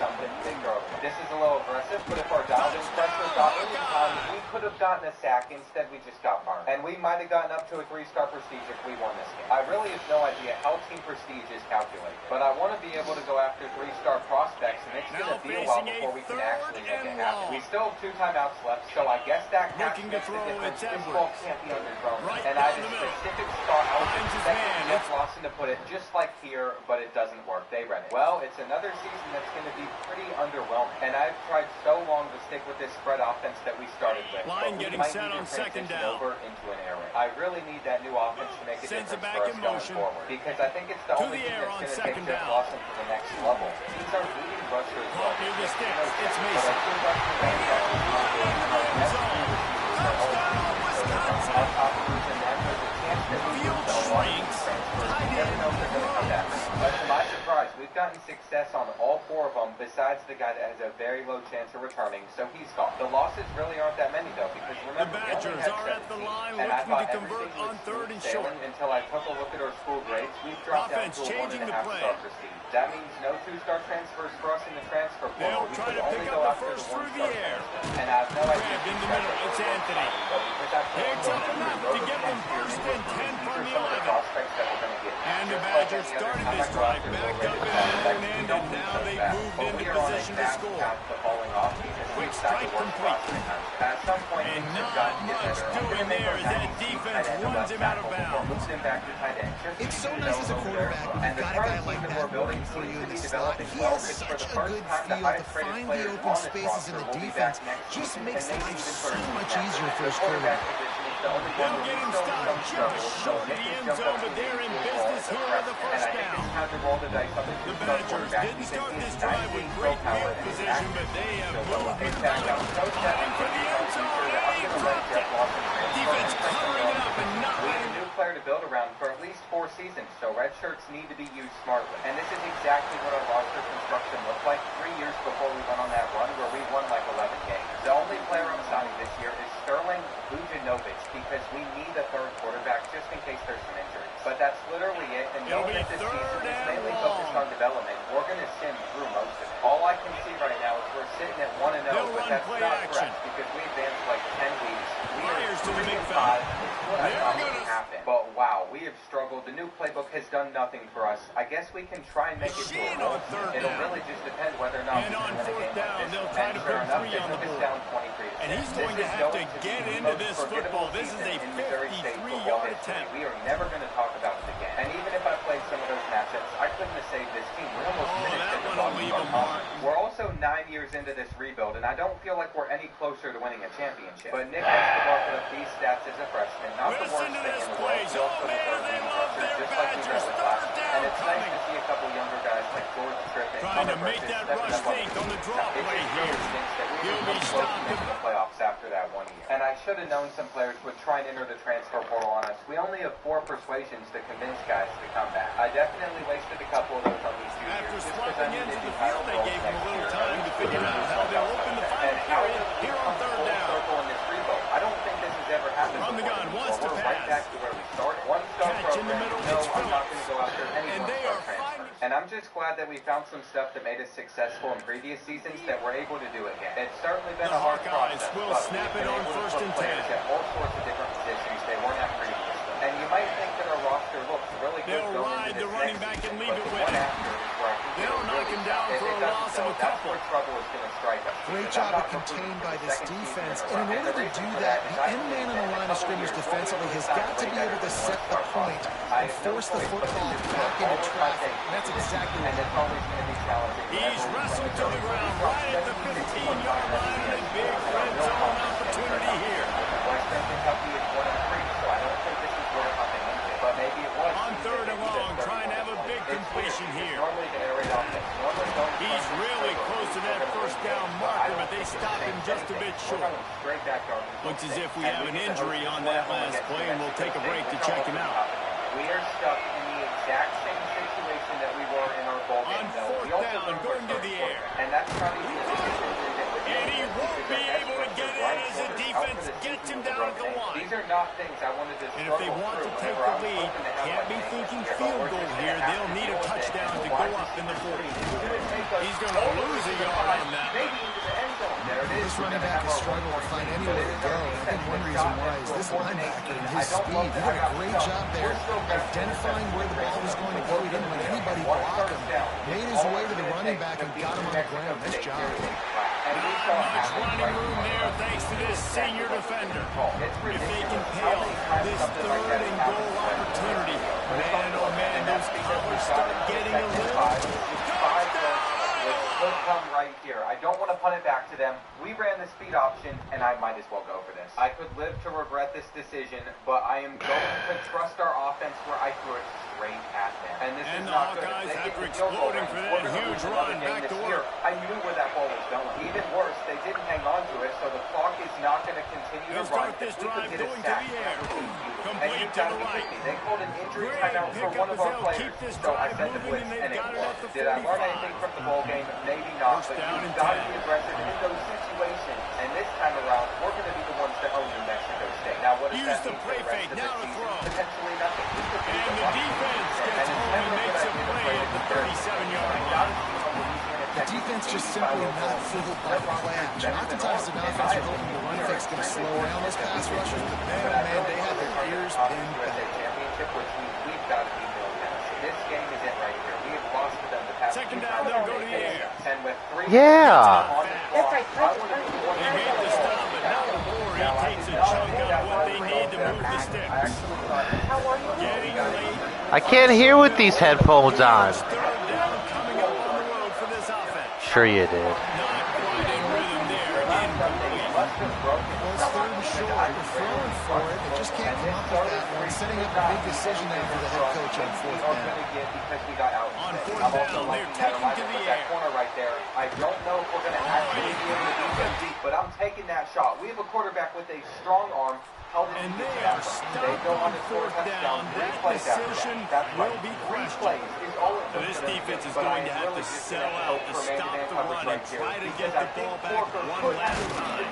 This is a little aggressive, but if our dialed-in pressure got any time, we could have gotten a sack. Instead, we just got burned, and we might have gotten up to a 3-star prestige if we won this game. I really have no idea how team prestige is calculated, but I want to be able to go after 3-star prospects, and it's going to be a while before we can actually make it happen. We still have 2 timeouts left, so I guess that looking to throw it. This ball can't be underthrown, right, and I had a specific spot. I was expecting Jeff Lawson to put it just like here, but it doesn't work. They read it. Well, it's another season that's going to be pretty underwhelming, and I've tried so long to stick with this spread offense that we started with. Line getting set on second down. Over into an air raid. I really need that new offense to make a difference for us going forward, because I think it's the only thing that's going to take Jeff Lawson to the next level. He's our leading rusher as well. Near the sticks, it's Mason. Field shrinks. Tight end. But to my surprise, we've gotten success on all 4 of them, besides the guy that has a very low chance of returning, so he's gone. The losses really aren't that many, though, because remember, the Badgers are at the line looking to convert on 3rd and short. Until I took a look at our school grades, we've dropped down to a 1.5-star prestige. That means no 2-star transfers for us in the transfer portal. They'll try to pick up the first through the air. And I have no idea. Grabbed in the middle, it's Anthony. Picks up enough to get them first and 10 from the 11. And the Badgers started this drive back up in the own end, and now they've moved into position to score. Quick strike complete. And not much doing there as that defense runs him out of bounds. It's so nice as a quarterback when you've got a guy like that working for you in the slot. He has such a good feel to find the open spaces in the defense. Just makes life so much easier for his quarterback. They'll get him stopped just short of the end zone, but they're in business here with the first down. The Badgers didn't start this drive with great field position, but they have moved and looking for the end zone, and he dropped it. Defense covering it up and not letting a new player to build around for at least 4 seasons, so red shirts need to be used smartly. And this is exactly what our roster construction looked like 3 years before we went on that run where we won like 11 games. The only player I'm signing this year is Sterling Vujanovic, because we need a 3rd quarterback just in case there's some injuries. But that's literally it, and knowing that this season is mainly focused on development, we're going to sim through most of it. All I can see right now is we're sitting at 1-0, but that's not correct, because we advanced like 10 weeks. We are 3-5. It's what I thought would happen. But wow, we have struggled. The new playbook has done nothing for us. I guess we can try and make it to a goal. It'll really just depend whether or not we can win a game like this. They'll try to put 3 on the board. And he's going to have to get into this football. This is a 53-yard attempt. We are never going to talk about it again. And even if I play into this rebuild, and I don't feel like we're any closer to winning a championship. But Nick Escobar put up these stats as a freshman, not the worst thing in the world. He also was our leading rusher, just like he was last year. And it's nice to see a couple younger guys like George Tripp and trying to make that rush fake on the drop play here. He'll be stopped in the playoffs after that 1 year. And I should have known some players would try and enter the transfer portal on us. We only have 4 persuasions to convince guys to come back. I definitely wasted a couple of those on these 2 years. After swapping into the field, they gave him a little time to figure out how they'll open the final period here on third down. I don't think this has ever happened From the gun, wants to pass. Right back to where we started. One-star Catch in the program. middle, No, it's I'm not going to go Phillips. after any And they one-star are transfer. And I'm just glad that we found some stuff that made us successful in previous seasons that we're able to do again. It's certainly been The a hard Hawkeyes process, will but snap we've it been on able to first put and players 10. at all sorts of different positions they weren't at previously. And you might think that our roster looks really good They'll going ride into the this running next back and season, leave but it the with one him. after is where I think They'll it'll knock really him down stop. for a It doesn't loss of go. a That's couple. where trouble is going to strike us. Great Because job I'm of not contained recruiting by for the this second season defense. in a And row. in order to the reason do for that, is the I end man on the believe line in of a couple scrimmage years, defensively has we'll got to be able to set the point and force the football back into traffic. And that's exactly what and it's always going to be challenging. He's wrestled to the ground right at the 15-yard line, and a big red zone opportunity here. Western Kentucky is 1-3, so I don't think this is where coming into. But maybe it was. On third and long, trying to have a big completion here. Normally the air raid offense. Normally don't. He's really close to that first down marker, but they stopped him just a bit short. Looks as if we have an injury on that last play, and we'll take a break to check him out. We are stuck in the exact same situation that we were in our bowl game. On fourth down, going to the air. And that's probably the biggest injury that we're And he won't be able to get in as the defense gets him down at the line. These are not things I wanted to And if they want to take the lead, can't be thinking field goal here. They'll need a touchdown to go up in the 40. He's going to lose a yard on that. This running back has struggled to find anywhere to go. I think one reason why is this linebacker and his speed. He did a great job there identifying where the ball was going to go. He didn't let anybody block him. Made his way to the running back and got him on the ground. Nice job. Not much running room there thanks to this senior defender. If they can pay off this third and goal opportunity, man, oh man, those collars start getting a little. Could come right here. I don't want to punt it back to them. We ran the speed option, and I might as well go for this. I could live to regret this decision, but I am going to trust our offense where I threw it straight at them. And this is And the not good. Hawkeyes, They get after the field goal exploding range, for we're that gonna huge lose another run, game back this to year. work. I knew where that ball was going. Even worse, they didn't hang on to it, so the clock is not going to continue They'll to run. start this We could drive get a going to sack. the air. And Complete you've to got the to be right. kidding me. They called an injury Great timeout for pickup one of as our they'll players. keep this So I drive sent the moving, blitz, and they've and it got it at worked. the Did I learn 45. anything from the bowl game? Maybe not. First But down you've and got to 10. be aggressive in those situations. And this time around, we're going to be the ones that own New Mexico State. Now, what does Use that the mean for play the rest fake, of now the to season? throw. Potentially nothing. We could be And the the one. defense gets And it's home never and makes good a idea to play play at the with 37-yard I line. gotta see what Louisiana The Tech defense just is simply by not fooled by the play action. Oftentimes, an offense are hoping the run fake's going to slow down those pass rushers, but man, oh man, they have their ears pinned back. Championship, which we've got to be Middle Tennessee. This game is it right here. We have lost to them the past Second two down, times. they'll go to the air. And with 3 Yeah. on the clock, That's right. I would have been He made the stop, but now DeBoer, he takes a chunk out of what they need to move the sticks. How are you? Getting late. I can't hear with these headphones on. Third down coming up on the road for this offense. Sure you did. Not quite in rhythm there. Incomplete. Well, it's third and short. They're throwing for it. They just can't come up with that one. Setting up a big decision there for the head coach on fourth down. On fourth down, they're taking to the air. Corner right there. I don't know if we're going to actually be able to do it, but I'm taking that shot. We have a quarterback with a strong arm. And they are stopped on fourth down. That decision will be questioned. So this defense is going to have to sell out to stop the run and try to get the ball back one last time.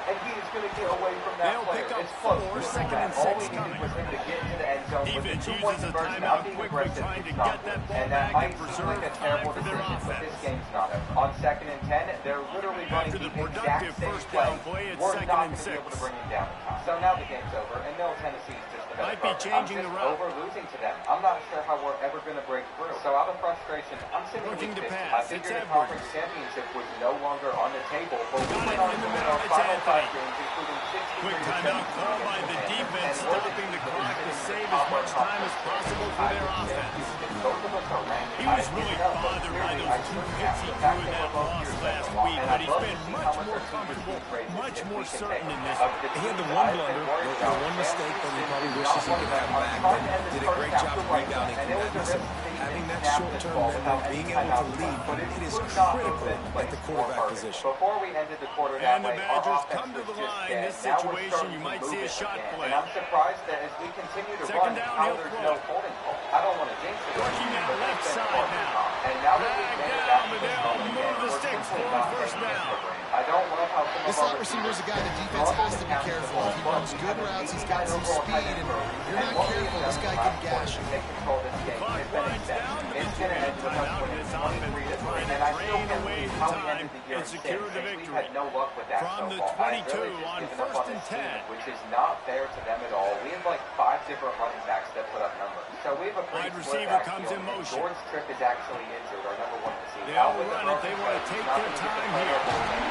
And he is going to get away from that They'll player. pick up It's close. 4, We don't second have and all 6 we needed coming. was him to get into the end zone. With Defense the 2 uses point a conversion, timeout I'm being quickly, aggressive. trying to It's not get that good. ball And that back might and seem preserve like a time terrible for their decision, but offense. this game's not over. On second and 10, they're literally running After the the exact productive same first play. down play, it's We're second not and going to be able to 6. bring him down in time. So now the game's over, and Middle Tennessee is just a better Might be program. changing I'm the just route. over losing to them. I'm not sure how we're ever going to break through. So out of frustration, I'm sitting Looking week to 50. pass. I It's figured the Edwards. conference championship was no longer on the table, but we Got went it on in to the win middle. our It's final 5 Anthony. games, including 63 Quick to timeout 17 call by the against defense, and we're stopping the clock to sitting save top as much much time as possible for their offense. He was really bothered by those 2 hits he threw in that loss last week, but he's been much more comfortable, much more certain in this. He had the one blunder, the one mistake that he probably wishes he could have back, but did a great job of rebounding from that. Listen, having that short-term memory, being able to lead, it is critical at the quarterback position. Before we ended the quarter and the Badgers come to the line. In this situation, you might see a shot play. And I'm surprised that as we continue to run, how there's no holding call. I don't want to jinx it. Working that left side now. And now that we've made it back to the They'll move the sticks for a first down. I don't love how some This slot receiver is a guy the defense has to be careful of. He runs good routes, he's got some speed, and if you're not careful, this guy can gash you. Clock winds down to the 2-minute timeout. This offense trying to drain away the time and secure the victory. From the 22 on 1st and 10. Which is not fair to them at all. We have like 5 different running backs that put up numbers. So we have a wide receiver comes in motion. George Tripp is actually injured, our number 1 receiver. They'll run it. They want to take their time here.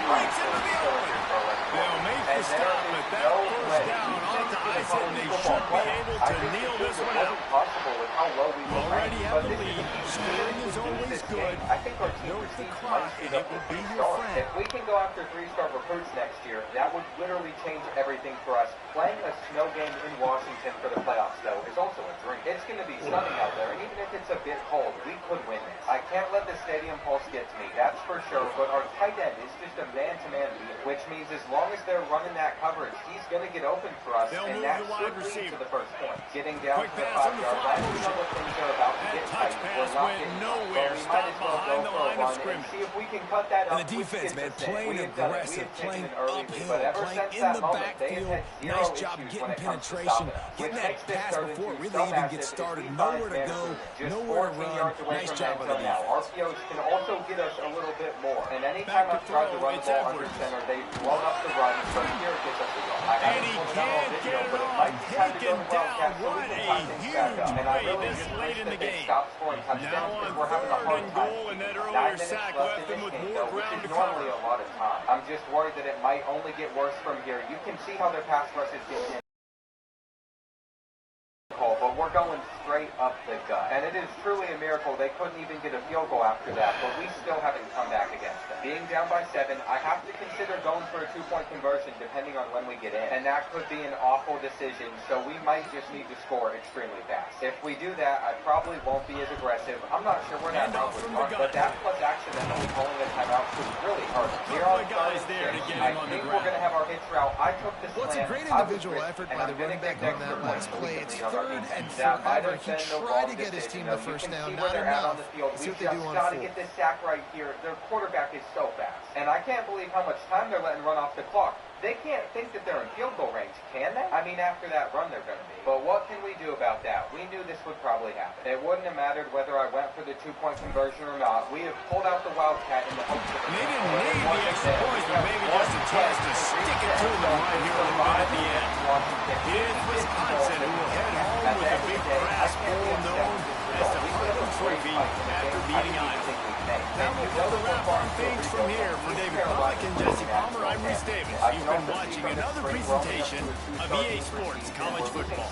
Breaks into the open. They'll make the stop, but that first down off the ice, and they should be able to kneel this one out. Already have the lead. Scoring is always good. I think our team Note the clock, and it will be your friend. If we can go after 3-star recruits next year, that would literally change everything for us. Playing a snow game in Washington for the playoffs, though, is also a dream. It's going to be sunny out there, and even if it's a bit cold, we could win this. I can't let the stadium pulse get to me, that's for sure, but our tight end is just a man-to-man beat, which means as long as they're running that coverage, he's going to get open for us, and that should lead to the first point. Getting down to the 5-yard line, we know what things are about to get tight. We're not getting nowhere. We might as well go for a run and see if we can cut that up. And the defense, man, playing aggressive, playing uphill, playing in the backfield. Nice job getting penetration, getting that pass before it really even gets started. Nowhere to go, nowhere to run. Nice job by the defense. RPOs can also get us a little bit more. And anytime I've tried to run the ball under center, they've blown up the run. So here it gets us a goal. And he can't get it off. Taken down. What a huge play this late in the game. Now on 3rd and goal, and that earlier sack left them with more ground to cover. I'm just worried that it might only get worse from here. You can see how their pass rush is getting in. But we're going straight up the gut. And it is truly a miracle they couldn't even get a field goal after that, but we still haven't come back against them. Being down by 7, I have to consider going for a 2-point conversion depending on when we get in. And that could be an awful decision, so we might just need to score extremely fast. If we do that, I probably won't be as aggressive. I'm not sure where that route was from, but that plus accidentally calling a timeout could really hurt. Here on guys there to get him on the ground. We're going to have our hits route. I took the slant. What's a great individual effort by the running back on that last play. It's 3rd and forever. He tried to get his team the first down. Not enough. Let's see what they do on 4th. Got to get this sack right here. Their quarterback is so fast. And I can't believe how much time they're letting run off the clock. They can't think that they're in field goal range, can they? I mean, after that run, they're going to be. But what can we do about that? We knew this would probably happen. It wouldn't have mattered whether I went for the 2-point conversion or not. We have pulled out the Wildcat in the hopes that they didn't need the extra points, but maybe just a chance to stick it to them right here a little bit at the end. It's Wisconsin who will head home with a big brass bowl known as the Heartland Trophy after beating Iowa. Now we'll go the wrap on things from here. For David Pollack and Jesse Palmer, I'm Reese Davis. You've been watching another presentation of EA Sports College Football.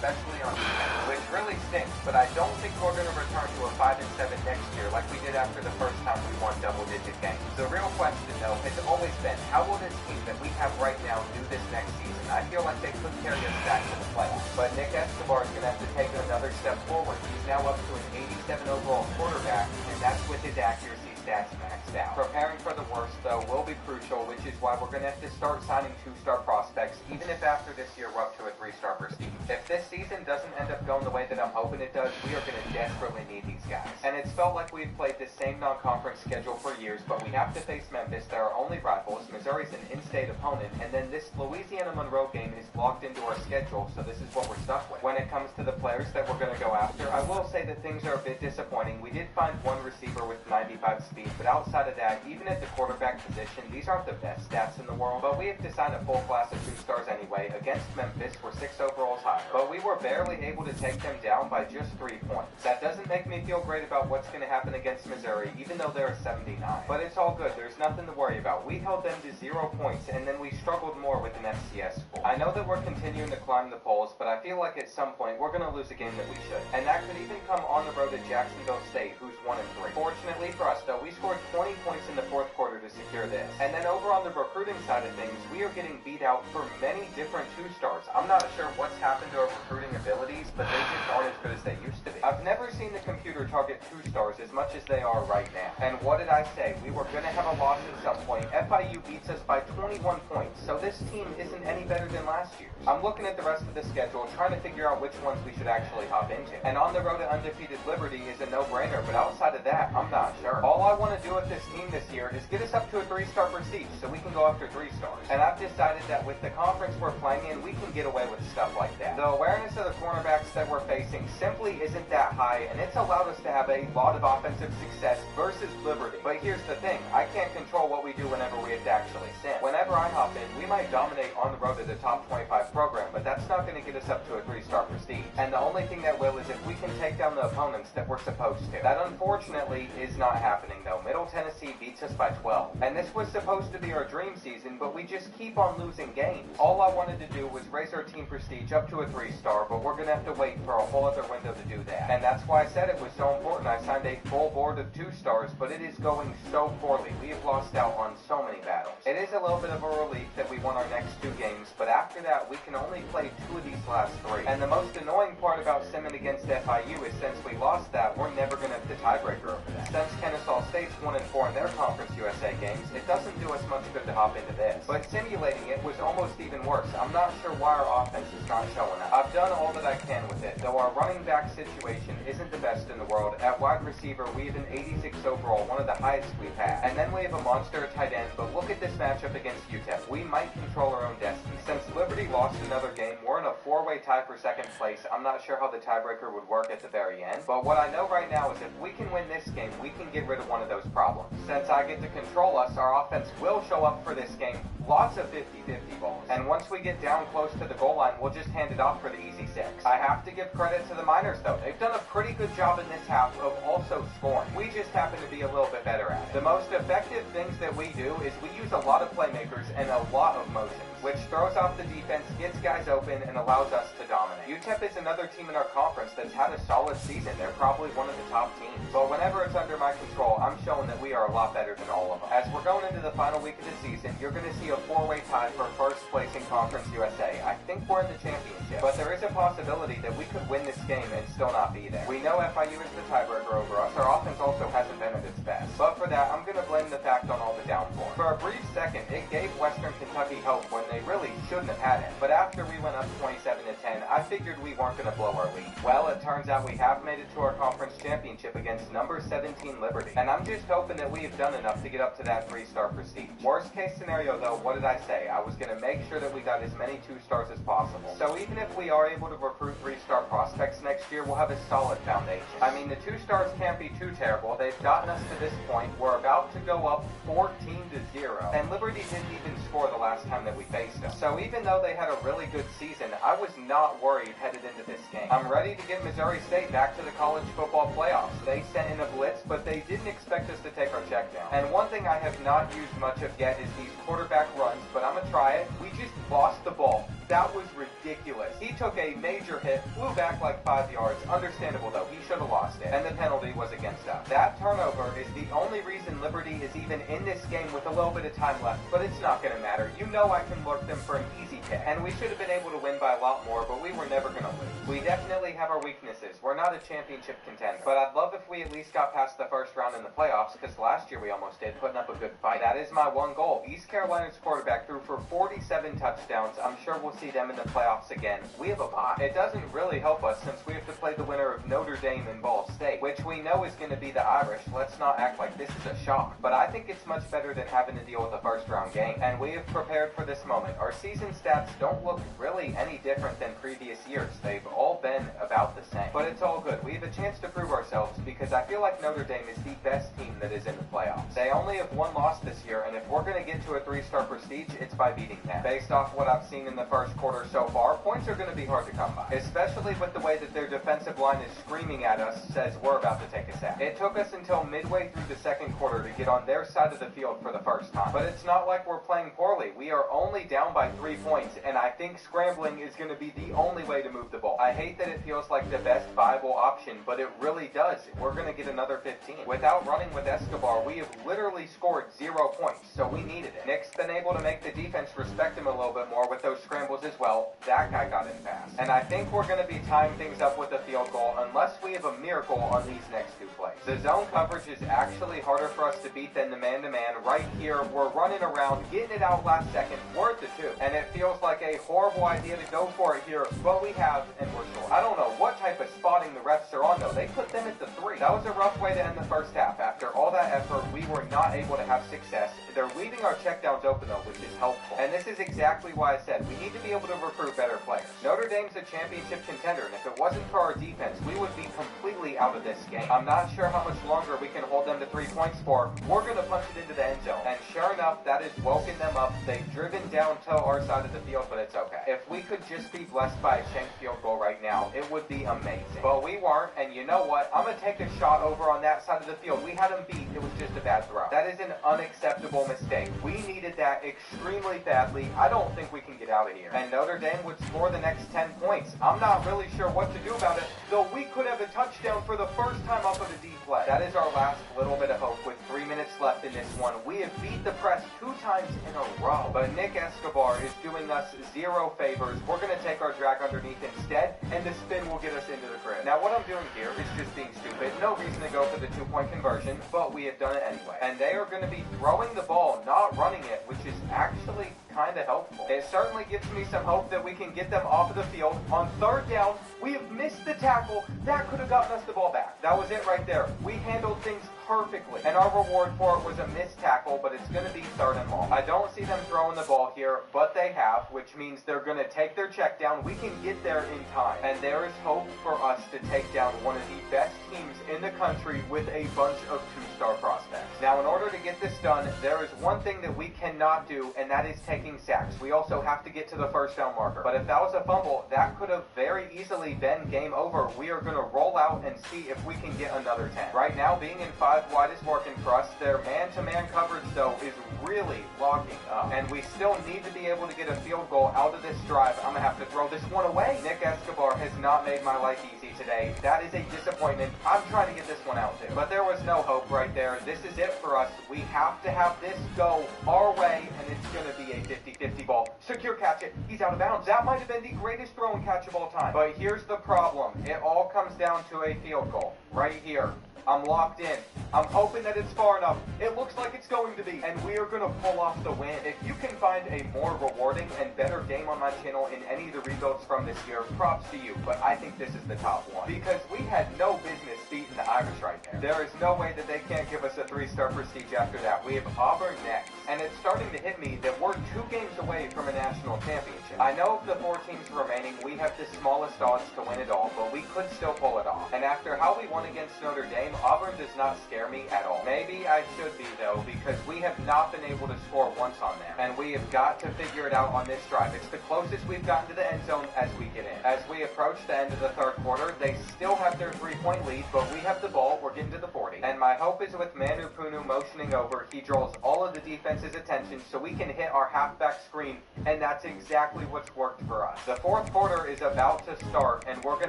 Especially on defense, which really stinks, but I don't think we're going to return to a 5-7 next year like we did after the first time we won double-digit games. The real question, though, has always been, how will this team that we have right now do this next season? I feel like they could carry us back to the playoffs, but Nick Escobar is going to have to take another step forward. He's now up to an 87 overall quarterback, and that's with his accuracy stats maxed out. Preparing for the worst, though, will be crucial, which is why we're going to have to start signing 2-star prospects, even if after this year we're up to a 3-star prestige. If this season doesn't end up going the way that I'm hoping it does, we are going to desperately need these guys. And it's felt like we've played the same non-conference schedule for years, but we have to face Memphis. They're our only rivals. Missouri's an in-state opponent, and then this Louisiana Monroe game is locked into our schedule, so this is what we're stuck with. When it comes to the players that we're going to go after, I will say that things are a bit disappointing. We did find one receiver with 95 speed, but outside of that, even at the quarterback position, these aren't the best stats in the world, but we have to sign a full class of 2 stars anyway. Against Memphis, we're 6 overalls higher. but we were barely able to take them down by just 3 points. That doesn't make me feel great about what's going to happen against Missouri, even though they're 79. But it's all good. There's nothing to worry about. We held them to 0 points, and then we struggled more with an FCS school. I know that we're continuing to climb the polls, but I feel like at some point we're going to lose a game that we should. And that could even come on the road to Jacksonville State, who's 1-3. Fortunately for us, though, we scored 20 points in the fourth quarter to secure this. And then over on the recruiting side of things, we are getting beat out for many different 2-stars. I'm not sure what's happened to our recruiting abilities, but they just aren't as good as they used to be. I've never seen the computer target 2-stars as much as they are right now. And what did I say? We were going to have a loss at some point. FIU beats us by 21 points, so this team isn't any better than last year. I'm looking at the rest of the schedule, trying to figure out which ones we should actually hop into. And on the road to undefeated Liberty is a no-brainer, but outside of that, I'm not sure. All I want to do with this team this year is get us up to a 3-star prestige so we can go after 3 stars. And I've decided that with the conference we're playing in, we can get away with stuff like that. The awareness of the cornerbacks that we're facing simply isn't that high, and it's allowed us to have a lot of offensive success versus Liberty. But here's the thing, I can't control what we do whenever we have to actually send. Whenever I hop in, we might dominate on the road to the top 25 program, but that's not going to get us up to a 3-star prestige. And the only thing that will is if we can take down the opponents that we're supposed to. That unfortunately is not happening though. Middle Tennessee beats us by 12. And this was supposed to be our dream season, but we just keep on losing games. All I wanted to do was raise our team prestige up to a 3-star, but we're going to have to wait for a whole other window to do that. And that's why I said it was so important. I signed a full board of 2 stars, but it is going so poorly. We have lost out on so many battles. It is a little bit of a relief that we won our next 2 games, but after that, we can only play 2 of these last 3. And the most annoying part about simming against FIU is since we lost that, we're never going to have the tiebreaker over that. Since Kennesaw State's 1-4 in their Conference USA games, it doesn't do us much good to hop into this. But simulating it was almost even worse. I'm not sure why our offense is not showing up. I've done all that I can with it, though our running back situation isn't the best in the world. At wide receiver, we have an 86 overall, one of the highest we've had. And then we have a monster at tight end, but look at this matchup against UTEP. We might control our own destiny. Since Liberty lost another game, we're in a 4-way tie for second place. I'm not sure how the tiebreaker would work at the very end, but what I know right now is if we can win this game, we can get rid of one of those problems. Since I get to control us, our offense will show up for this game. Lots of 50-50 balls. And once we get down close to the goal line, we'll just hand it off for the easy 6. I have to give credit to the Miners, though. They've done a pretty good job in this half of also scoring. We just happen to be a little bit better at it. The most effective things that we do is we use a lot of playmakers and a lot of motions, which throws off the defense, gets guys open, and allows us to dominate. UTEP is another team in our conference that's had a solid season. They're probably one of the top teams. But whenever it's under my control, I'm showing that we are a lot better than all of them. As we're going into the final week of the season, you're going to see a 4-way tie for first place in Conference USA. I think we're in the championship, but there is a possibility that we could win this game and still not be there. We know FIU is the tiebreaker over us. Our offense also hasn't been at its best. But for that, I'm going to blame the fact on all the downpour. For a brief second, it gave Western Kentucky hope when they really shouldn't have had it. But after we went up 27-10, I figured we weren't going to blow our lead. Well, it turns out we have made it to our conference championship against number 17 Liberty. And I'm just hoping that we have done enough to get up to that 3-star prestige. Worst case scenario though, what did I say? I was going to make sure that we got as many 2-stars as possible. So even if we are able to recruit 3-star prospects next year, we'll have a solid foundation. I mean, the 2-stars can't be too terrible. They've gotten us to this point. We're about to go up 14-0. And Liberty didn't even score the last time that we faced them. So even though they had a really good season, I was not worried headed into this game. I'm ready to get Missouri State back to the college football playoffs. They sent in a blitz, but they didn't expect us to take our check down. And one thing I have not used much of yet is these quarterback runs, but I'm going to try it. We just lost the ball. That was ridiculous. He took a major hit, flew back like 5 yards. Understandable though, he should have lost it. And the penalty was against us. That turnover is the only reason Liberty is even in this game with a little bit of time left, but it's not going to matter. You know I can lurk them for an easy kick. And we should have been able to win by a lot more, but we were never going to lose. We definitely have our weaknesses. We're not a championship contender, but I'd love if we at least got past the first round in the playoffs, because last year we almost did, putting up a good fight. That is my one goal. East Carolina's quarterback threw for 47 touchdowns. I'm sure we'll see them in the playoffs again. We have a bye. It doesn't really help us since we have to play the winner of Notre Dame and Ball State. which we know is going to be the Irish. Let's not act like this is a shock. But I think it's much better than having to deal with a first-round game, and we have prepared for this moment. Our season stats don't look really any different than previous years. They've all been about the same. But it's all good. We have a chance to prove ourselves because I feel like Notre Dame is the best team that is in the playoffs. They only have one loss this year, and if we're going to get to a 3-star prestige, it's by beating them. Based off what I've seen in the first quarter so far, points are going to be hard to come by, especially with the way that their defensive line is screaming at us says we're about to take a sack. It took us until midway through the second quarter to get on their side of the field for the first time. But it's not like we're playing poorly. We are only down by 3 points, and I think scrambling is going to be the only way to move the ball. I hate that it feels like the best viable option, but it really does. We're going to get another 15. Without running with Escobar, we have literally scored 0 points, so we needed it. Nick's been able to make the defense respect him a little bit more with those scrambles as well. That guy got in fast. And I think we're going to be tying things up with a field goal unless we have a miracle on these next 2 plays. The zone coverage is actually harder for us to beat than the man-to-man. Right here, we're running around, getting it out last second, worth the 2. And it feels like a horrible idea to go for it here, but we have, and we're short. I don't know what type of spotting the refs are on, though. They put them at the 3. That was a rough way to end the first half. After all that effort, we were not able to have success. They're leaving our checkdowns open, though, which is helpful. And this is exactly why I said we need to be able to recruit better players. Notre Dame's a championship contender, and if it wasn't for our defense, we would be completely out of this game. I'm not sure how much longer we can hold them to 3 points for. We're going to punch it into the end zone. And sure enough, that has woken them up. They've driven down to our side of the field, but it's okay. If we could just be blessed by a shanked field goal right now, it would be amazing. But we weren't, and you know what? I'm going to take a shot over on that side of the field. We had them beat. It was just a bad throw. That is an unacceptable mistake. We needed that extremely badly. I don't think we can get out of here. And Notre Dame would score the next 10 points. I'm not really sure what to do about it, though we could have a touchdown for the first time off of a D play. That is our last little bit of hope with 3 minutes left in this one. We have beat the press 2 times in a row. But Nick Escobar is doing us 0 favors. We're going to take our drag underneath instead, and the spin will get us into the crib. Now, what I'm doing here is just being stupid. No reason to go for the 2-point conversion, but we have done it anyway. And they are going to be throwing the ball, not running it, which is actually kind of helpful. It certainly gives me some hope that we can get them off of the field. On 3rd down, we have missed the tackle. That could have gotten us the ball back. That was it right there. We handled things perfectly. And our reward for it was a missed tackle, but it's going to be 3rd and long. I don't see them throwing the ball here, but they have, which means they're going to take their check down. We can get there in time. And there is hope for us to take down one of the best teams in the country with a bunch of 2-star prospects. Now, in order to get this done, there is one thing that we cannot do, and that is taking sacks. We also have to get to the 1st down marker. But if that was a fumble, that could have very easily been game over. We are going to roll out and see if we can get another 10. Right now, being in 5 wide is working for us. Their man-to-man coverage, though, is really locking up. And we still need to be able to get a field goal out of this drive. I'm going to have to throw this one away. Nick Escobar has not made my life easy today. That is a disappointment. I'm trying to get this one out, too. But there was no hope right there. This is it for us. We have to have this go our way, and it's going to be a 50-50 ball. Secure catch it. He's out of bounds. That might have been the greatest throw and catch of all time. But here's the problem. It all comes down to a field goal. Right here. I'm locked in. I'm hoping that it's far enough. It looks like it's going to be, and we are going to pull off the win. If you can find a more rewarding and better game on my channel in any of the rebuilds from this year, props to you, but I think this is the top one. Because we had no business beating the Irish right there. There is no way that they can't give us a 3-star prestige after that. We have Auburn next, and it's starting to hit me that we're 2 games away from a national championship. I know of the 4 teams remaining, we have the smallest odds to win it all, but we could still pull it off. And after how we won against Notre Dame, Auburn does not scare me at all. Maybe I should be, though, because we have not been able to score once on them, and we have got to figure it out on this drive. It's the closest we've gotten to the end zone as we get in. As we approach the end of the 3rd quarter, they still have their 3-point lead, but we have the ball. We're getting to the 40. And my hope is with Manu Punu motioning over, he draws all of the defense's attention so we can hit our halfback screen, and that's exactly what's worked for us. The 4th quarter is about to start, and we're going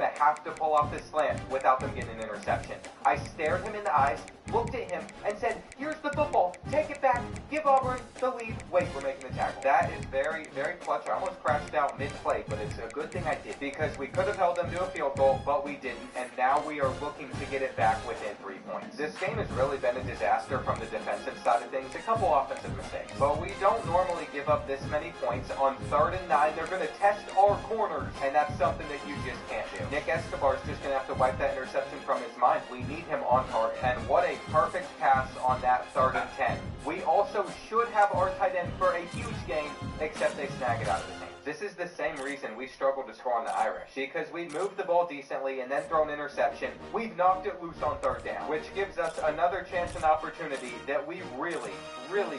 to have to pull off this slant without them getting an interception. I stared him in the eyes, looked at him, and said, here's the football, take it back, give Auburn the lead. Wait, we're making the tackle. That is very, very clutch. I almost crashed out mid-play, but it's a good thing I did, because we could have held them to a field goal, but we didn't, and now we are looking to get it back within 3 points. This game is has really been a disaster from the defensive side of things. A couple offensive mistakes. But we don't normally give up this many points. On 3rd and 9, they're going to test our corners, and that's something that you just can't do. Nick Escobar is just going to have to wipe that interception from his mind. We need him on target. And what a perfect pass on that 3rd and 10. We also should have our tight end for a huge gain, except they snag it out of his hands. This is the same reason we struggled to score on the Irish, because we moved the ball decently and then throw an interception. We've knocked it loose on 3rd down, which gives us another chance and opportunity that we really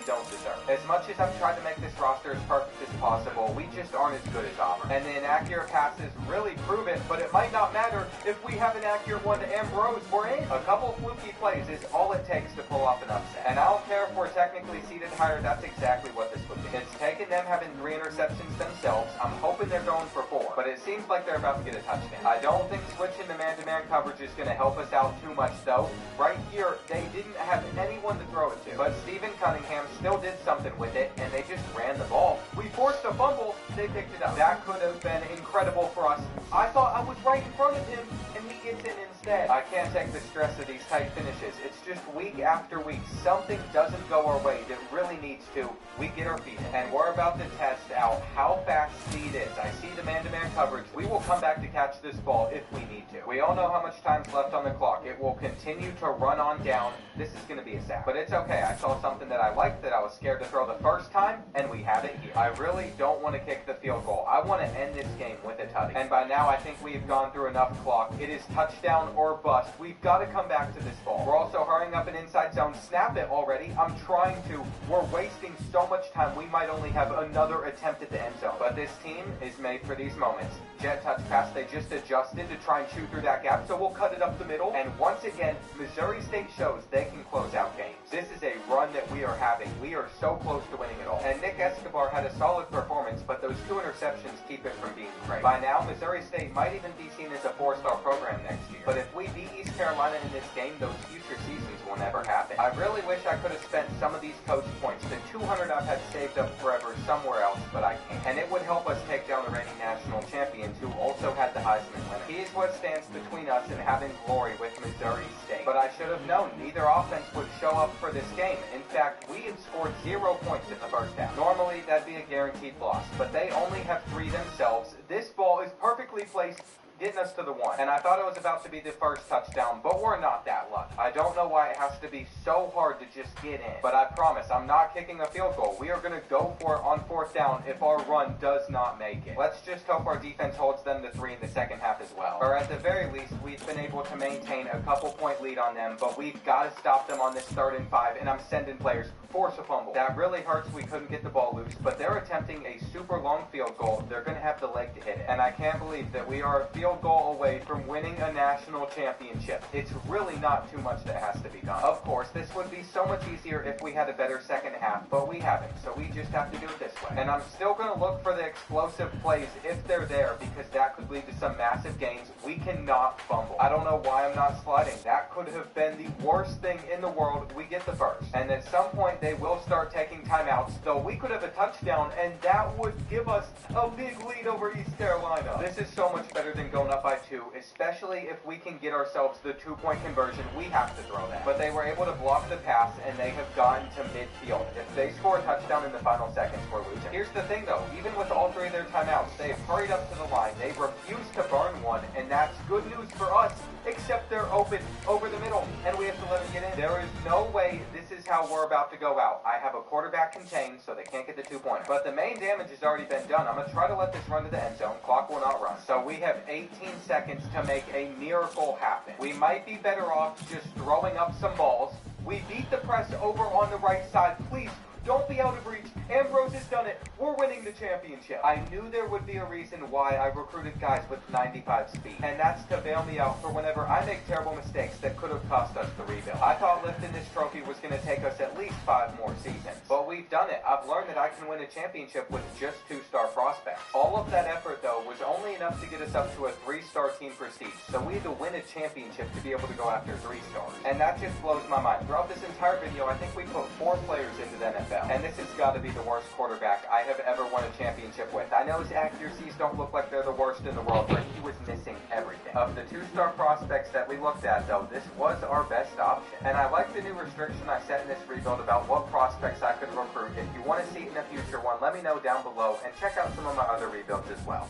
don't deserve. As much as I've tried to make this roster as perfect as possible, we just aren't as good as Auburn. And the inaccurate passes really prove it, but it might not matter if we have an accurate one to Ambrose. We're in. A couple fluky plays is all it takes to pull off an upset. And I don't care if we're technically seated higher, that's exactly what this would be. It's taken them having 3 interceptions themselves. I'm hoping they're going for 4, but it seems like they're about to get a touchdown. I don't think switching to man-to-man coverage is going to help us out too much, though. Right here, they didn't have anyone to throw it to, but Stephen Cunningham still did something with it, and they just ran the ball. We forced a fumble, they picked it up. That could have been incredible for us. I thought I was right in front of him, and he gets in instead. I can't take the stress of these tight finishes. It's just week after week. Something doesn't go our way that really needs to. We get our feet in, and we're about to test out how fast Speed is. I see the man-to-man coverage. We will come back to catch this ball if we need to. We all know how much time's left on the clock. It will continue to run on down. This is going to be a sack. But it's okay. I saw something that I liked that I was scared to throw the first time, and we have it here. I really don't want to kick the field goal. I want to end this game with a tutty. And by now, I think we've gone through enough clock. It is touchdown or bust. We've got to come back to this ball. We're also hurrying up an inside zone. Snap it already. I'm trying to. We're wasting so much time. We might only have another attempt at the end zone. But this team is made for these moments. Jet touch pass, they just adjusted to try and shoot through that gap, so we'll cut it up the middle. And once again, Missouri State shows they can close out games. This is a run that we are having. We are so close to winning it all. And Nick Escobar had a solid performance, but those 2 interceptions keep it from being great. By now, Missouri State might even be seen as a 4-star program next year. But if we beat East Carolina in this game, those future seasons will never happen. I really wish I could have spent some of these coach points, the 200 I've had saved up forever, somewhere else, but I can't. And it would help us take down the reigning national champions who also had the Heisman winner. He is what stands between us and having glory with Missouri State. But I should have known neither offense would show up for this game. In fact, we had scored 0 points in the first half. Normally, that'd be a guaranteed loss, but they only have 3 themselves. This ball is perfectly placed, getting us to the 1. And I thought it was about to be the first touchdown, but we're not that lucky. I don't know why it has to be so hard to just get in, but I promise I'm not kicking a field goal. We are going to go for it on 4th down if our run does not make it. Let's just hope our defense holds them to 3 in the second half as well. Or at the very least, we've been able to maintain a couple point lead on them, but we've got to stop them on this 3rd and 5, and I'm sending players. Force a fumble. That really hurts. We couldn't get the ball loose, but they're attempting a super long field goal. They're going to have the leg to hit it. And I can't believe that we are a field goal away from winning a national championship. It's really not too much that has to be done. Of course, this would be so much easier if we had a better second half, but we haven't, so we just have to do it this way. And I'm still going to look for the explosive plays if they're there, because that could lead to some massive gains. We cannot fumble. I don't know why I'm not sliding. That could have been the worst thing in the world. We get the first. And at some point, they will start taking timeouts, though we could have a touchdown, and that would give us a big lead over East Carolina. This is so much better than going up by 2, especially if we can get ourselves the 2-point conversion. We have to throw that. But they were able to block the pass, and they have gotten to midfield. If they score a touchdown in the final seconds, we're losing. Here's the thing, though. Even with all 3 of their timeouts, they have hurried up to the line. They refused to burn one, and that's good news for us, except they're open over the middle, and we have to let them get in. There is no way this is how we're about to go out. I have a quarterback contained, so they can't get the 2-pointer. But the main damage has already been done. I'm going to try to let this run to the end zone. Clock will not run. So we have 18 seconds to make a miracle happen. We might be better off just throwing up some balls. We beat the press over on the right side. Please, don't be out of reach. Ambrose has done it. We're winning the championship. I knew there would be a reason why I recruited guys with 95 speed, and that's to bail me out for whenever I make terrible mistakes that could have cost us the rebuild. I thought lifting this trophy was going to take us at least 5 more seasons, but we've done it. I've learned that I can win a championship with just 2-star prospects. All of that effort, though, was only enough to get us up to a 3-star team prestige, so we had to win a championship to be able to go after 3 stars. And that just blows my mind. Throughout this entire video, I think we put 4 players into the NFL, and this has got to be the worst quarterback I have ever won a championship with. I know his accuracies don't look like they're the worst in the world, but he was missing everything. Of the 2-star prospects that we looked at, though, this was our best option. And I like the new restriction I set in this rebuild about what prospects I could recruit. If you want to see it in a future one, let me know down below, and check out some of my other rebuilds as well.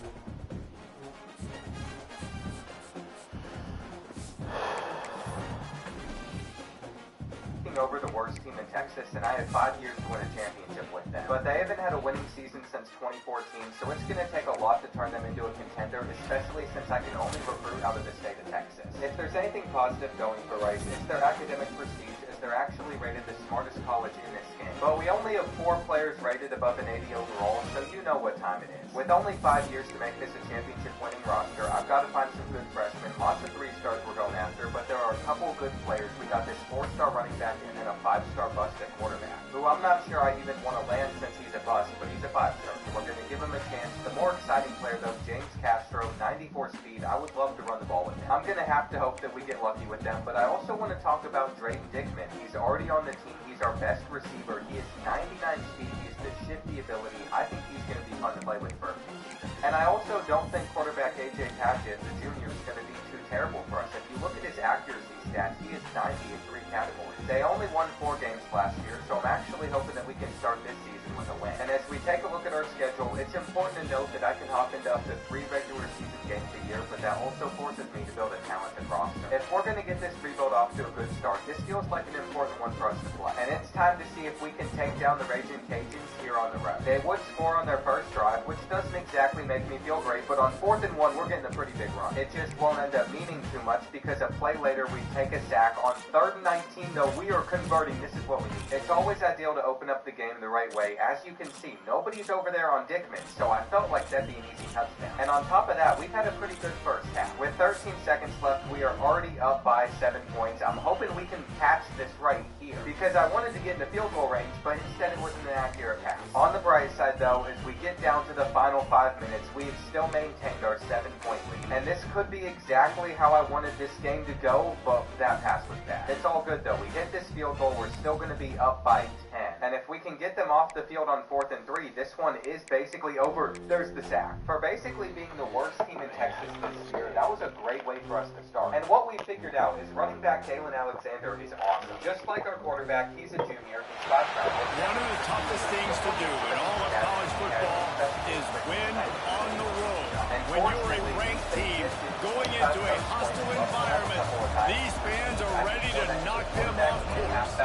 Over the worst team in Texas, and I had 5 years to win a championship with them. But they haven't had a winning season since 2014, so it's going to take a lot to turn them into a contender, especially since I can only recruit out of the state of Texas. If there's anything positive going for Rice, it's their academic prestige, as they're actually rated the smartest college in this game. But we only have 4 players rated above an 80 overall, so you know what time it is. With only 5 years to make this a championship-winning roster, I've got to find some good freshmen. Lots of 3-stars we're going after, but there are a couple good players. We got this 4-star running back and then a 5-star bust at quarterback, who I'm not sure I even want to land since he's a bust, but he's a 5-star, so we're going to give him a chance. The more exciting player, though, James Castro, 94 speed. I would love to run the ball with him. I'm going to have to hope that we get lucky with them, but I also want to talk about Drayton Dickman. He's already on the team. He's our best receiver. He is 99 speed. He has the shifty ability. I think he's going to be fun to play with for a few seasons. And I also don't think quarterback A.J. Padgett, the junior, is going to be too terrible for us. If you look at his accuracy stats, he is 90 in 3 categories. They only won 4 games last year, so I'm actually hoping that we can start this season with a win. And as we take a look at our schedule, it's important to note that I can hop into up to 3 regular season games a year, but that also forces me to build a talented roster. If we're going to get this rebuild off to a good start, this feels like an important one for us to play. And it's time to see if we can take down the Raging Cajuns here on the road. They would score on their first drive, which doesn't exactly make me feel great, but on 4th and 1, we're getting a pretty big run. It just won't end up meaning too much because a play later we take a sack. On 3rd and 19, though, we are converting. This is what we need. It's always ideal to open up the game the right way. As you can see, nobody's over there on Dickman, so I felt like that'd be an easy touchdown. And on top of that, we've had a pretty good first half. With 13 seconds left, we are already up by 7 points. I'm hoping we can catch this right here, because I wanted to get into field goal range, but instead it wasn't an accurate pass. On the bright side, though, as we get down to the final 5 minutes, we've still maintained our 7-point lead. And this could be exactly how I wanted this game to go, but that pass was bad. It's all good, though. We hit this field goal, we're still going to be up by 10. And if we can get them off the field on 4th and 3, this one is basically over. There's the sack. For basically being the worst team in Texas this year, that was a great way for us to start. And what we figured out is running back Dalen Alexander is awesome. Just like our quarterback, he's a junior. He's 5 rounds. One of the toughest things to do in all of college football is win on the road. When you're a ranked team going into a hostile environment, these fans are ready to knock them off course.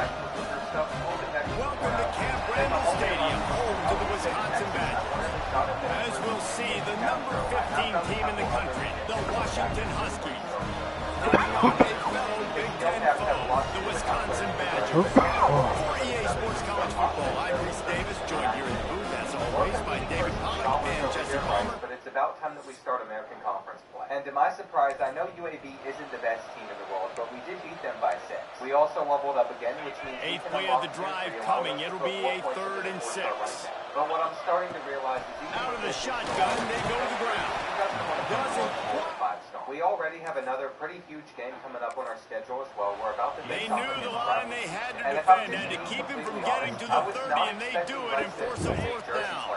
Welcome to Camp Randall Stadium, home to the Wisconsin Badgers. As we'll see, the number 15 team in the country, the Washington Huskies. Big Ten foe, the Wisconsin Badgers. For EA Sports College Football, I'm Reese Davis, joined here in the booth, as always, by David Pollack and Jesse Palmer. But it's about time that we start American Conference play. And to my surprise, I know UAB isn't the best team in the world, but we did beat them by 6. We also leveled up again, which means 8th play of the drive coming. It'll be a 3rd and 6. But what I'm starting to realize is out of the shotgun, they go to the ground. We already have another pretty huge game coming up on our schedule as well. We're about to They knew the line they had to defend and to keep him from getting to the 30, and they do it and force a 4th down.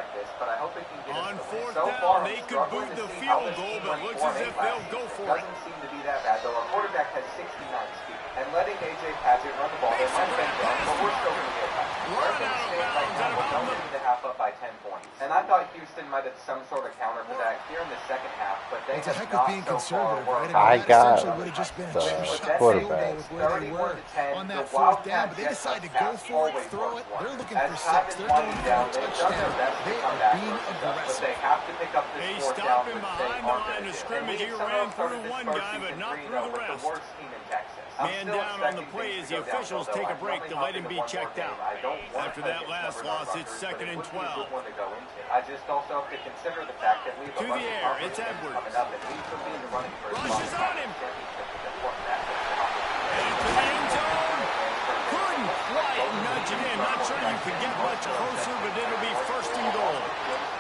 On 4th down, they could boot the field goal, but looks as if they'll go for it. Doesn't seem to be that bad, though. Our quarterback has 69 speed. And letting A.J. Padgett run the ball, they might have been done, but we're still going to get a touchdown. We're going to stay right now. We're going to the half up by 10 points. And I thought Houston might have some sort of counter for that here in the second half, but they it's a heck have of being not so far conservative, right? I got would have just been a quarterback. with where they were on that 4th down, but they decided to go for it, throw it. They're looking for 6. They're going for a touchdown. They are being aggressive. They have to pick up this They 4th stop down, him which they behind the aren't line going of to do. scrimmage. He ran through one guy, but not through the rest. Man down on the play as the officials take a break to let him be checked out. After that last loss, it's 2nd and 12. I just also have to consider the fact that we have to the air, it's Edwards. Rushes on him. Into the end zone. Couldn't quite nudge it in. Not sure you could get much closer, but it'll be 1st and goal.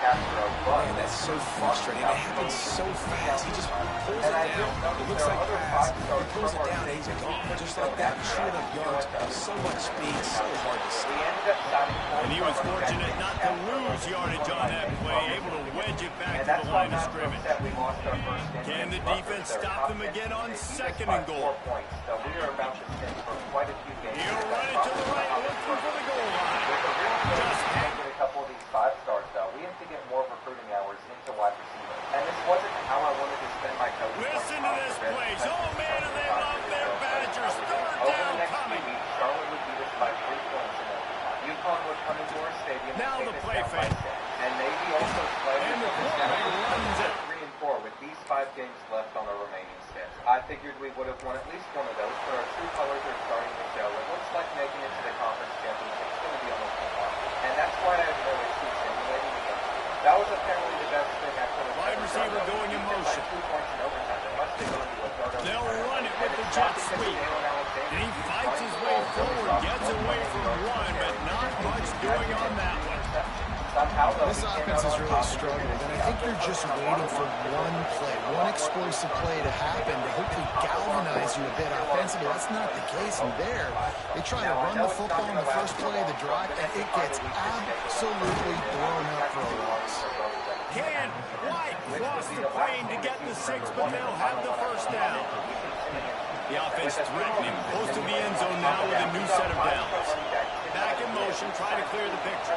Man, that's so frustrating. It happens so fast. He just pulls it down. It looks like pass. He pulls it down, he's gone. Just like that, short of yards. So much speed, so hard to see. And he was fortunate not to lose yardage on that play, able to wedge it back to the line of scrimmage. Can the defense stop them again on 2nd and goal? He'll run it to the right, looking for the goal line. Just a couple of these 5-stars, though. We have to get more recruiting hours into wide receiver. And this wasn't how I wanted to spend my coach. Listen to this place. Oh, man, and they love their Badgers. 3rd down coming. Charlotte would beat us by 3 points in overtime. UConn would come into our stadium now and the take play us down by 6. And Navy also slightly and the quarterback runs it. 3 and 4 with these 5 games left on our remaining schedule. I figured we would have won at least one of those, but our true colors are starting to show. It looks like making it to the conference championship is going to be almost impossible. And that's why I have no issue simulating against you. That was apparently the best thing I could have done. Wide receiver going in motion. 2 points in overtime. It must have gone to a third. They'll run it with the jet sweep. And he fights his way forward, gets away from one, but not much doing on that one. This offense is really struggling, and I think you're just waiting for one play, one explosive play to happen to hopefully galvanize you a bit offensively. That's not the case in there. They try to run the football in the first play of the drive, and it gets absolutely blown up for a loss. Can White cross the plane to get the 6, but they'll have the 1st down. The offense threatening, close to the end zone now with a new set of downs. Back in motion, trying to clear the picture.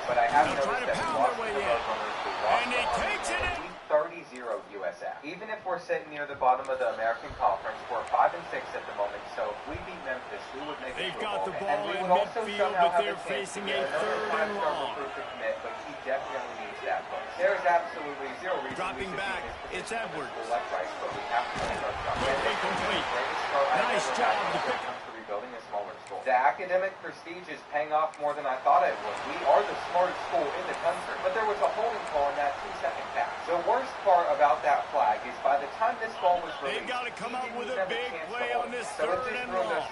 They'll try to pound their way in. And he takes it in. 30-0 USF. Even if we're sitting near the bottom of the American Conference, we're 5 and 6 at the moment, so if we beat Memphis, we would make it. They've got the ball in midfield, but they're facing a 3rd and long. But he definitely needs that push. There's absolutely zero reason. Dropping back, it's Edwards. Quickly complete. Nice job to pick up. Rebuilding a smaller school. The academic prestige is paying off more than I thought it would. We are the smartest school in the country, but there was a holding call in that 2-second pass. The worst part about that flag is by the time this ball was released, they've got to come up with a big play on this 3rd and long.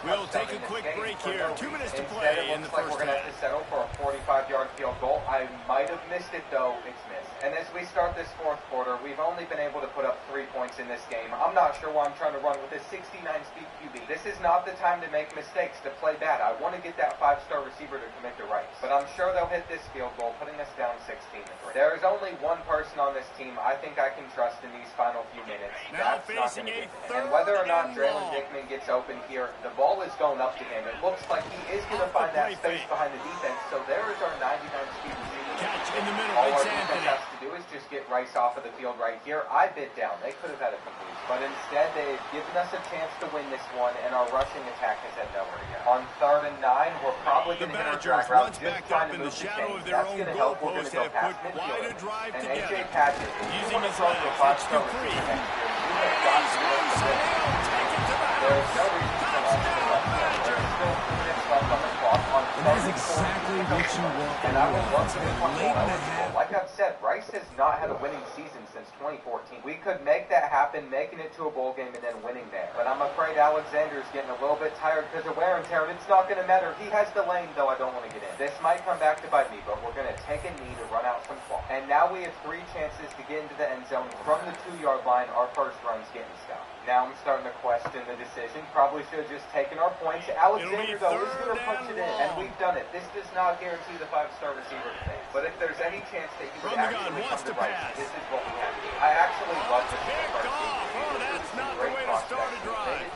We'll take a quick break here. 2 minutes to play in the first half. We're going to have to settle for a 45-yard field goal. I might have missed it, though. It's missed. And as we start this 4th quarter, we've only been able to put up 3 points in this game. I'm not sure why I'm trying to run with a 69-speed QB. This is not the time to make mistakes, to play bad. I want to get that 5-star receiver to commit to rights. But I'm sure they'll hit this field goal, putting us down 16-3. There is only one person on this team I think I can trust in these final few minutes. Now That's not facing going to a get third And whether or not and Draylen long. Dickman gets open here, the ball is going up to him. It looks like he is going to find that space behind the defense. So there is our 99-speed receiver. Catch in the middle, All our it's defense Anthony. has to do is just get Rice off of the field right here. I bit down. They could have had a completion. But instead, they've given us a chance to win this one, and our rushing attack has had nowhere to go. On 3rd and 9, we're probably going to hit our drag route, just backed trying up to in the move the shadow chains. of their That's own going to help. We're going goalpost. to go They have past put quite a midfield. drive And together. AJ Patchett, Using his throw legs, for 5 it's stars Dupree. next year. You And have got he's to do loose, it. and they'll take it to the There's house. no reason for us to let go. There's still 2 minutes left on the clock. And that's exactly what you want. And I would love to be Late in the half. Like I've said, Rice has not had a winning season since 2014. We could make that happen, making it to a bowl game and then winning there. But I'm afraid Alexander's getting a little bit tired because of wear and tear, and it's not going to matter. He has the lane, though I don't want to get in. This might come back to bite me, but we're going to take a knee to run out some clock. And now we have 3 chances to get into the end zone. From the 2-yard line, our first run's getting stopped. Now I'm starting to question the decision. Probably should have just taken our points. Alexander, though, is going to punch it in, and we've done it. This does not guarantee the 5-star receiver thing. But if there's any chance that he would actually come to Rice, this is what we have to do. I actually love this Picked first off. season. Oh, that's not the way to start a drive.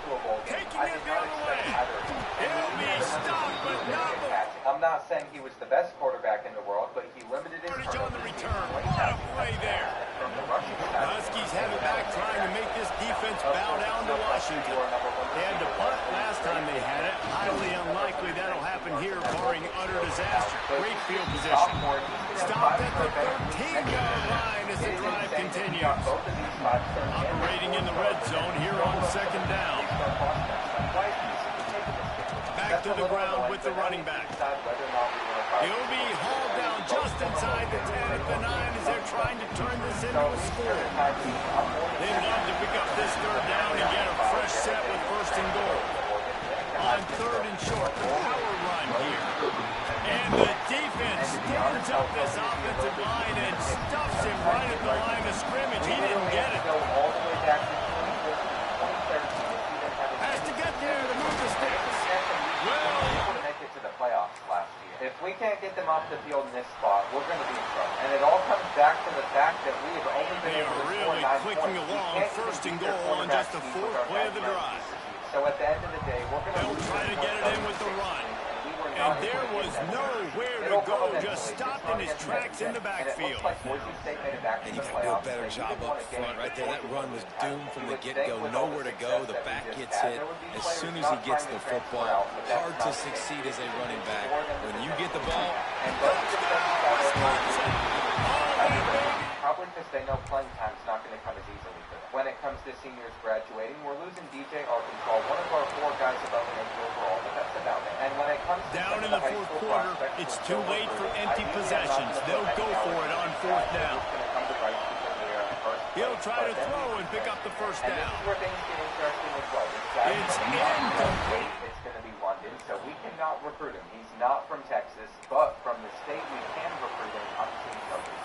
Taking it the other way. He'll be stopped, but not before. I'm not saying he was the best quarterback in the world, but he limited his Yardage on the turnovers. return. What a play there. From the rushing side, Huskies have it back, trying to make this defense bow down to Washington. They had to punt last time they had it. Highly unlikely that'll happen here, barring utter disaster. Great field position. Stopped at the 13-yard line as the drive continues. Operating in the red zone here on 2nd down. Back to the ground with the running back. He'll be hauled down just inside the 10 at the 9 as they're trying to turn this into a score. They'd love to pick up this 3rd down and get a fresh set with 1st and goal. On 3rd and short, the power run here. And the defense stands up this offensive line and stuffs him right at the line of scrimmage. He didn't get it. field in this spot, we're going to be in trouble. And it all comes back to the fact that we have only been able to score 9 points. Clicking along, first and goal on just the 4th play of the drive. So at the end of the day, we're going to try to get it in with the run. And there was nowhere to go, just stopped in his tracks in the backfield. And you got to do a better job up front right there. That run was doomed from the get-go. Nowhere to go. The back gets hit as soon as he gets the football. Hard to succeed as a running back. When you get the ball, probably because they know playing time's not going to come as easily for them. When it comes to seniors graduating, we're losing DJ Arkansas, one of our 4 guys above an 8 overall, but that's about it. And when it comes to down in the 4th quarter, it's too late for empty possessions. They'll go for it on 4th down. He'll try to throw and pick up the first down. And this is where things get interesting as well. It's incomplete. It's going to be London, so we cannot recruit him. He's not from Texas, but from the state we can recruit him. I'm seeing something.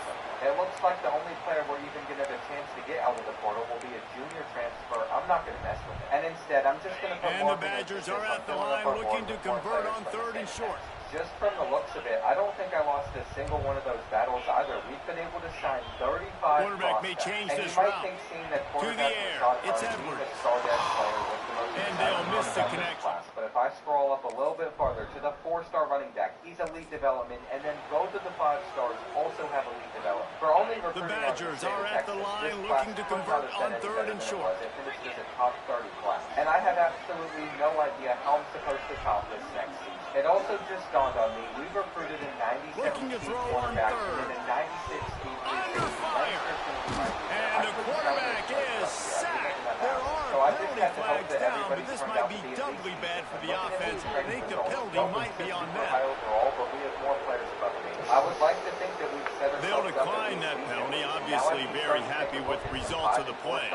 It looks like the only player we're even going to have a chance to get out of the portal will be a junior transfer. I'm not going to mess with it. And instead, I'm just going to put more. And the Badgers are at the line looking to convert on 3rd and short. Just from the looks of it, I don't think I lost a single one of those battles either. We've been able to sign 35 quarterback may change this route. To the air. It's Edwards. And they'll miss the connection. But if I scroll up a little bit farther to the 4-star running back, he's elite development, and then both of the 5 stars also have elite development. For only the Badgers are at the line looking to convert on 3rd and short. It finished as a top 30 class. And I have absolutely no idea how I'm supposed to top this next season. It also just dawned on me, we've recruited a 97 speed quarterback and a 96 speed under fire. And the quarterback is sacked. There are penalty flags down, but this might be doubly bad for the offense. I think the penalty might be on them. I would like to think that we've set ourselves. They'll decline that penalty. Obviously very happy with the results of the play.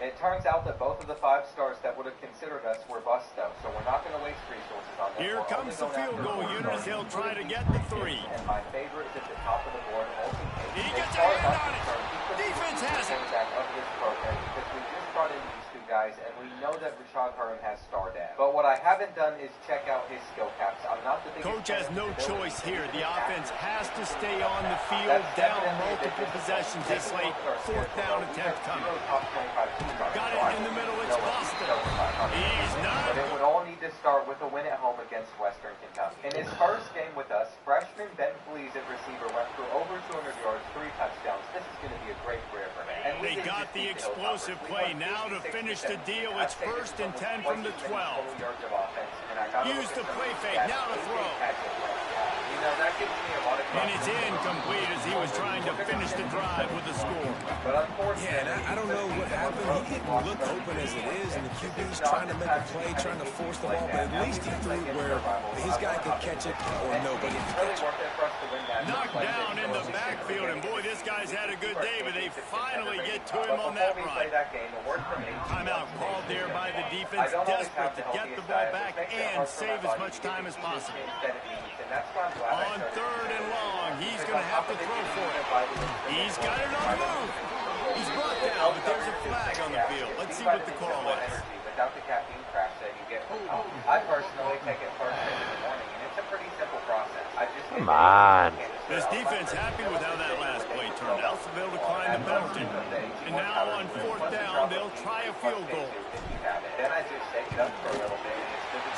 It turns out that both of the 5 stars that would have considered us were bust, though, so we're not going to waste resources on them. Here comes the field goal unit as they'll try to get the 3. And my favorite is at the top of the board, Olsen Kate. He gets a hand on it. Defense has it. Of this program because we just brought in these 2 guys, and we know that Rashad Herman has star dad. But what I haven't done is check out his skill caps. I'm not the biggest. Coach has no choice here. The offense has to stay on the field, down multiple possessions this late. 4th down attempt coming. Got it in the middle. It's Buster. He's not. But it would all need to start with a win at home against Western Kentucky. In his first game with us, freshman Ben Flees at receiver went through over 200 yards, 3 touchdowns. This is going to be a great career for him. And they got the explosive play. Now to finish the deal, it's 1st and 10 from the 12. Use the play fake. Now to throw. And it's incomplete as he was trying to finish the drive with the score. Yeah, and I don't know what happened. He didn't look open as it is, and the QB's trying to make a play, trying to force the ball, but at least he threw it where his guy could catch it or nobody could catch it. Knocked down in the backfield, and boy, this guy's had a good day, but they finally get to him on that run. Timeout called there by the defense, desperate to get the ball back and save as much time as possible. On 3rd and long, he's going to have to throw for it. He's got it on the move. He's brought down, but there's a flag on the field. Let's see what the call is. Without the caffeine crash that you get from home. I personally take it first thing in the morning, and it's a pretty simple process. Come on. This defense happy with how that last play turned out, so they'll decline the penalty. And now on 4th down, they'll try a field goal. Then I just shake it up for a little bit.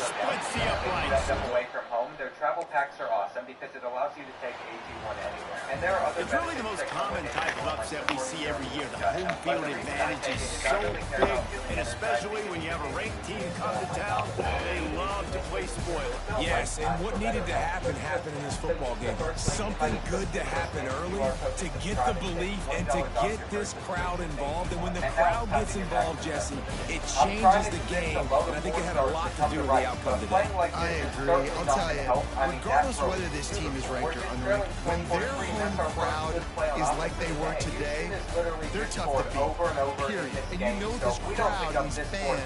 Splits the uprights. Away from home, their travel packs are awesome because it allows you to take AG1 anywhere. And there are other. It's really the most common type of upset we see every year. The home field advantage is so big, and especially when you have a ranked team come to town, they love to play spoiler. Yes, and what needed to happen happened in this football game. Something good to happen early to get the belief and to get this crowd involved. And when the crowd gets involved, Jesse, it changes the game, and I think it had a lot to do with the outcome today. I agree. I'll tell you, regardless whether this team is ranked or unranked, when their home crowd is like they were today, they're tough to beat, period. And you know this crowd, these fans,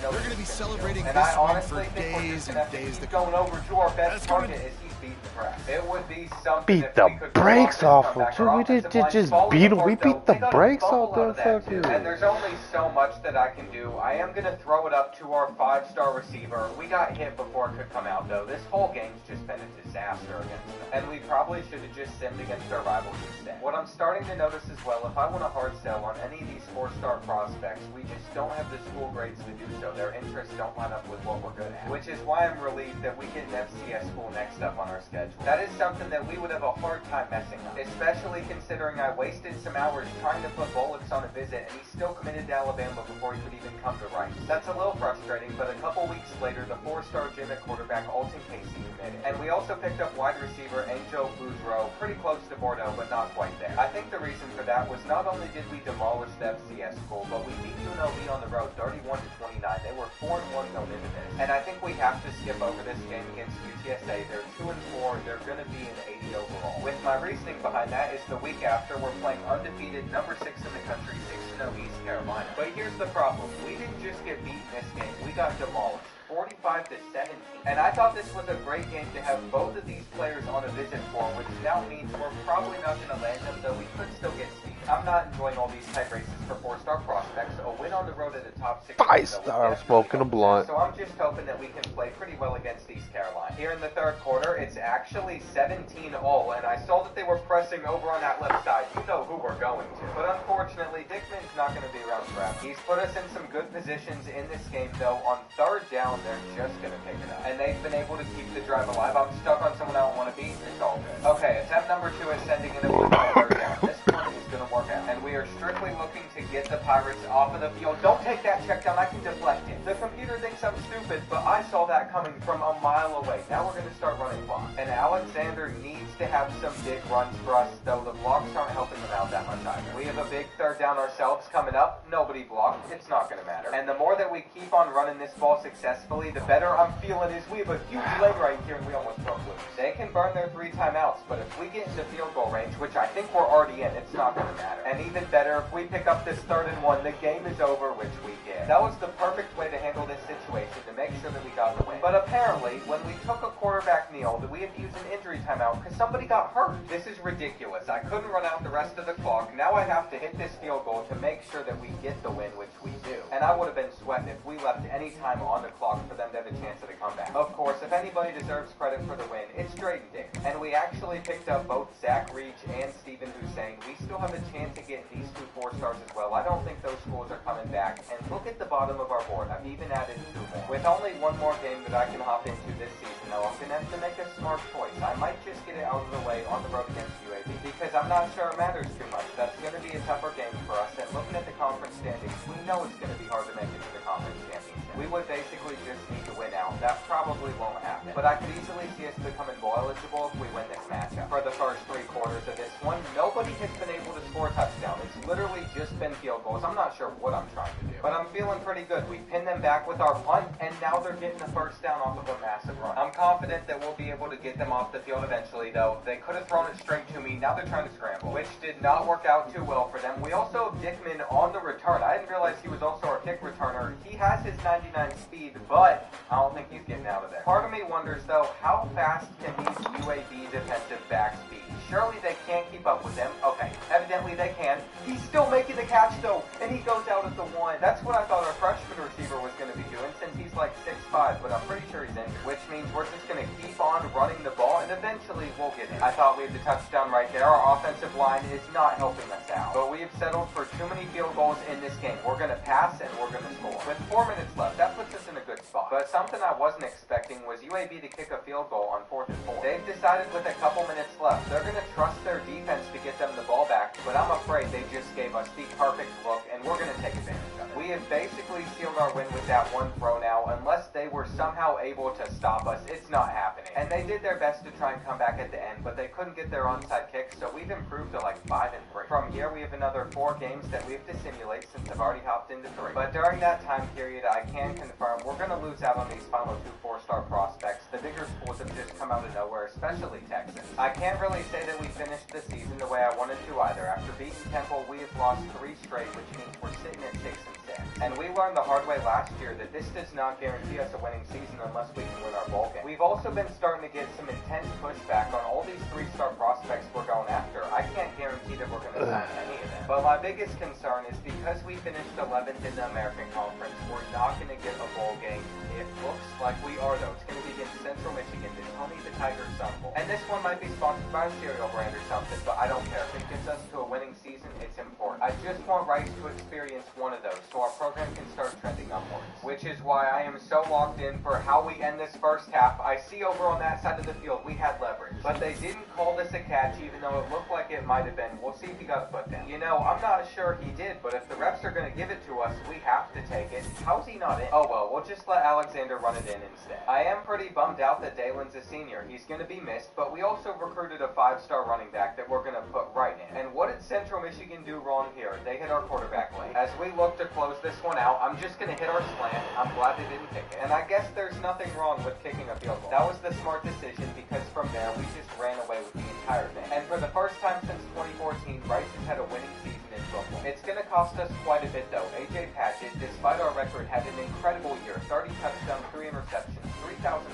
they're going to be celebrating this win for days and days to come. Going over to our best target as he's beaten track. It would be something Beat if the we could brakes pull off him, dude. We didn't just beat him. We beat the brakes off the fucking. And there's only so much that I can do. I am gonna throw it up to our 5-star receiver. We got hit before it could come out though. This whole game's just been a disaster against them. And we probably should have just simmed against our rivals instead. What I'm starting to notice as well, if I want to hard sell on any of these 4-star prospects, we just don't have the school grades to do so. Their interests don't line up with what we're good at. Which is why I'm relieved that we get an FCS school next up on our schedule. That is something that we would have a hard time messing up. Especially considering I wasted some hours trying to put Bullocks on a visit and he still committed to Alabama before he could even come to Rice. That's a little frustrating, but a couple weeks later, the 4-star gym at quarterback Alton Casey committed. And we also picked up wide receiver Angel Boudreaux, pretty close to Bordeaux, but not quite there. I think the reason for that was not only did we demolish the FCS school, but we beat UNLV on the road 31-29. They were 4-1 going into this. And I think we have to skip over this game against UTSA. They're 2-4. They're going to be an 80 overall. With my reasoning behind that is the week after we're playing undefeated number 6 in the country, 6-0 East Carolina. But here's the problem. We didn't just get beat in this game. We got demolished. 45-17. And I thought this was a great game to have both of these players on a visit for, which now means we're probably not going to land them, though we could still get Steve. I'm not enjoying all these tight races for 4-star prospects. A win on the road at the top 6. 5-star smoking a blunt. So I'm just hoping that we can play pretty well against East Carolina. Here in the third quarter, it's actually 17-all, and I saw that they were pressing over on that left side. You know who we're going to. But unfortunately, Dickman's not going to be around forever. He's put us in some good positions in this game, though. On third down, they're just going to pick it up. And they've been able to keep the drive alive. I'm stuck on someone I don't want to beat. It's all good. Okay, attempt number 2 is sending in a blue ball third down. This one is going to work out. And we are strictly looking to get the Pirates off of the field. Don't take that check down. I can deflect it. The computer thinks I'm stupid, but I saw that coming from a mile away. Now we're going to start running block. And Alexander needs to have some big runs for us, though the blocks aren't helping them out that much either. We have a big third down ourselves coming up. Nobody blocked. It's not going to matter. And the more that we keep on running this ball successfully, the better I'm feeling is we have a huge leg right here and we almost broke loose. They can burn their 3 timeouts, but if we get into field goal range, which I think we're already in, it's not going to matter. And even better, if we pick up this 3rd and 1, the game is over, which we get. That was the perfect way to handle this situation to make sure that we got the win. But apparently, when we took a quarterback kneel, that we had to use an injury timeout because somebody got hurt. This is ridiculous. I couldn't run out the rest of the clock. Now I have to hit this field goal to make sure that we get the win, which we do. And I would have been sweating if we left any time on the clock for them to have a chance at a comeback. Of course, if anybody deserves credit for the win, it's Drayden Dick. And we actually picked up both Zach Reach and Stephen Hussein. We still have a chance to get these 2 4-stars as well. I don't think those schools are coming back. And look at the bottom of our board. I've even added 2 more. With only one more game that I can hop into this season, though, I'm going to have to make a smart choice. I might just get it out of the way on the road against UAB because I'm not sure it matters too much. That's going to be a tougher game for us. And looking at the conference standings, we know it's going to be hard to make it to the conference championship. We would basically just need to win out. That probably won't happen. But I could easily see us becoming bowl eligible if we win this matchup. For the first 3 quarters of this one, nobody has been able to score a touchdown. It's literally just been field goals. I'm not sure what I'm trying to do. But I'm feeling pretty good. We pinned them back with our punt, and now they're getting the first down off of a massive run. I'm confident that we'll be able to get them off the field eventually, though. They could have thrown it straight to me. Now they're trying to scramble, which did not work out too well for them. We also have Dickman on the return. I didn't realize he was also our kick returner. He has his 99 speed, but I don't think he's getting out of there. Part of me wonders, though, how fast can these UAB defensive backs be? Surely they can't keep up with them. Okay, evidently they can. He's still making the catch, though, and he goes out at the 1. That's what I thought our freshman receiver was going to be doing, since he's like 6'5", but I'm pretty sure he's injured, which means we're just going to keep on running the ball, and eventually we'll get in. I thought we had the touchdown right there. Our offensive line is not helping us out, but we have settled for too many field goals in this game. We're going to pass, and we're going to score. With 4 minutes left, that puts us in a good spot. But something I wasn't expecting was UAB to kick a field goal on 4th and 4. They've decided with a couple minutes left, they're going to trust their defense to get them the ball back, but I'm afraid they just gave us the perfect look, and we're going to take advantage of it. We have basically sealed our win with that one throw now. Unless they were somehow able to stop us, it's not happening. And they did their best to try and come back at the end, but they couldn't get their onside kick, so we've improved to like 5 and 3. From here, we have another 4 games that we have to simulate since I've already hopped into 3. But during that time period, I can confirm we're going to lose out on these final 2 4-star prospects. The bigger schools have just come out of nowhere, especially Texas. I can't really say that we finished the season the way I wanted to either. After beating Temple, we have lost 3 straight, which means we're sitting at 6 and 6. chance. And we learned the hard way last year that this does not guarantee us a winning season unless we can win our bowl game. We've also been starting to get some intense pushback on all these 3-star prospects we're going after. I can't guarantee that we're going to sign any of them. But my biggest concern is because we finished 11th in the American Conference, we're not going to get a bowl game. It looks like we are, though. It's going to be against Central Michigan, the Tony the Tiger Sun Bowl. And this one might be sponsored by a cereal brand or something, but I don't care. If it gets us to a winning season, it's important. I just want Rice to experience one of those so our program can start trending upwards. Which is why I am so locked in for how we end this first half. I see over on that side of the field we had leverage, but they didn't call this a catch even though it looked like it might have been. We'll see if he got a foot down. You know, I'm not sure he did, but if the refs are going to give it to us, we have to take it. How's he not in? Oh well, we'll just let Alexander run it in instead. I am pretty bummed out that Dalen's a senior. He's going to be missed, but we also recruited a 5-star running back that we're going to put right in. And what did Central Michigan do wrong here? They hit our quarterback late. As we look to close this one out, I'm just going to hit our slant. I'm glad they didn't kick it. And I guess there's nothing wrong with kicking a field goal. That was the smart decision because from there we just ran away with the entire thing. And for the first time since 2014, Rice has had a winning season in football. It's going to cost us quite a bit though. AJ Patchett, despite our record, had an incredible year. 30 touchdowns, 3 interceptions, 3,500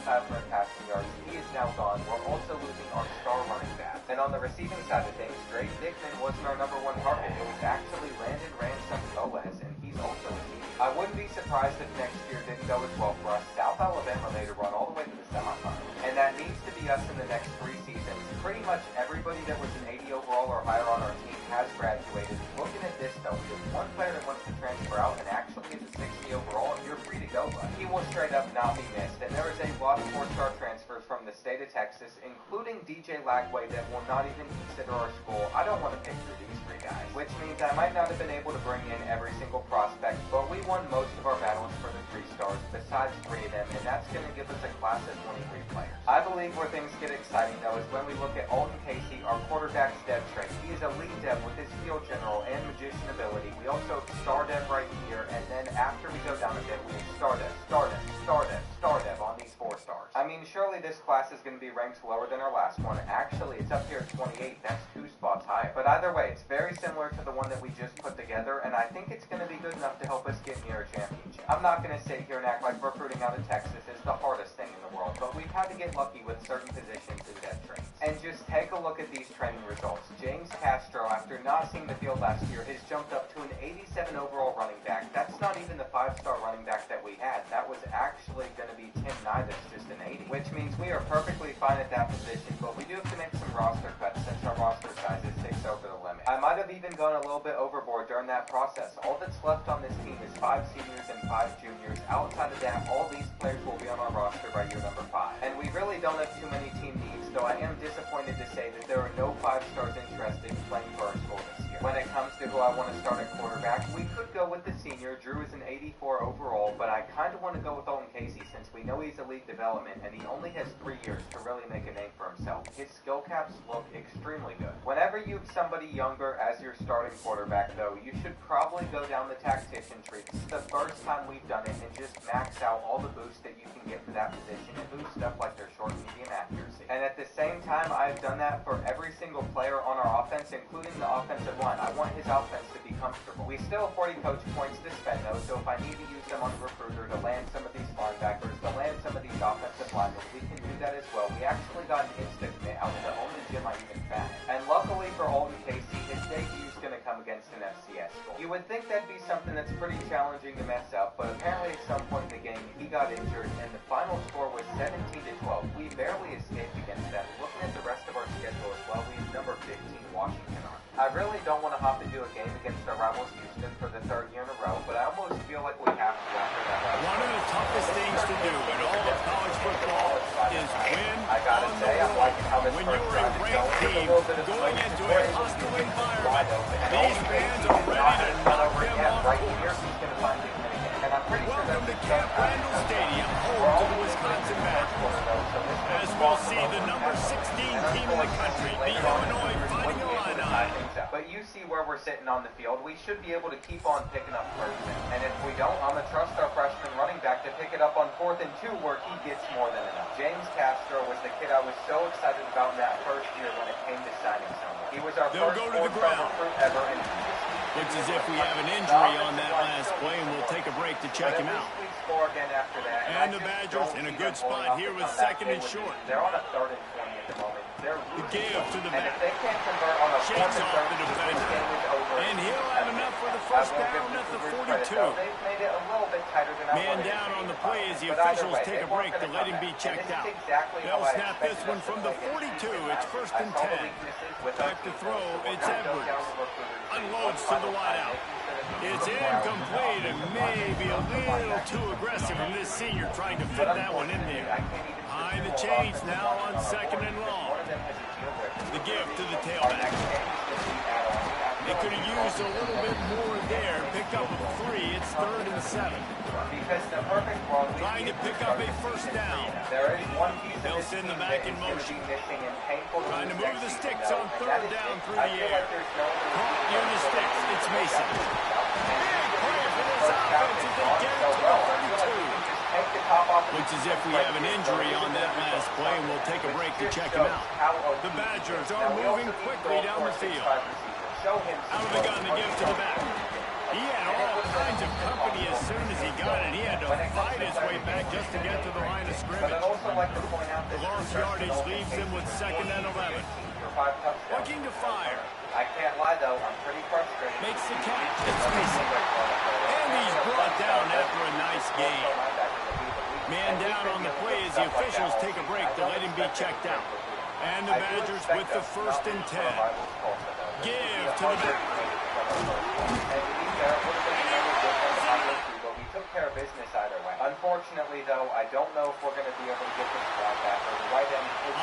passing yards. He is now gone. We're also losing our star running back. And on the receiving side of things, Drake Dickman wasn't our #1 target. It was actually Landon Ransom Boaz, and he's also a senior. I wouldn't be surprised if next year didn't go as well for us. South Alabama made a run all the way to the semifinals. And that needs to be us in the next 3 seasons. Pretty much everybody that was an 80 overall or higher on our team has graduated. Looking at this though, we have one player that wants to transfer out and actually is a 60 overall, and you're free to go, bud. He will straight up not be missed. And there is a lot of 4-star transfers from the state of Texas, including DJ Lagway, that will not even consider our school. I don't want to pick through these 3 guys, which means I might not have been able to bring in every single prospect, but we won most of our battles for the 3 stars, besides 3 of them, and that's going to give us a class of 23 players. I believe where things get exciting, though, is when we look at Alton Casey, our quarterback's dev trait. He is a lead dev with his field general and magician ability. We also have star dev right here, and then after we go down a bit, we have star dev, star dev, star dev, star dev on these 4 stars. I mean, surely this class is going to be ranked lower than our last one. Actually, it's up here at 28. That's 2 spots higher. But either way, it's very similar to the one that we just put together, and I think it's going to be good enough to help us get near a championship. I'm not going to sit here and act like recruiting out of Texas is the hardest thing in the world, but we've had to get lucky with certain positions and dev traits. And just take a look at these training results. James Castro, after not seeing the field last year, has jumped up to an 87 overall running back. That's not even the 5-star running back that we had. That was actually going to be Tim Nye, that's just an 80, which means we are perfectly fine at that position, but we do have to make some roster cuts since our roster size is 6 over the limit. I might have even gone a little bit overboard during that process. All that's left on this team is 5 seniors and 5 juniors. Outside of that, all these players will be on our roster by year number 5. And we really don't have too many team needs, though I am disappointed to say that there are no 5 stars interested in playing for our school this year. When it comes to who I want to start at quarterback, we could go with the senior. Drew is an 84 overall, but I kind of want to go with Alton Casey since we know he's elite development and he only has 3 years to really make a name for himself. His skill caps look extremely good. Whenever you have somebody younger as your starting quarterback, though, you should probably go down the tactician tree. This is the first time we've done it, and just max out all the boosts that you can get for that position and boost stuff like their short, medium accuracy. And at the same time, I've done that for every single player on our offense, including the offensive line. I want his offense to be comfortable. We still have 40 coach points to spend, though, so if I need to use them on a recruiter to land some of these linebackers, to land some of these offensive linemen, we can do that as well. We actually got an instant commit out of the only gym I even found. And luckily for Alton Casey, his debut is going to come against an FCS school. You would think that'd be something that's pretty challenging to mess up, but apparently at some point in the game, he got injured, and the final score was 17-12. We barely escaped against that. Looking at the rest of our schedule as well, we have number 15, Washington on. I really don't want to hop into a game against our rivals Houston for the 3rd year in a row, but I almost feel like we have to after that last One of the toughest things to do in all of college football is win I gotta on say, the I'm road. liking how this When first you're a drive is ranked team going into a hostile environment, these fans are ready to knock them off course. And I'm pretty sure Welcome to Camp Randall Stadium, home to the Wisconsin Badgers. As we'll see the number 16 team in the country, the Illinois Fighting Illini. But you see where we're sitting on the field. We should be able to keep on picking up first. And if we don't, I'm going to trust our freshman running back to pick it up on 4th and 2 where he gets more than enough. James Castro was the kid I was so excited about in that first year when it came to signing someone. He was our first 4-star recruit ever, and he just Looks as if we have an injury on that last play, and we'll break to check him out. And the Badgers in a good spot here with 2nd and short. They're on a 3rd and 20 at the moment. The give to the back. And if they can't convert on a 4th Shakes and off 3rd, the defender. and he'll have enough for the first down at the 42. They've made it a little bit tighter than I Man wanted down it to on be. the play as the But either officials way, take they a break weren't to gonna let him come be back. checked And out. this is exactly how They'll I snap expected this us one to from play the this 42. season. It's 1st I and saw the 10. weaknesses with our Back to defense. throw. We're It's not going Edwards. down the recruiters. Unloads to the wideout. It's incomplete and maybe a little too aggressive from this senior trying to fit that one in there. Behind the chains now on 2nd and long. The give to the tailback. They could have used a little bit more there. Pick up a 3. It's 3rd and 7. Trying to pick up a first down. They'll send the back in motion. Trying to move the sticks on 3rd down through the air. Caught near the sticks. It's Mason. Big play for this offense as they get it to the 32. Looks as if we have an injury on that last play, and we'll take a break to check him out. The Badgers are moving quickly down the field. Out of the gun to give to the back. He had all kinds of company as soon as he got it. He had to fight his way back just to get to the line of scrimmage. The lost yardage leaves him with 2nd and 11. Looking to fire. I can't lie, though. I'm pretty frustrated. Makes the catch. It's Mason. And he's brought down after a nice game. Man down on the play as the officials take a break to let him be checked out. And the Badgers with the 1st and 10. Give to the back. We took care of business either way. Unfortunately, though, I don't know if we're going to be able to get this squad back.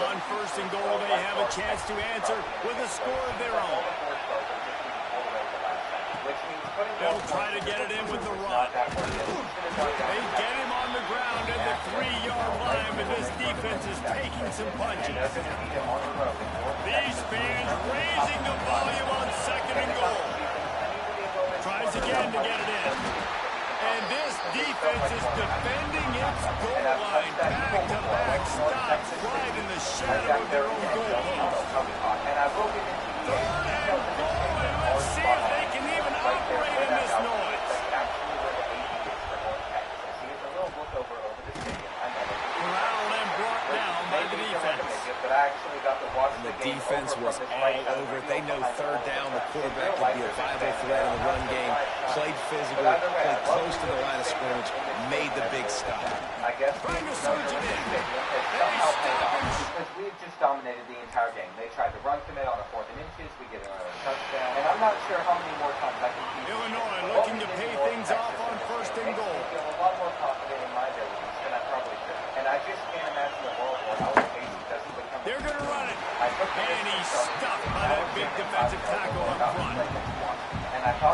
On 1st and goal, they have a chance to answer with a score of their own. They'll try to get it in with the run. They get him on the ground at the 3-yard line, but this defense is taking some punches. These fans raising the volume on 2nd and goal. Tries again to get it in. And this defense is defending its goal line. Back-to-back stops right in the shadow of their own goal post. 3rd and goal, and let's see if they can even operate in this noise. Corralled and brought down by the defense. And the defense was all over it. They know 3rd down, the quarterback could be a viable threat in the run game. Played physical, played close to the line of scrimmage, made the big stop. Trying to surge it in. Because we've just dominated the entire game. They tried to run commit on a 4th and inches. We get another touchdown. And I'm not sure how many more times I can keep Illinois looking to pay things off on 1st and goal. I feel a lot more confident in my abilities than I probably should. And I just can't imagine a world where Alex Casey doesn't become... They're going to run it. And he's stuffed by that big defensive tackle up front.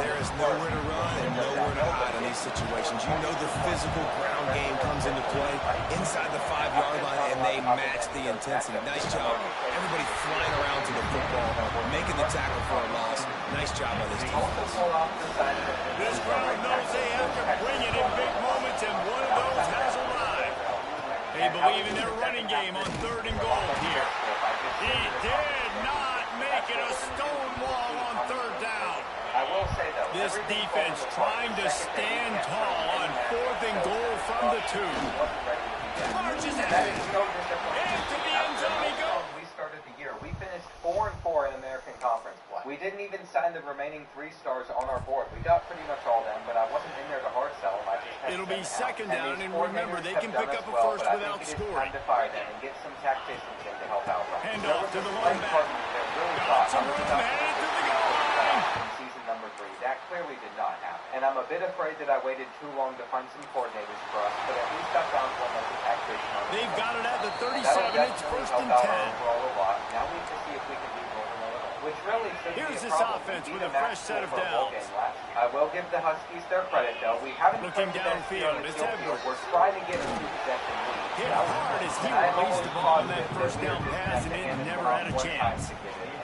There is nowhere to run and nowhere to hide in these situations. You know the physical ground game comes into play inside the 5-yard line, and they match the intensity. Nice job. Everybody flying around to the football, making the tackle for a loss. Nice job by this defense. This crowd knows they have to bring it in big moments, and one of those has arrived. They believe in their running game on 3rd and goal here. He did not make it a stone wall on 3rd down. This defense trying to stand tall on 4th and goal from the 2. Marches ahead. Into the end zone he goes. We started the year. We finished 4-4 in American Conference play. We didn't even sign the remaining 3 stars on our board. We got pretty much all them, but I wasn't in there to hard sell them. It'll be 2nd down, and remember, they can pick up a first without scoring. To fire them and get some tacticians in to help out. Hand off to the running back. Got some room headed to the goal line. Season number 3. That clearly did not happen. And I'm a bit afraid that I waited too long to find some coordinators for us, but at least I found one that's a tactician. They've got it at the 37. It's 1st and 10. Now we can see if we can do more than a little. Which really should Here's be a this problem. offense with a fresh set of downs. I will give the Huskies their credit, though. We haven't looking downfield. It's Edwards. We're trying to get a 2-possession lead. Hit hard as he released the ball on that first down pass, and it never had a chance.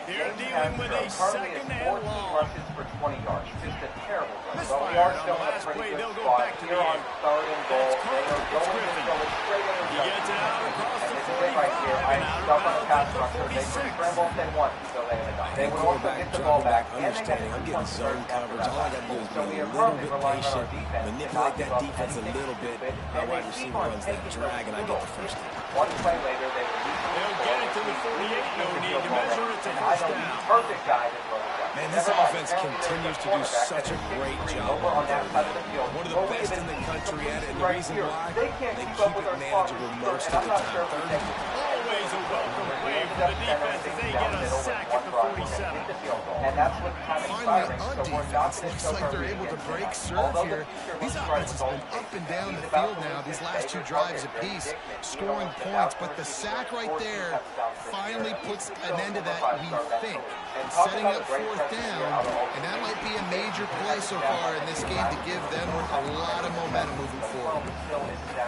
They're James dealing with a Castro currently second has and 14 long. rushes for 20 yards. Just a terrible run. This But we fire are on still the in a last pretty play, good they'll go spot back to here the on air. 3rd and goal. That's They Kirk. are It's going to Griffin. throw it straight into He gets it out across the this is it right here. 45 I and am out of stuck on a bounds pass at the rusher. They 46. can scramble if they want, so they have done. They And would also quarterback get the dropping ball back, back, and they understanding get I'm 2 getting points zone first after coverage. that All I last got to do goal. is So be we a are little currently bit relying on our patient, defense to not manipulate give that up defense a anything little bit. stupid, My and wide they keep receiver on runs that taking drag, and I get the first down. One play later, they will They'll get it to the 48. No need to measure it to and I first know down. the perfect guy to throw it down. Man, this Never mind, offense apparently there's continues a to do quarterback such that a is great 6'3" job over on on that third side of down. the field. One of the Well, we best have in the an country at it, and the right reason here. why, They can't they keep keep up with it our slot manageable receiver, most and of I'm the not time. sure if we Third take and it. Always a welcome wave for the defense as they get a sack at the 47. And that's what's kind of Finally, inspiring. our So we're not defense going to looks choke like our they're lead able to against break them. serve Although here. the future These looks bright offenses with have been Golden up and State. down He's the about field to now lose these his last 2 favorite drives target, Grady apiece, Dickman. scoring He's points. out But the for sack right 14 there touchdowns this finally year. puts He's an end to still that, a we five-star think. And talk Setting about up a great 4th presence here out down, of and that might be a major play so far in this game to give them a lot of momentum moving forward.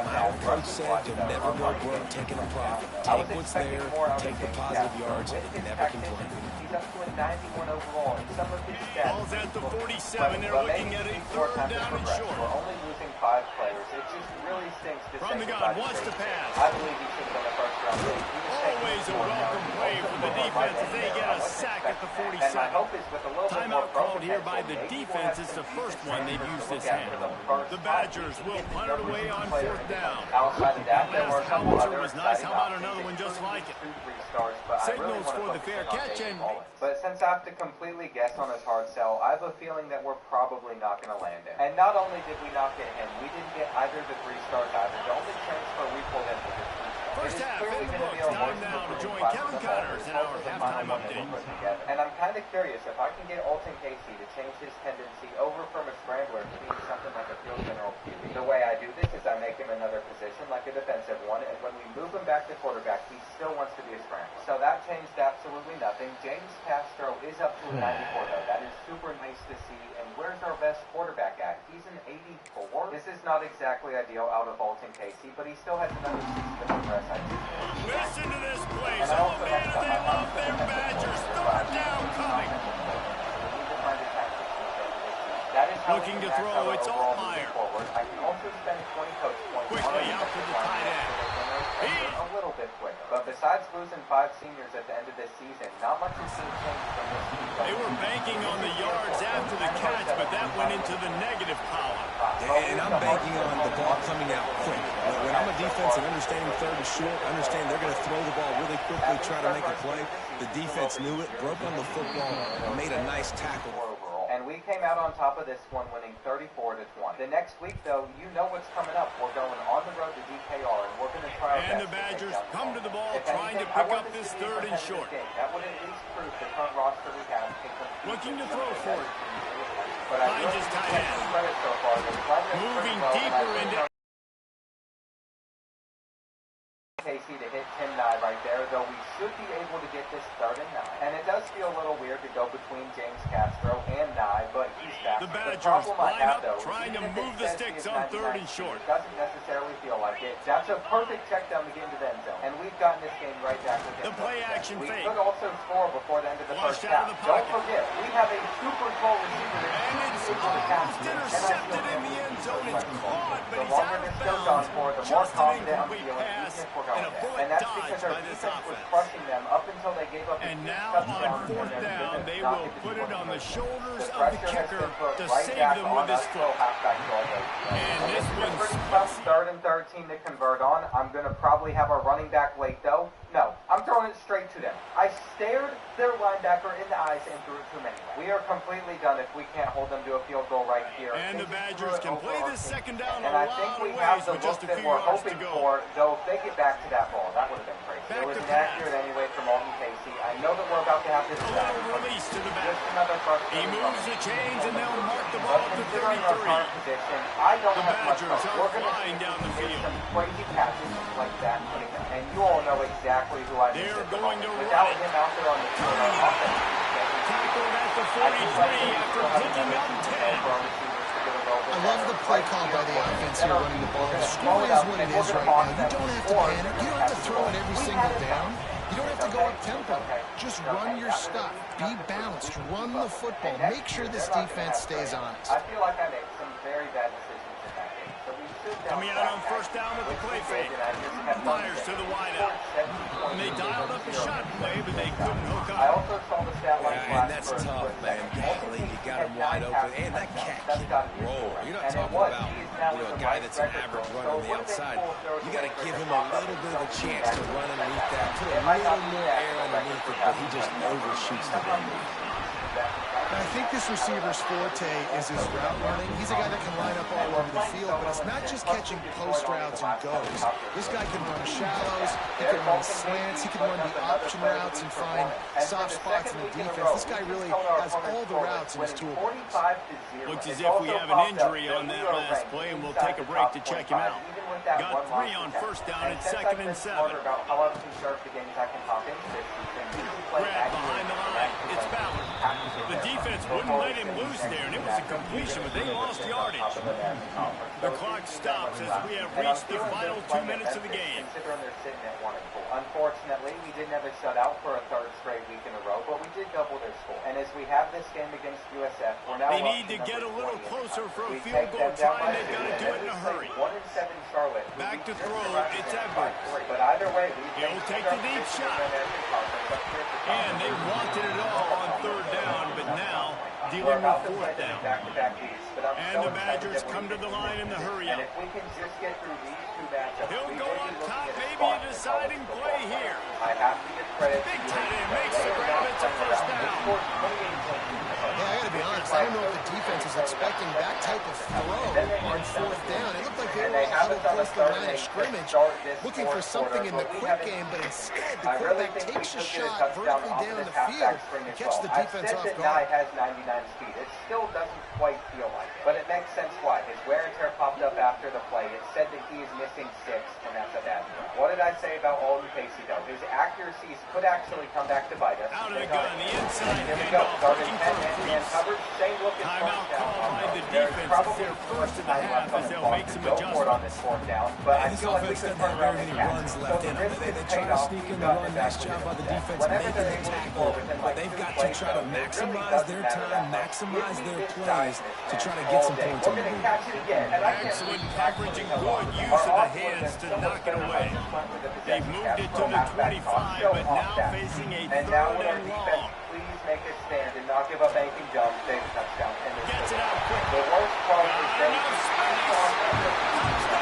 My old coach said you'll never go broke taking a profit. Take what's there, take the positive yards, and never complain. He's up to a 91 overall, and some of his stats. Ball's at the 47. They're looking at a 3rd down and short. We're only losing 5 players. It just really stinks to From say the goodbye gun, wants to pass. I believe he should have been a first-round pick. He was taking Always a 4 welcome yards. play for the defense as they get a sack at the 47. And my hope is with a little bit more Timeout called here potential, by the maybe we'll defense. have It's the some first decent one they've transfers used to this look at half. for the first The time. Badgers will punt it away on 4th down. Outside of that, there were a Last couple howitzer other was nice. exciting How about options, another one just including like it? 2-3 stars, but I really Signals want to for the focus fair in on catch David and- Mullins. But since I have to completely guess on his hard sell, I have a feeling that we're probably not going to land him. And not only did we not get him, we didn't get either the 3 stars either. The only transfer we pulled in was a 2-star. First half in the books. Time now to join Kevin Connors in our halftime update. And I'm kind of curious if I can get Alton Casey to change his tendency over from a scrambler to being something like a field general QB. The way I do this is I make him another position, like a defensive one, and when we move him back to quarterback, he still wants to be a scrambler. So that changed absolutely nothing. James Castro is up to a 94, though. That is super nice to see. And where's our best quarterback at? He's an 84. This is not exactly ideal out of Alton Casey, but he still has another season to progress. Listen to this place. Oh, man, do they love their Badgers. 3rd down coming. Looking to throw. It's Altmaier. I can also spend 20 coach points. Quickly out to the tight end. A little bit quick. But besides losing 5 seniors at the end of this season, not much has been changed from this season. They were banking on the yards after the catch, but that went into the negative column. And I'm banking on the ball coming out quick. When I'm a defense and understanding 3rd and short, understand they're going to throw the ball really quickly, try to make a play. The defense knew it, broke on the football, made a nice tackle. And we came out on top of this one, winning 34-20. The next week, though, you know what's coming up. We're going on the road to DKR, and we're going to try our best. And the Badgers come to the ball, trying to pick up this 3rd and short. That would at least prove the current roster we have can compete. Looking to throw for it. But I Finds his tight end. credit so far. Moving deeper into Casey to hit Tim Nye right there, though we should be able to get this 3rd and 9. And it does feel a little weird to go between James Castro and Nye, but he's back. The Badgers line up, trying to move the sticks on 3rd and short. It doesn't necessarily feel like it. That's a perfect check down to get into the end zone. And we've gotten this game right back within. The play action we fake. could also score before the end of the Flushed first out half. of the pocket. Don't forget, we have a super tall receiver And it's almost intercepted in the end zone. It's caught, but he's out of bounds. Just an incomplete pass and a bullet dodge by this offense. And now on 4th down, they will put it on the shoulders of the kicker to save them with his foot. And this one's tough 3rd and 13 to convert on. I'm going to probably have our running back late, though. No, I'm throwing it straight to them. I stared their linebacker in the eyes and threw it to him anyway. We are completely done if we can't hold them to a field goal right here. And the Badgers can play this 2nd down a and I lot think of we ways have the with just look a that few we're yards to hoping go. for, though if they get back to that ball, that would have been crazy. Back It was to pass. inaccurate anyway from Alton Casey. I know that we're about to have this A down, little but release to the back. just another He moves the chains, and they'll mark the ball but at the considering our 33. current position, I don't The have much Badgers hope. are We're going to flying down the field. some crazy catches like that, and you all know exactly who I mean. They're going to Without run it. him out there on the field, our offense Tackled at the 43 after picking up 10. I love the play call by the offense here running the ball. The score is what it is right now. You don't have to panic. You don't have to throw it every single down. You You don't have to go up tempo. Just run your stuff. Be balanced. Run the football. Make sure this defense stays honest. I feel like I made some very bad decisions in that game. So we should coming out on first down with the play fake. Fires to the wideout. And they dialed up the shot play, but they couldn't hook up. I also saw the stat line and that's tough, man. Golly, you got him wide open. And that cat can roll. You're not talking about, a guy that's an average runner on the outside. You got to give him a little bit of a chance to run underneath that. Put a little more air underneath it, but he just overshoots the ball. I think this receiver's forte is his route running. He's a guy that can line up all over the field, but it's not just catching post routes and goes. This guy can run shallows, he can run slants, he can run the option routes and find soft spots in the defense. This guy really has all the routes in his toolbox. Looks as if we have an injury on that last play, and we'll take a break to check him out. Got 3 on first down at 2nd and 7. Grab behind the line. It's Ballard. The defense wouldn't let him loose there, and it was a completion, but they lost yardage. The clock stops as we have reached the final 2 minutes of the game. Unfortunately, we didn't have a shutout for a 3rd straight week in a row, but we did double their score. And as we have this game against USF, we're now they need to get a little closer for a field goal try, and they've got to do it in a hurry. 1-7 Charlotte. Back to throw, it's Edwards. But either way, he'll take the deep shot. And they wanted it all on 3rd down, but now dealing with 4th down. And the Badgers come to the line in the hurry up. He'll go up top, maybe a deciding play here. Big tight end makes the grab, it's a first down. Yeah, I got to be honest. I don't know if the defense is expecting that type of throw on 4th down. It looked like they were all huddled close to the line of scrimmage, looking for something in the quick game, but instead the quarterback takes a shot vertically down the field and catches the defense off guard. Has 99 speed. It still doesn't quite feel like it, but it makes sense why. His wear and tear popped up after the play. It said that he is missing 6, and that's a bad thing. What did I say about Alden Casey, though? His accuracies could actually come back to bite us. Out of the gun, the inside. Here we go. Starting 10-man coverage. Same look at timeout call by the defense. It's their first in the half as they'll make some adjustments. On this 4th down, but I this feel like we offense could doesn't turn have around very and many catch. runs left in them. They try to sneak in the run. Nice job by the defense making the tackle, but they've got to try to maximize their time, maximize their plays to try to get some points on the board. Excellent coverage and good use of the hands to knock it away. They've moved it to the 25, but now facing a 3rd and long. Please make it stand and not give up banking jumps. Save a touchdown. Gets it out quick. The worst part is that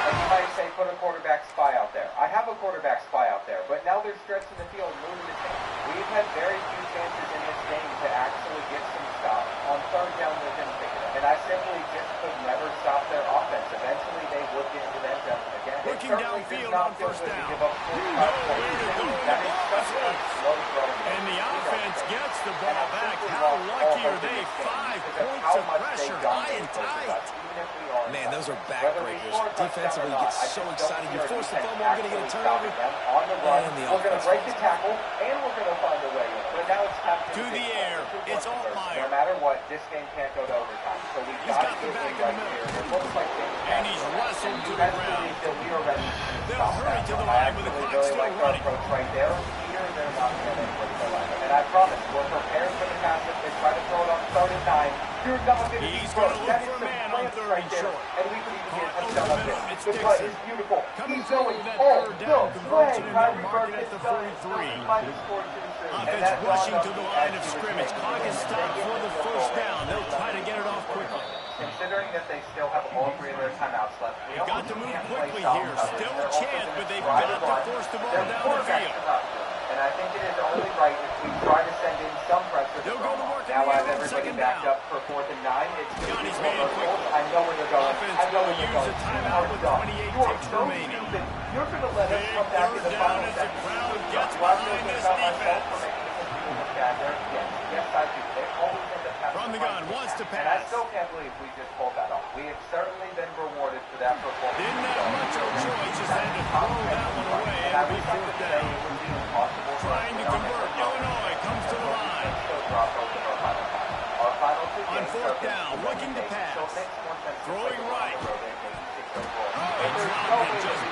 you might say put a quarterback spy out there. I have a quarterback spy out there, but now they're stretching the field, moving the chains. We've had very few chances in this game to actually get some stops. On 3rd down, they didn't pick it up. And I simply just could never stop their offense. Eventually, they would get into that zone again. Looking downfield on 1st down. Nowhere to go. The ball is loose. And the offense gets the ball back. How lucky are they? 5 points of pressure, high and tight. Man, those are backbreakers. Defensively, you get so excited. You force the fumble, we're going to get a turnover. On the run, we're going to break the tackle, and we're going to find a way in. But now it's time to the air. It's all fire. No matter what, this game can't go to overtime. So we've got to get it right here. It looks like and he's wrestled to the ground. They'll hurry to the line with the clock still running. Right there. Here, they're not going to make it. And I promise, we're prepared for the pass. If they try to throw it on 3rd and 9, you're not going to be he's going to look for a man on 3rd and short. And we can even get a touchdown up there. The play is beautiful. He's going all the way. Marking at the 43. Offense rushing to the line of scrimmage. Clock is stopped for the 1st down. They'll try to get it off quickly. Considering that they still have all 3 of their timeouts left, they've got to move quickly here. Still a chance, but they've got to force the ball down the field. And I think it is only right if we try to send in some pressure. They'll go to work now on everybody backed up for 4th and 9. It's got his man quick. I know where they're going. Offense will use a timeout with 28 ticks remaining. You're going to let us come back in the final as the crowd gets behind this defense. Yes, I do. They always end up from the gun, wants to pass. And I still can't believe we just pulled that off. We have certainly been rewarded for that performance. Didn't have much of a choice, just had to throw that one away. It'll be 4th down. Trying to convert. Illinois comes to the line. On 4th down, looking to pass. Throwing right. Oh, he dropped it just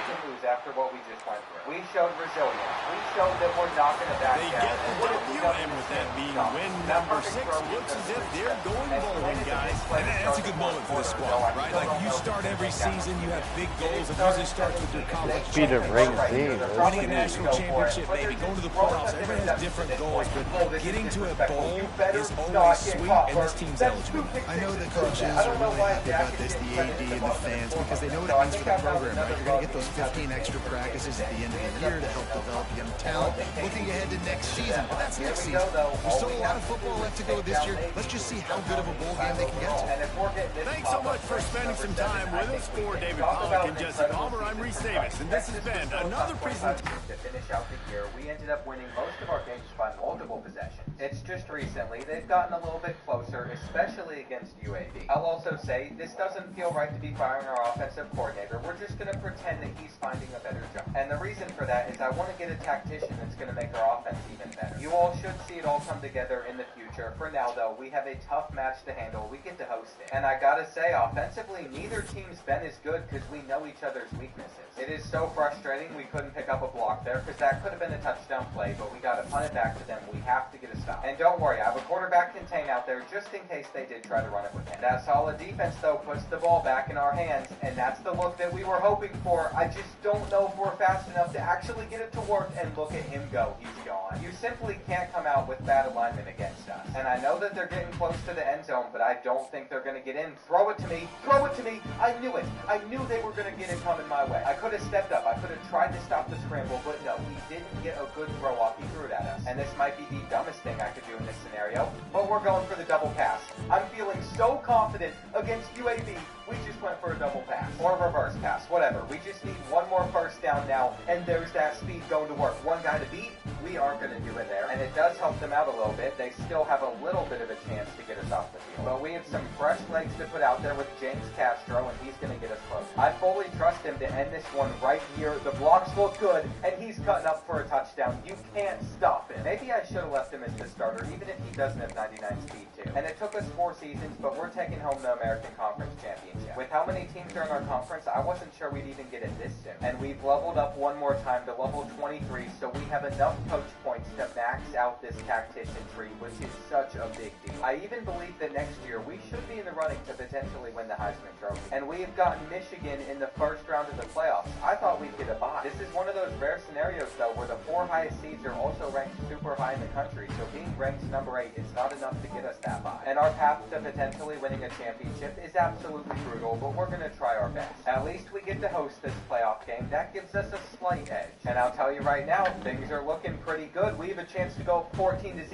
after what we just went through. We showed resilience. We showed that we're not going to back down. They get the W, and with that being win number 6, looks as if they're going bowling, guys. And that's a good moment for the squad, right? Like, you start every season, you have big goals. It usually starts with your college. Beat a ring team. Winning a national championship, maybe going to the playoffs. Everybody has different goals, but getting to a bowl is always sweet, and this team's eligible. I know the coaches are really happy about this, the AD and the fans, because they know what it means for the program, right? You're going to get those 15 extra practices at the end of the year to help develop young talent, looking ahead to next season. But that's next season. There's still a lot of football left to go this year. Let's just see how good of a bowl game they can get to. Thanks so much for spending some time with us. For David Pollack and Jesse Palmer, I'm Reese Davis, and this has been another presentation. To finish out the year, we ended up winning most of our games by multiple possessions. It's just recently they've gotten a little bit closer, especially against UAB. I'll also say, this doesn't feel right to be firing our offensive coordinator. We're just going to pretend that he's finding a better job. And the reason for that is I want to get a tactician that's going to make our offense even better. You all should see it all come together in the future. For now, though, we have a tough match to handle. We get to host it. And I gotta say, offensively, neither team's been as good because we know each other's weaknesses. It is so frustrating we couldn't pick up a block there because that could have been a touchdown play, but we got to punt it back to them. We have to get a stop. And don't worry, I have a quarterback contain out there just in case they did try to run it with him. That solid defense, though, puts the ball back in our hands, and that's the look that we were hoping for. I just don't know if we're fast enough to actually get it to work, and look at him go. He's gone. You simply can't come out with bad alignment against us. And I know that they're getting close to the end zone, but I don't think they're going to get in. Throw it to me. Throw it to me. I knew it. I knew they were going to get it coming my way. I could have stepped up. I could have tried to stop the scramble, but no, he didn't get a good throw off. He threw it at us. And this might be the dumbest thing I could do in this scenario, but we're going for the double pass. I'm feeling so confident against UAB. We just went for a double pass or a reverse pass, whatever. We just need one more first down now, and there's that speed going to work. One guy to beat, we aren't going to do it there. And it does help them out a little bit. They still have a little bit of a chance to get us off the field. But we have some fresh legs to put out there with James Castro, and he's going to get us close. I fully trust him to end this one right here. The blocks look good, and he's cutting up for a touchdown. You can't stop him. Maybe I should have left him as the starter, even if he doesn't have 99 speed too. And it took us 4 seasons, but we're taking home the American Conference Championship. With how many teams are in our conference, I wasn't sure we'd even get it this soon. And we've leveled up one more time to level 23, so we have enough coach points to max out this tactician tree, which is such a big deal. I even believe that next year we should be in the running to potentially win the Heisman Trophy. And we have gotten Michigan in the first round of the playoffs. I thought we'd get a bye. This is one of those rare scenarios, though, where the 4 highest seeds are also ranked super high in the country, so being ranked number 8 is not enough to get us that bye. And our path to potentially winning a championship is absolutely brutal, but we're going to try our best. At least we get to host this playoff game. That gives us a slight edge. And I'll tell you right now, things are looking pretty good. We have a chance to go 14-0.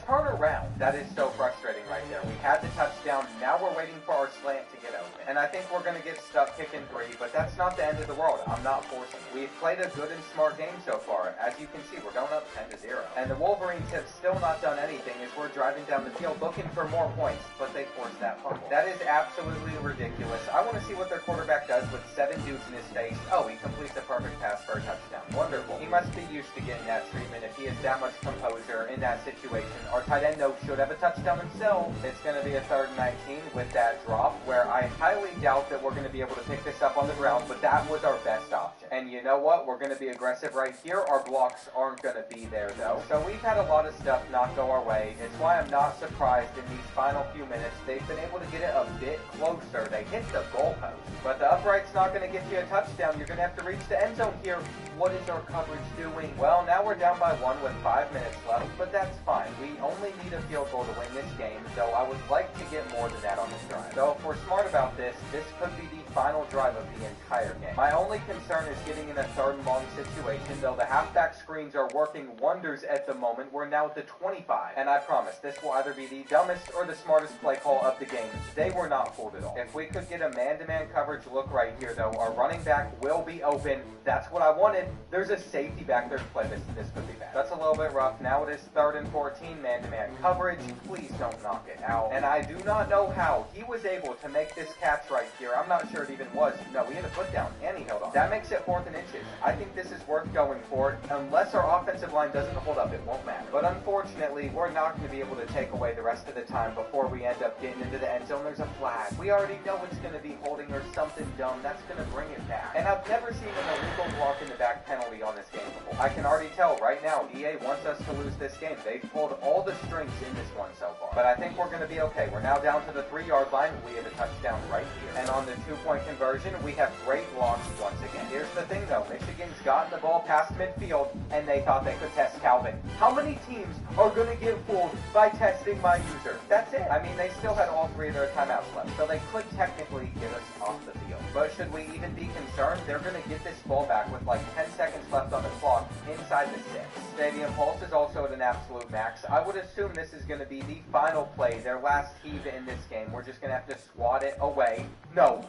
Turn around. That is so frustrating right there. We had the touchdown. Now we're waiting for our slant to get open. And I think we're going to get stuck kicking 3, but that's not the end of the world. I'm not forcing it. We've played a good and smart game so far. As you can see, we're going up 10-0. And the Wolverines have still not done anything as we're driving down the field looking for more points, but they forced that fumble. That is absolutely ridiculous. I want to see what their quarterback does with 7 dudes in his face. Oh, he completes a perfect pass for a touchdown. Wonderful. He must be used to getting that treatment if he has that much composure in that situation. Our tight end, though, should have a touchdown himself. It's going to be a 3rd and 19 with that drop, where I highly doubt that we're going to be able to pick this up on the ground, but that was our best option. And you know what? We're going to be aggressive right here. Our blocks aren't going to be there, though. So we've had a lot of stuff not go our way. It's why I'm not surprised in these final few minutes they've been able to get it a bit closer. They hit the goalpost. But the upright's not going to get you a touchdown. You're going to have to reach the end zone here. What is our coverage doing? Well, now we're down by 1 with 5 minutes left, but that's fine. We only need a field goal to win this game, though I would like to get more than that on this drive. So if we're smart about this, this could be the final drive of the entire game. My only concern is getting in a 3rd and long situation, though the halfback screens are working wonders at the moment. We're now at the 25, and I promise this will either be the dumbest or the smartest play call of the game. They were not fooled at all. If we could get a man-to-man coverage look right here, though, our running back will be open. That's what I wanted. There's a safety back there to play this. This could be bad. That's a little bit rough. Now it is 3rd and 14, man-to-man coverage. Please don't knock it out. And I do not know how he was able to make this catch right here. I'm not sure it even was. No, we had a foot down, and he held on. That makes it 4th and inches. I think this is worth going for it. Unless our offensive line doesn't hold up, it won't matter. But unfortunately, we're not going to be able to take away the rest of the time before we end up getting into the end zone. There's a flag. We already know it's going to be holding or something dumb. That's going to bring it back. And I've never seen an illegal block in the back penalty on this game before. I can already tell right now, EA wants us to lose this game. They've pulled all the strings in this one so far. But I think we're going to be okay. We're now down to the 3-yard line. We have a touchdown right here. And on the 2-point conversion, we have great blocks once again. Here's the thing though, Michigan's gotten the ball past midfield, and they thought they could test Calvin. How many teams are going to get fooled by testing my user? That's it. I mean, they still had all 3 of their timeouts left, so they could technically get us off the field. But should we even be concerned? They're going to get this ball back with like 10 seconds left on the clock inside the 6. Stadium Pulse is also at an absolute max. I would assume this is going to be the final play, their last heave in this game. We're just going to have to swat it away. No.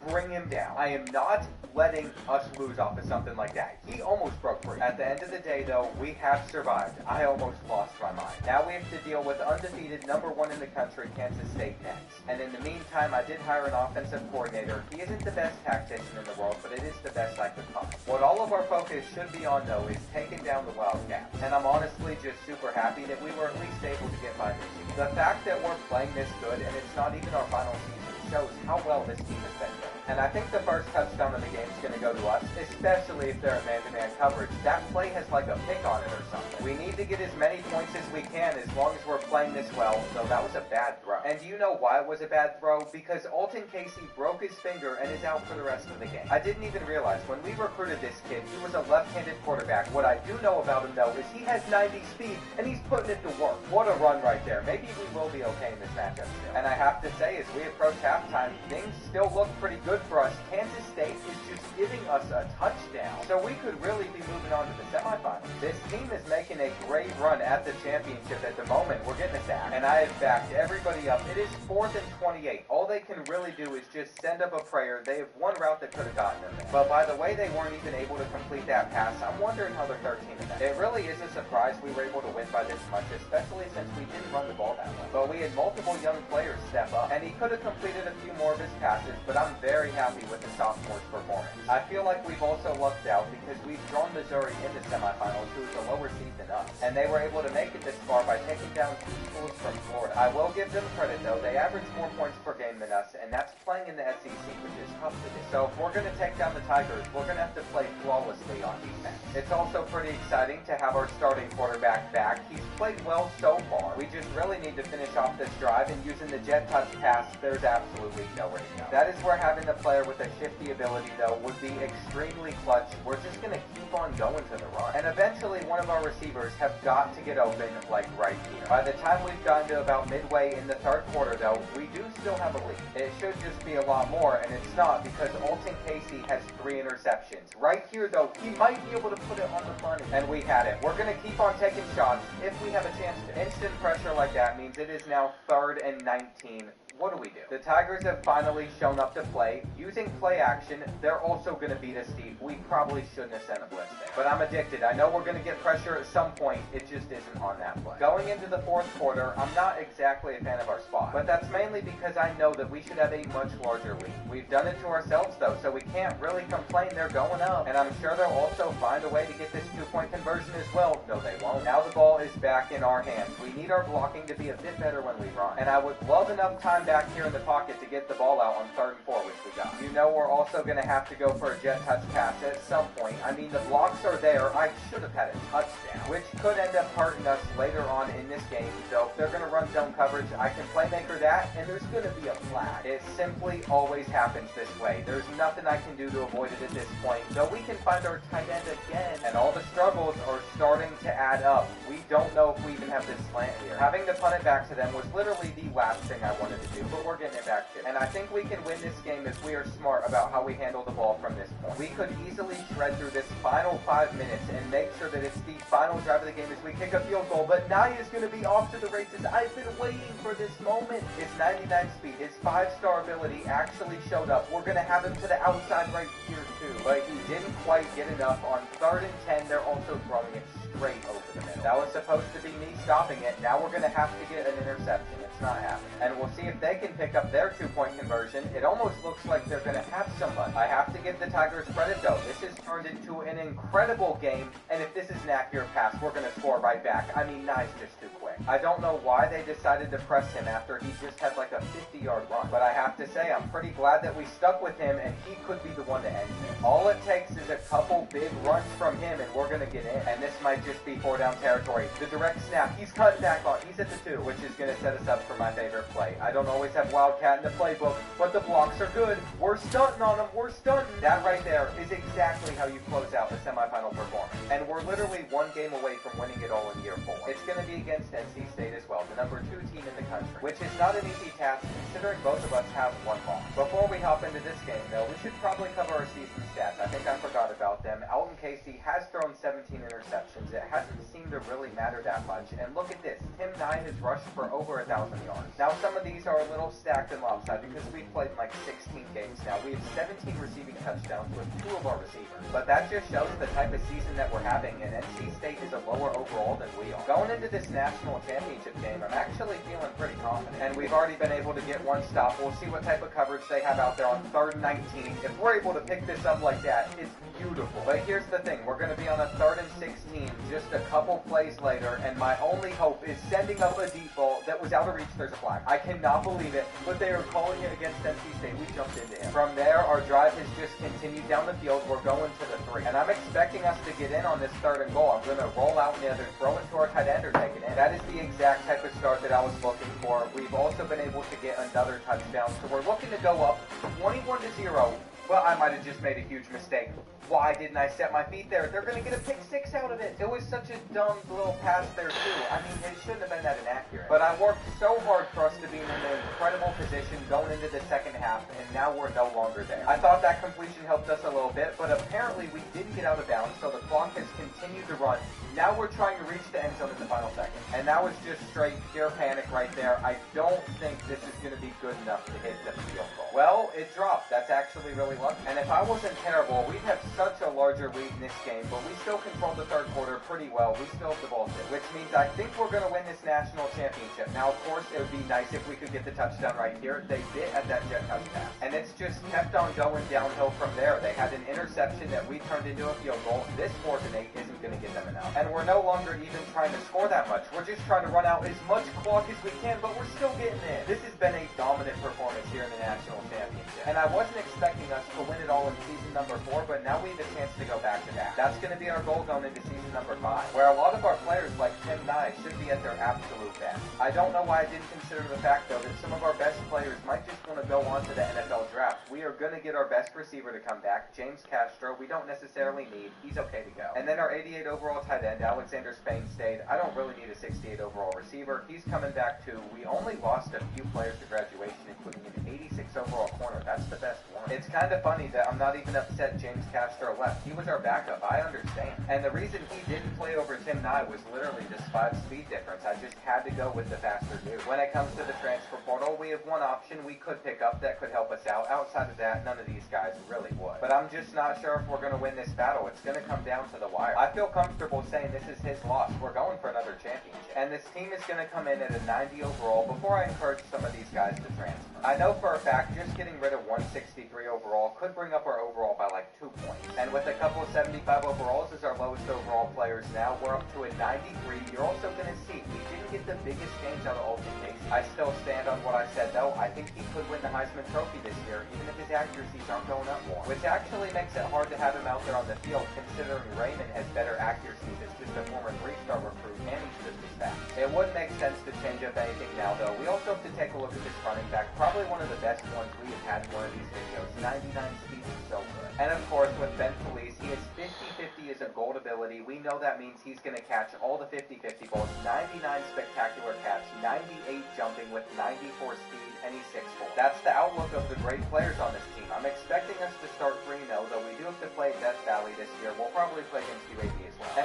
Bring him down. I am not letting us lose off of something like that. He almost broke free. At the end of the day, though, we have survived. I almost lost my mind. Now we have to deal with undefeated #1 in the country, Kansas State next. And in the meantime, I did hire an offensive coordinator. He isn't the best tactician in the world, but it is the best I could find. What all of our focus should be on, though, is taking down the Wildcats. And I'm honestly just super happy that we were at least able to get by this season. The fact that we're playing this good, and it's not even our final season, shows how well this team has been doing. And I think the first touchdown of the game is going to go to us, especially if they're in man-to-man coverage. That play has like a pick on it or something. We need to get as many points as we can as long as we're playing this well, so that was a bad throw. And do you know why it was a bad throw? Because Alton Casey broke his finger and is out for the rest of the game. I didn't even realize when we recruited this kid, he was a left-handed quarterback. What I do know about him, though, is he has 90 speed, and he's putting it to work. What a run right there. Maybe we will be okay in this matchup still. And I have to say, as we approach halftime, things still look pretty good for us. Kansas State is just giving us a touchdown, so we could really be moving on to the semifinals. This team is making a great run at the championship at the moment. We're getting a sack, and I have backed everybody up. It is 4th and 28. All they can really do is just send up a prayer. They have one route that could have gotten them there. But by the way, they weren't even able to complete that pass. I'm wondering how they're 13 in that. It really is a surprise we were able to win by this much, especially since we didn't run the ball that well. But we had multiple young players step up, and he could have completed a few more of his passes, but I'm very happy with the sophomore's performance. I feel like we've also lucked out because we've drawn Missouri in the semifinals, who is a lower seed than us, and they were able to make it this far by taking down 2 schools from Florida. I will give them credit, though. They average more points per game than us, and that's playing in the SEC, which is tough to do. So if we're going to take down the Tigers, we're going to have to play flawlessly on defense. It's also pretty exciting to have our starting quarterback back. He's played well so far. We just really need to finish off this drive, and using the jet touch pass, there's absolutely nowhere to go. That is where having the player with a shifty ability, though, would be extremely clutch. We're just going to keep on going to the run. And eventually, one of our receivers have got to get open, like right here. By the time we've gotten to about midway in the 3rd quarter, though, we do still have a lead. It should just be a lot more, and it's not, because Alton Casey has 3 interceptions. Right here, though, he might be able to put it on the money. And we had it. We're going to keep on taking shots if we have a chance to. Instant pressure like that means it is now 3rd and 19. What do we do? The Tigers have finally shown up to play. Using play action, they're also going to beat us deep. We probably shouldn't have sent a blitz there. But I'm addicted. I know we're going to get pressure at some point. It just isn't on that play. Going into the 4th quarter, I'm not exactly a fan of our spot. But that's mainly because I know that we should have a much larger lead. We've done it to ourselves, though, so we can't really complain. They're going up. And I'm sure they'll also find a way to get this 2-point conversion as well. No, they won't. Now the ball is back in our hands. We need our blocking to be a bit better when we run. And I would love enough time back here in the pocket to get the ball out on 3rd and 4, which we got. You know we're also going to have to go for a jet touch pass at some point. I mean, the blocks are there. I should have had a touchdown, which could end up hurting us later on in this game. So if they're going to run zone coverage, I can playmaker that, and there's going to be a flag. It simply always happens this way. There's nothing I can do to avoid it at this point, though we can find our tight end again. And all the struggles are starting to add up. We don't know if we even have this slant here. Having to punt it back to them was literally the last thing I wanted to do, but we're getting it back to. And I think we can win this game if we are smart smart about how we handle the ball from this point. We could easily shred through this final 5 minutes and make sure that it's the final drive of the game as we kick a field goal, but Naya's going to be off to the races. I've been waiting for this moment. His 99 speed, his 5-star ability actually showed up. We're going to have him to the outside right here too, but he didn't quite get enough. On 3rd and 10, they're also throwing it straight over the middle. That was supposed to be me stopping it. Now we're going to have to get an interception. It's not happening. And we'll see if they can pick up their 2-point conversion. It almost looks like they're going to have somebody. I have to give the Tigers credit though. This has turned into an incredible game, and if this is an accurate pass, we're going to score right back. I mean, Nye's just too quick. I don't know why they decided to press him after he just had like a 50-yard run, but I have to say I'm pretty glad that we stuck with him, and he could be the one to end this. All it takes is a couple big runs from him, and we're going to get in. And this might just be 4-down territory. The direct snap, he's cutting back on. He's at the 2, which is going to set us up for my favorite play. I don't always have Wildcat in the playbook, but the blocks are good. We're stunting on them. We're stunting. That right there is exactly how you close out the semifinal performance. And we're literally 1 game away from winning it all in year 4. It's going to be against NC State as well, the number 2 team in the country, which is not an easy task considering both of us have 1 loss. Before we hop into this game, though, we should probably cover our season stats. I think I forgot about them. Alton Casey has thrown 17 interceptions. It hasn't seemed to really matter that much. And look at this. Tim Nye has rushed for over 1,000 yards. Now, some of these are a little stacked and lopsided because we've played like 16 games now. We have 17 receiving touchdowns with 2 of our receivers. But that just shows the type of season that we're having, and NC State is a lower overall than we are. Going into this national championship game, I'm actually feeling pretty confident. And we've already been able to get 1 stop. We'll see what type of coverage they have out there on 3rd and 19. If we're able to pick this up like that, it's beautiful. But here's the thing. We're going to be on a 3rd and 16 just a couple plays later, and my only hope is sending up a deep ball that was out of reach. There's a flag. I cannot believe it, but they are calling it against NC State. We jumped into him. From there, our drive has just continued down the field. We're going to the 3. And I'm expecting us to get in on this 3rd and goal. I'm going to roll out and either throw it to our tight end or take it in. That is the exact type of start that I was looking for. We've also been able to get another touchdown, so we're looking to go up 21-0. Well, I might have just made a huge mistake. Why didn't I set my feet there? They're going to get a pick 6 out of it. It was such a dumb little pass there, too. I mean, it shouldn't have been that inaccurate. But I worked so hard for us to be in an incredible position going into the second half, and now we're no longer there. I thought that completion helped us a little bit, but apparently we didn't get out of bounds, so the clock has continued to run. Now we're trying to reach the end zone in the final second. And that was just straight pure panic right there. I don't think this is going to be good enough to hit the field goal. Well, it dropped. That's actually really lucky. And if I wasn't terrible, we'd have such a larger lead in this game, but we still controlled the 3rd quarter pretty well. We still have the ball too, which means I think we're going to win this national championship. Now, of course, it would be nice if we could get the touchdown right here. They did at that jet touchdown. And it's just kept on going downhill from there. They had an interception that we turned into a field goal. This 4th and 8 isn't going to get them enough. And we're no longer even trying to score that much. We're just trying to run out as much clock as we can, but we're still getting in. This has been a dominant performance here in the national championship. And I wasn't expecting us to win it all in season number 4, but now we have a chance to go back-to-back. That's going to be our goal going into season number 5, where a lot of our players like Tim Nye should be at their absolute best. I don't know why I didn't consider the fact, though, that some of our best players might just want to go on to the NFL draft. We are going to get our best receiver to come back, James Castro. We don't necessarily need. He's okay to go. And then our 88 overall tight end, Alexander Spain, stayed. I don't really need a 68 overall receiver. He's coming back too. We only lost a few players to graduation, including an 86 overall corner. That's the best one. It's kind of funny that I'm not even upset James Castro left. He was our backup. I understand. And the reason he didn't play over Tim Nye was literally just 5 speed difference. I just had to go with the faster dude. When it comes to the transfer portal, we have one option we could pick up that could help us out. Outside of that, none of these guys really would. But I'm just not sure if we're going to win this battle. It's going to come down to the wire. I feel comfortable saying this is his loss. We're going for another championship. And this team is going to come in at a 90 overall before I encourage some of these guys to transfer. I know for a fact just getting rid of 163 overall could bring up our overall by like 2 points. And with a couple of 75 overalls as our lowest overall players now, we're up to a 93. You're also going to see we didn't get the biggest games out of Alton Casey. I still stand on what I said though. I think he could win the Heisman Trophy this year, even if his accuracies aren't going up more. Which actually makes it hard to have him out there on the field, considering Raymond has better accuracies as just a former 3-star recruit and he's just as fast. It wouldn't make sense to change up anything now though. We also have to take a look at this running back. Probably one of the best ones we have had in one of these videos. 99 speed is so good. And of course with Ben Felice, he has 50-50 as a gold ability. We know that means he's going to catch all the 50-50 balls. 99 spectacular catch, 98 jumping with 94 speed, and he's 6'4". That's the outlook of the great players on this team. I'm expecting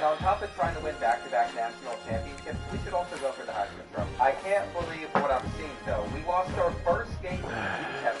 And on top of trying to win back-to-back national championships, we should also go for the Heisman Trophy. I can't believe what I'm seeing, though. We lost our first game in the UTEP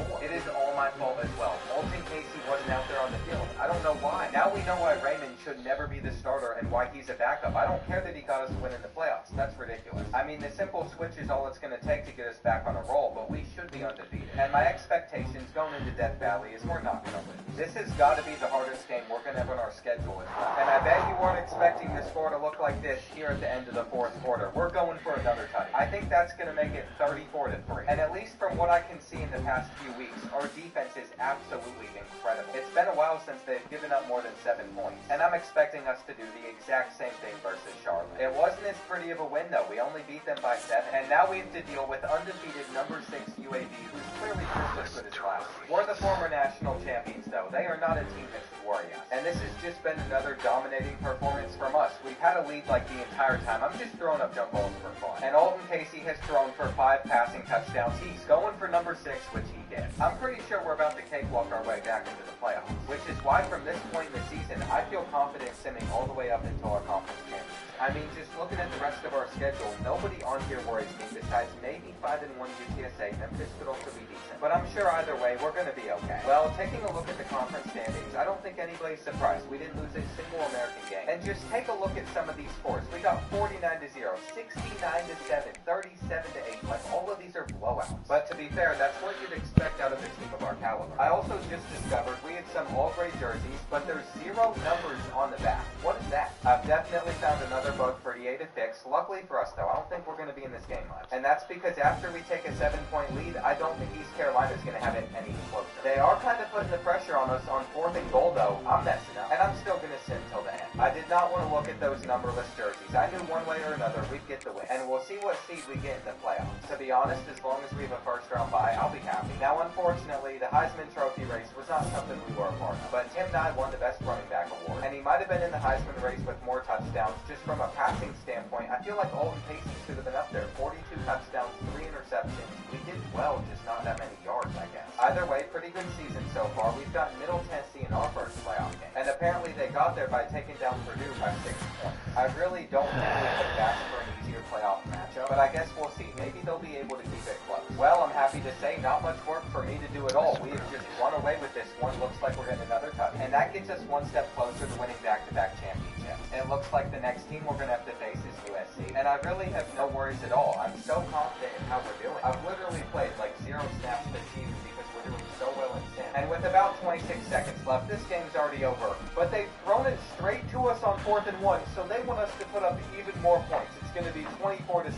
27-24. It is all my fault as well. Alton Casey wasn't out there on the field. I don't know why. Now we know why Raymond should never be the starter and why he's a backup. I don't care that he got us a win in the playoffs. That's ridiculous. I mean, the simple switch is all it's going to take to get us back on a roll, but we should be undefeated. And my expectations going into Death Valley is we're not going to lose. This has got to be the hardest game we're going to have on our schedule as well. And I bet you weren't expecting the score to look like this here at the end of the fourth quarter. We're going for another touch. I think that's going to make it 34-3. And at least from what I can see in the past few weeks, our defense is absolutely incredible. It's been a while since they've given up more than 7 points. And I'm expecting us to do the exact same thing versus Charlotte. It wasn't as pretty of a win though. We only beat them by 7. And now we have to deal with undefeated number 6 UAB, who's clearly just as good as last week. We're the former national champions though. They are not a team that should worry us. And this has just been another dominating performance from us. We've had a lead like the entire time. I'm just throwing up jump balls for fun. And Alton Casey has thrown for 5 passing touchdowns. He's going for number 6, which he gets. I'm pretty sure we're about to cakewalk our way back into the playoffs, which is why from this point in the season, I feel confident simming all the way up until our conference championship. I mean, just looking at the rest of our schedule, nobody on here worries me besides maybe 5-1 UTSA. Memphis could also be decent. But I'm sure either way, we're going to be okay. Well, taking a look at the conference standings, I don't think anybody's surprised. We didn't lose a single American game. And just take a look at some of these scores. We got 49-0, 69-7, 37-8. Like, all of these are blowouts. But to be fair, that's what you'd expect out of a team of our caliber. I also just discovered we had some all-gray jerseys, but there's 0 numbers on the back. What is that? I've definitely found another bug for EA to fix. Luckily for us, though, I don't think we're going to be in this game much. And that's because after we take a 7-point lead, I don't think East Carolina's going to have it any closer. They are kind of putting the pressure on us on 4th and goal, though. I'm messing up. And I'm still going to sin till the end. I did not want to look at those numberless jerseys. I knew one way or another we'd get the win. And we'll see what seed we get in the playoffs. To be honest, as long as we have a first-round bye, I'll be happy. Now, unfortunately, the Heisman Trophy race was not something we were a part of. But Tim Nye won the Best Running Back Award. And he might have been in the Heisman race with more touchdowns just from a passing standpoint. I feel like Alton Casey should have been up there. 42 touchdowns, 3 interceptions. We did well, just not that many yards, I guess. Either way, pretty good season so far. We've got Middle Tennessee in our first playoff game. And apparently they got there by taking down Purdue by 6 points. I really don't think we could have asked for an easier playoff matchup, but I guess we'll see. Maybe they'll be able to keep it close. Well, I'm happy to say not much work for me to do at all. We have just run away with this one. Looks like we're getting another touch. And that gets us one step closer to winning back-to-back championships. And it looks like the next team we're going to have to face is USC. And I really have no worries at all. I'm so confident in how we're doing. I've literally played like 0 snaps this season because we're doing so well in Sim. And with about 26 seconds left, this game's already over. But they've thrown it straight to us on 4th and 1, so they want us to put up even more points. It's going to be 24-7.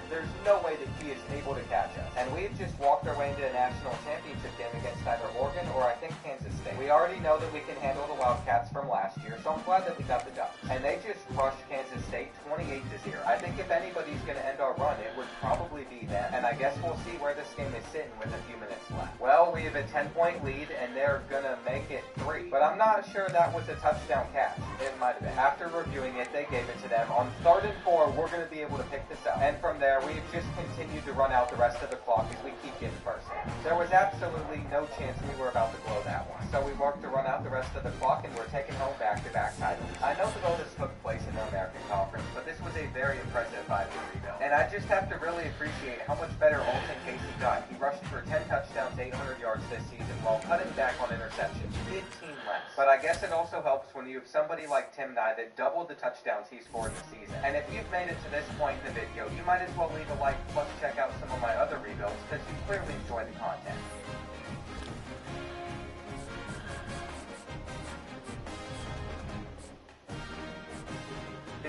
There's no way that he is able to catch us. And we've just walked our way into a national championship game against either Oregon or I think Kansas State. We already know that we can handle the Wildcats from last year, so I'm glad that we got the dub. And they just crushed Kansas State 28-0. I think if anybody's going to end our run, it would probably be them. And I guess we'll see where this game is sitting with a few minutes left. Well, we have a 10-point lead, and they're going to make it 3. But I'm not sure that was a touchdown catch. It might have been. After reviewing it, they gave it to them. On 3rd and 4, we're going to be able to pick this up. And from there, we've just continued to run out the rest of the clock as we keep getting first down. There was absolutely no chance we were about to blow that one. So we worked to run out the rest of the clock, and we're taking home back-to-back titles. I know that all this took place in the American Conference, but this was a very impressive 5-year rebuild. And I just have to really appreciate how much better Alton Casey got. He rushed for 10 touchdowns, 800 yards this season, while cutting back on interceptions, 15 less. But I guess it also helps when you have somebody like Tim Nye that doubled the touchdowns he scored this season. And if you've made it to this point in the video, you might as well leave a like, plus check out some of my other rebuilds, because you clearly enjoy the content.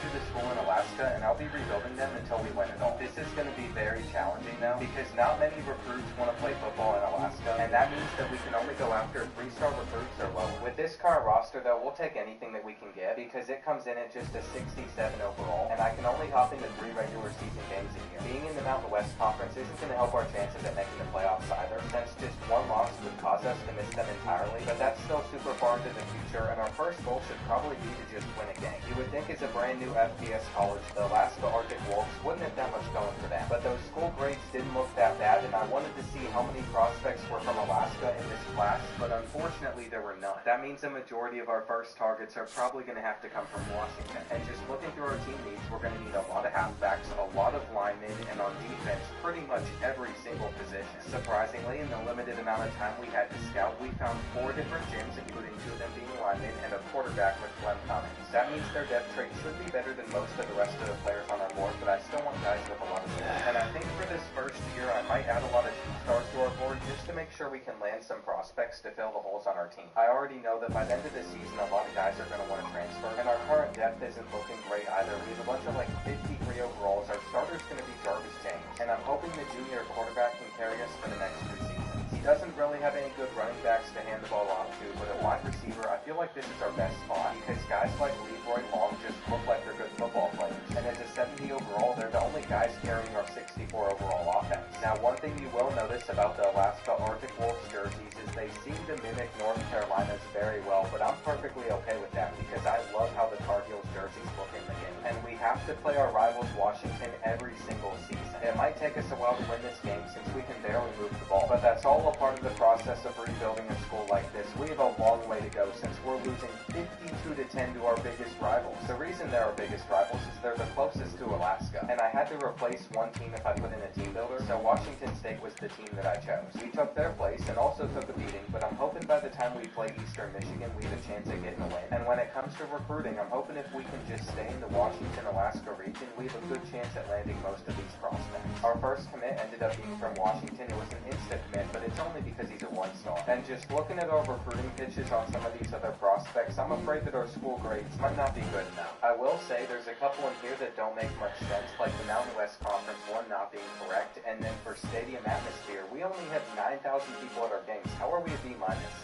To the school in Alaska, and I'll be rebuilding them until we win it all. This is going to be very challenging though, because not many recruits want to play football in Alaska, and that means that we can only go after 3-star recruits or lower. With this current roster though, we'll take anything that we can get, because it comes in at just a 67 overall, and I can only hop into 3 regular season games a year. Being in the Mountain West Conference isn't going to help our chances at making the playoffs either, since just one loss would cause us to miss them entirely, but that's still super far into the future, and our first goal should probably be to just win a game. You would think as a brand new FBS college The Alaska Arctic Wolves wouldn't have that much going for them. But those school grades didn't look that bad, and I wanted to see how many prospects were from Alaska in this class, but unfortunately there were none. That means a majority of our first targets are probably going to have to come from Washington. And just looking through our team needs, we're going to need a lot of halfbacks, a lot of linemen, and on defense, pretty much every single position. Surprisingly, in the limited amount of time we had to scout, we found 4 different gyms, including 2 of them being linemen, and a quarterback with Glenn Cummins. That means their depth trait should be better than most of the rest of the players on our board, but I still want guys with a lot of skill. And I think for this first year, I might add a lot of 2-stars to our board just to make sure we can land some prospects to fill the holes on our team. I already know that by the end of the season, a lot of guys are going to want to transfer, and our current depth isn't looking great either. We have a bunch of like 53 overalls. Our starter's going to be Jarvis James, and I'm hoping the junior quarterback can carry us for the next 2 seasons. He doesn't really have any good running backs to hand the ball off to, but at wide receiver, I feel like this is our best spot because guys like Leroy Long just look like they're good football players. And as a 70 overall, they're the only guys carrying our 64 overall offense. Now, one thing you will notice about the Alaska Arctic Wolves jerseys is they seem to mimic North Carolina's very well, but I'm perfectly okay with that because I love how the Tar Heels jerseys look in the game. And we have to play our rivals Washington every single season. It might take us a while to win this game since we can barely move the ball, but that's all a part of the process of rebuilding a school like this. We have a long way to go since we're losing 52-10 to our biggest rivals. The reason they're our biggest rivals is they're the closest to Alaska, and I had to replace one team if I put in a team builder, so Washington State was the team that I chose. We took their place and also took a beating, but I'm hoping by the time we play Eastern Michigan, we have a chance at getting a win. And when it comes to recruiting, I'm hoping if we can just stay in the Washington-Alaska region, we have a good chance at landing most of these prospects. Our first commit ended up being from Washington. It was an instant commit, but it's only because he's a 1-star. And just looking at our recruiting pitches on some of these other prospects, I'm afraid that our school grades might not be good enough. I will say there's a couple in here that don't make much sense, like the Mountain West Conference one not being correct, and then for stadium atmosphere, we only have 9,000 people at our games. How are we a B-?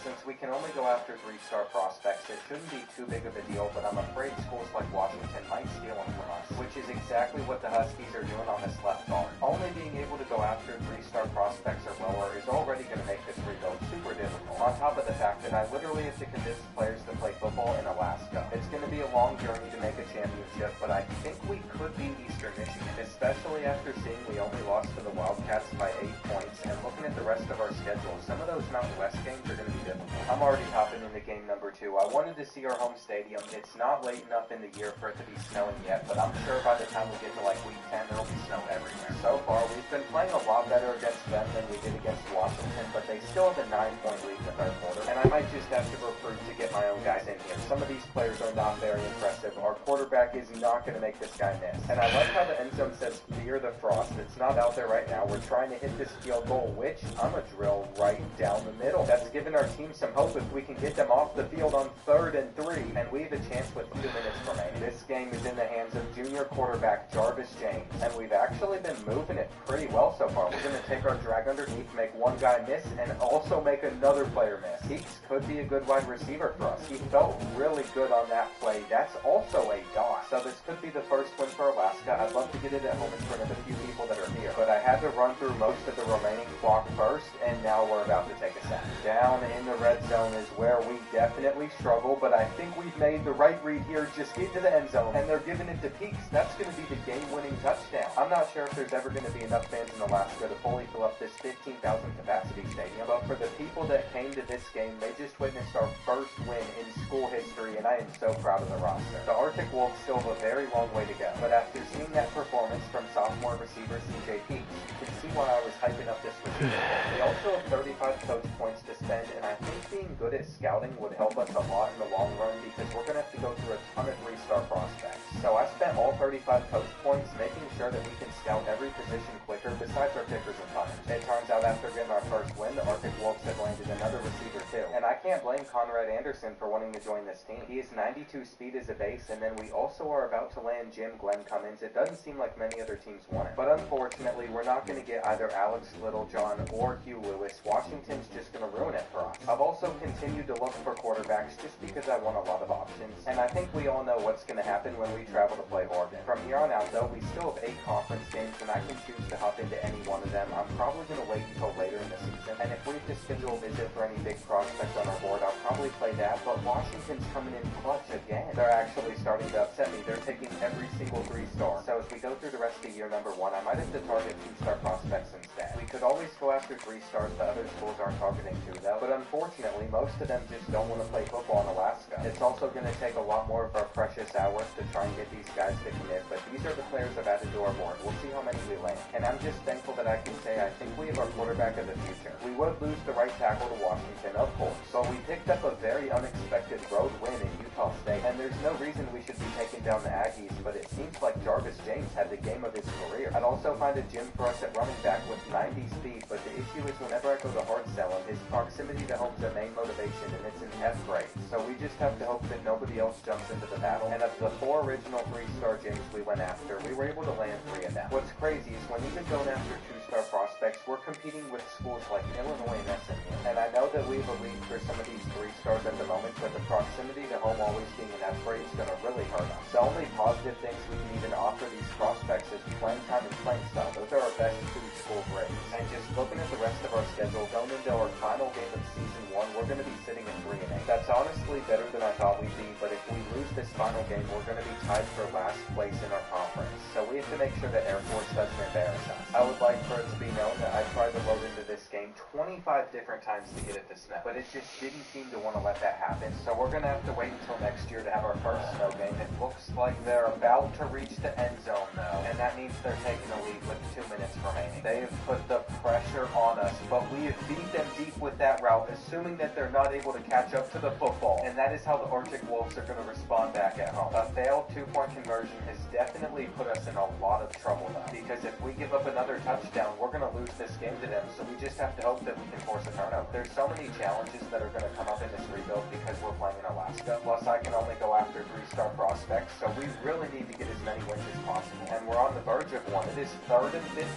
Since we can only go after 3-star prospects, it shouldn't be too big of a deal, but I'm afraid schools like Washington might steal them from us, which is exactly what the Huskies are doing on this left guard. Only being able to go after 3-star prospects or lower is already going to make this rebuild super difficult, on top of the fact that I literally have to convince players to play football in Alaska. It's going to be a long journey to make a championship, but I think we could beat Eastern Michigan, especially after seeing we only lost to the Wildcats by 8 points, and looking at the rest of our schedule, some of those Mountain West games are going to be difficult. I'm already hopping into game number 2. I wanted to see our home stadium. It's not late enough in the year for it to be snowing yet, but I'm sure by the time we get to like week 10, there'll be snow everywhere. So far, we've been playing a lot better against them than we did against Washington, but they still have a 9-point lead in the third quarter, and I might just have to recruit to get my own guys in here. Some of these players are not very impressive. Our quarterback is not going to make this guy miss. And I like how the end zone says fear the frost. It's not out there right now. We're trying to hit this field goal, which I'm going to drill right down the middle. That's given our team some hope if we can get them off the field on 3rd and 3, and we have a chance with 2 minutes remaining. This game is in the hands of junior quarterback Jarvis James, and we've actually been moving it pretty well so far. We're going to take our drag underneath, make one guy miss, and also make another player miss. Heeks could be a good wide receiver for us. He felt really good on that play. That's also a dot. So this could be the first win for Alaska. I'd love to get it at home in front of a few people that are here, but I had to run through most of the remaining clock first, and now we're about to take a sack. Down in the red zone is where we definitely struggle, but I think we've made the right read here. Just get to the end zone, and they're giving it to Peaks. That's going to be the game-winning touchdown. I'm not sure if there's ever going to be enough fans in Alaska to fully fill up this 15,000 capacity stadium, but for the people that came to this game, they just witnessed our first win in school history, and I am so proud of the roster. The Arctic Wolves still have a very long way to go, but after seeing that performance from sophomore receiver CJ Peaks, you can see why I was hyping up this receiver. We also have 35 coach points to spend, and I think being good at scouting would help us a lot in the long run because we're going to have to go through a ton of 3-star prospects. So I spent all 35 coach points making sure that we can scout every position quicker besides our kickers and punters. It turns out after getting our first win, the Arctic Wolves have landed another receiver too. And I can't blame Conrad Anderson for wanting to join this team. He has 92 speed as a base, and then we also are about to land Jim Glenn Cummins. It doesn't seem like many other teams want it. But unfortunately, we're not going to get either Alex Littlejohn or Hugh Lewis. Washington's just going to ruin it for us. I've also also continued to look for quarterbacks just because I want a lot of options, and I think we all know what's going to happen when we travel to play Oregon. From here on out, though, we still have 8 conference games, and I can choose to hop into any one of them. I'm probably going to wait until later in the season, and if we have to schedule a visit for any big prospect on our board, I'll probably play that, but Washington's coming in clutch again. They're actually starting to upset me. They're taking every single 3-star. So as we go through the rest of year number 1, I might have to target 2-star prospects instead. We could always go after 3 stars that other schools aren't targeting to, though, but unfortunately, most of them just don't want to play football in Alaska. It's also going to take a lot more of our precious hours to try and get these guys to commit, but these are the players I've added to our board. We'll see how many we land. And I'm just thankful that I can say I think we have our quarterback of the future. We would lose the right tackle to Washington, of course, but we picked up a very unexpected road win in Utah State, and there's no reason we should be taking down the Aggies, but it seems like Jarvis James had the game of his career. I'd also find a gym for us at running back with 90 speed, but the issue is whenever I go to hard sell him, his proximity to home's the main motivation, and it's an F grade. So we just have to hope that nobody else jumps into the battle. And of the 4 original 3-star James we went after, we were able to land 3 of them. What's crazy is when even going after 2-star prospects, we're competing with schools like Illinois and SMU. And I know that we have a lead for some of these 3-stars at the moment, but the proximity to home always being an F grade is going to really hurt us. The only positive things we can even offer these prospects is playing time and playing style. Those are our best 2-school grades. And just looking at the rest of our schedule, going into our final game of season 1, we're going to be sitting at 3-8. That's honestly better than I thought we'd be, but if we lose this final game, we're going to be tied for last place in our conference. So we have to make sure that Air Force doesn't embarrass us. I would like for it to be known that I tried to load into this game 25 different times to get it to snow, but it just didn't seem to want to let that happen. So we're going to have to wait until next year to have our first snow game. It looks like they're about to reach the end zone, though, and that means they're taking the lead with 2 minutes remaining. They have put the pressure on us, but we have beat them deep with that route, assuming that they're not able to catch up to the football, and that is how the Arctic Wolves are going to respond back at home. A failed 2-point conversion has definitely put us in a lot of trouble, though, because if we give up another touchdown, we're going to lose this game to them, so we just have to hope that we can force a turnover. There's so many challenges that are going to come up in this rebuild because we're playing in Alaska, plus I can only go after 3-star prospects, so we really need to get as many wins as possible, and we're on the verge of one. It is 3rd and 15,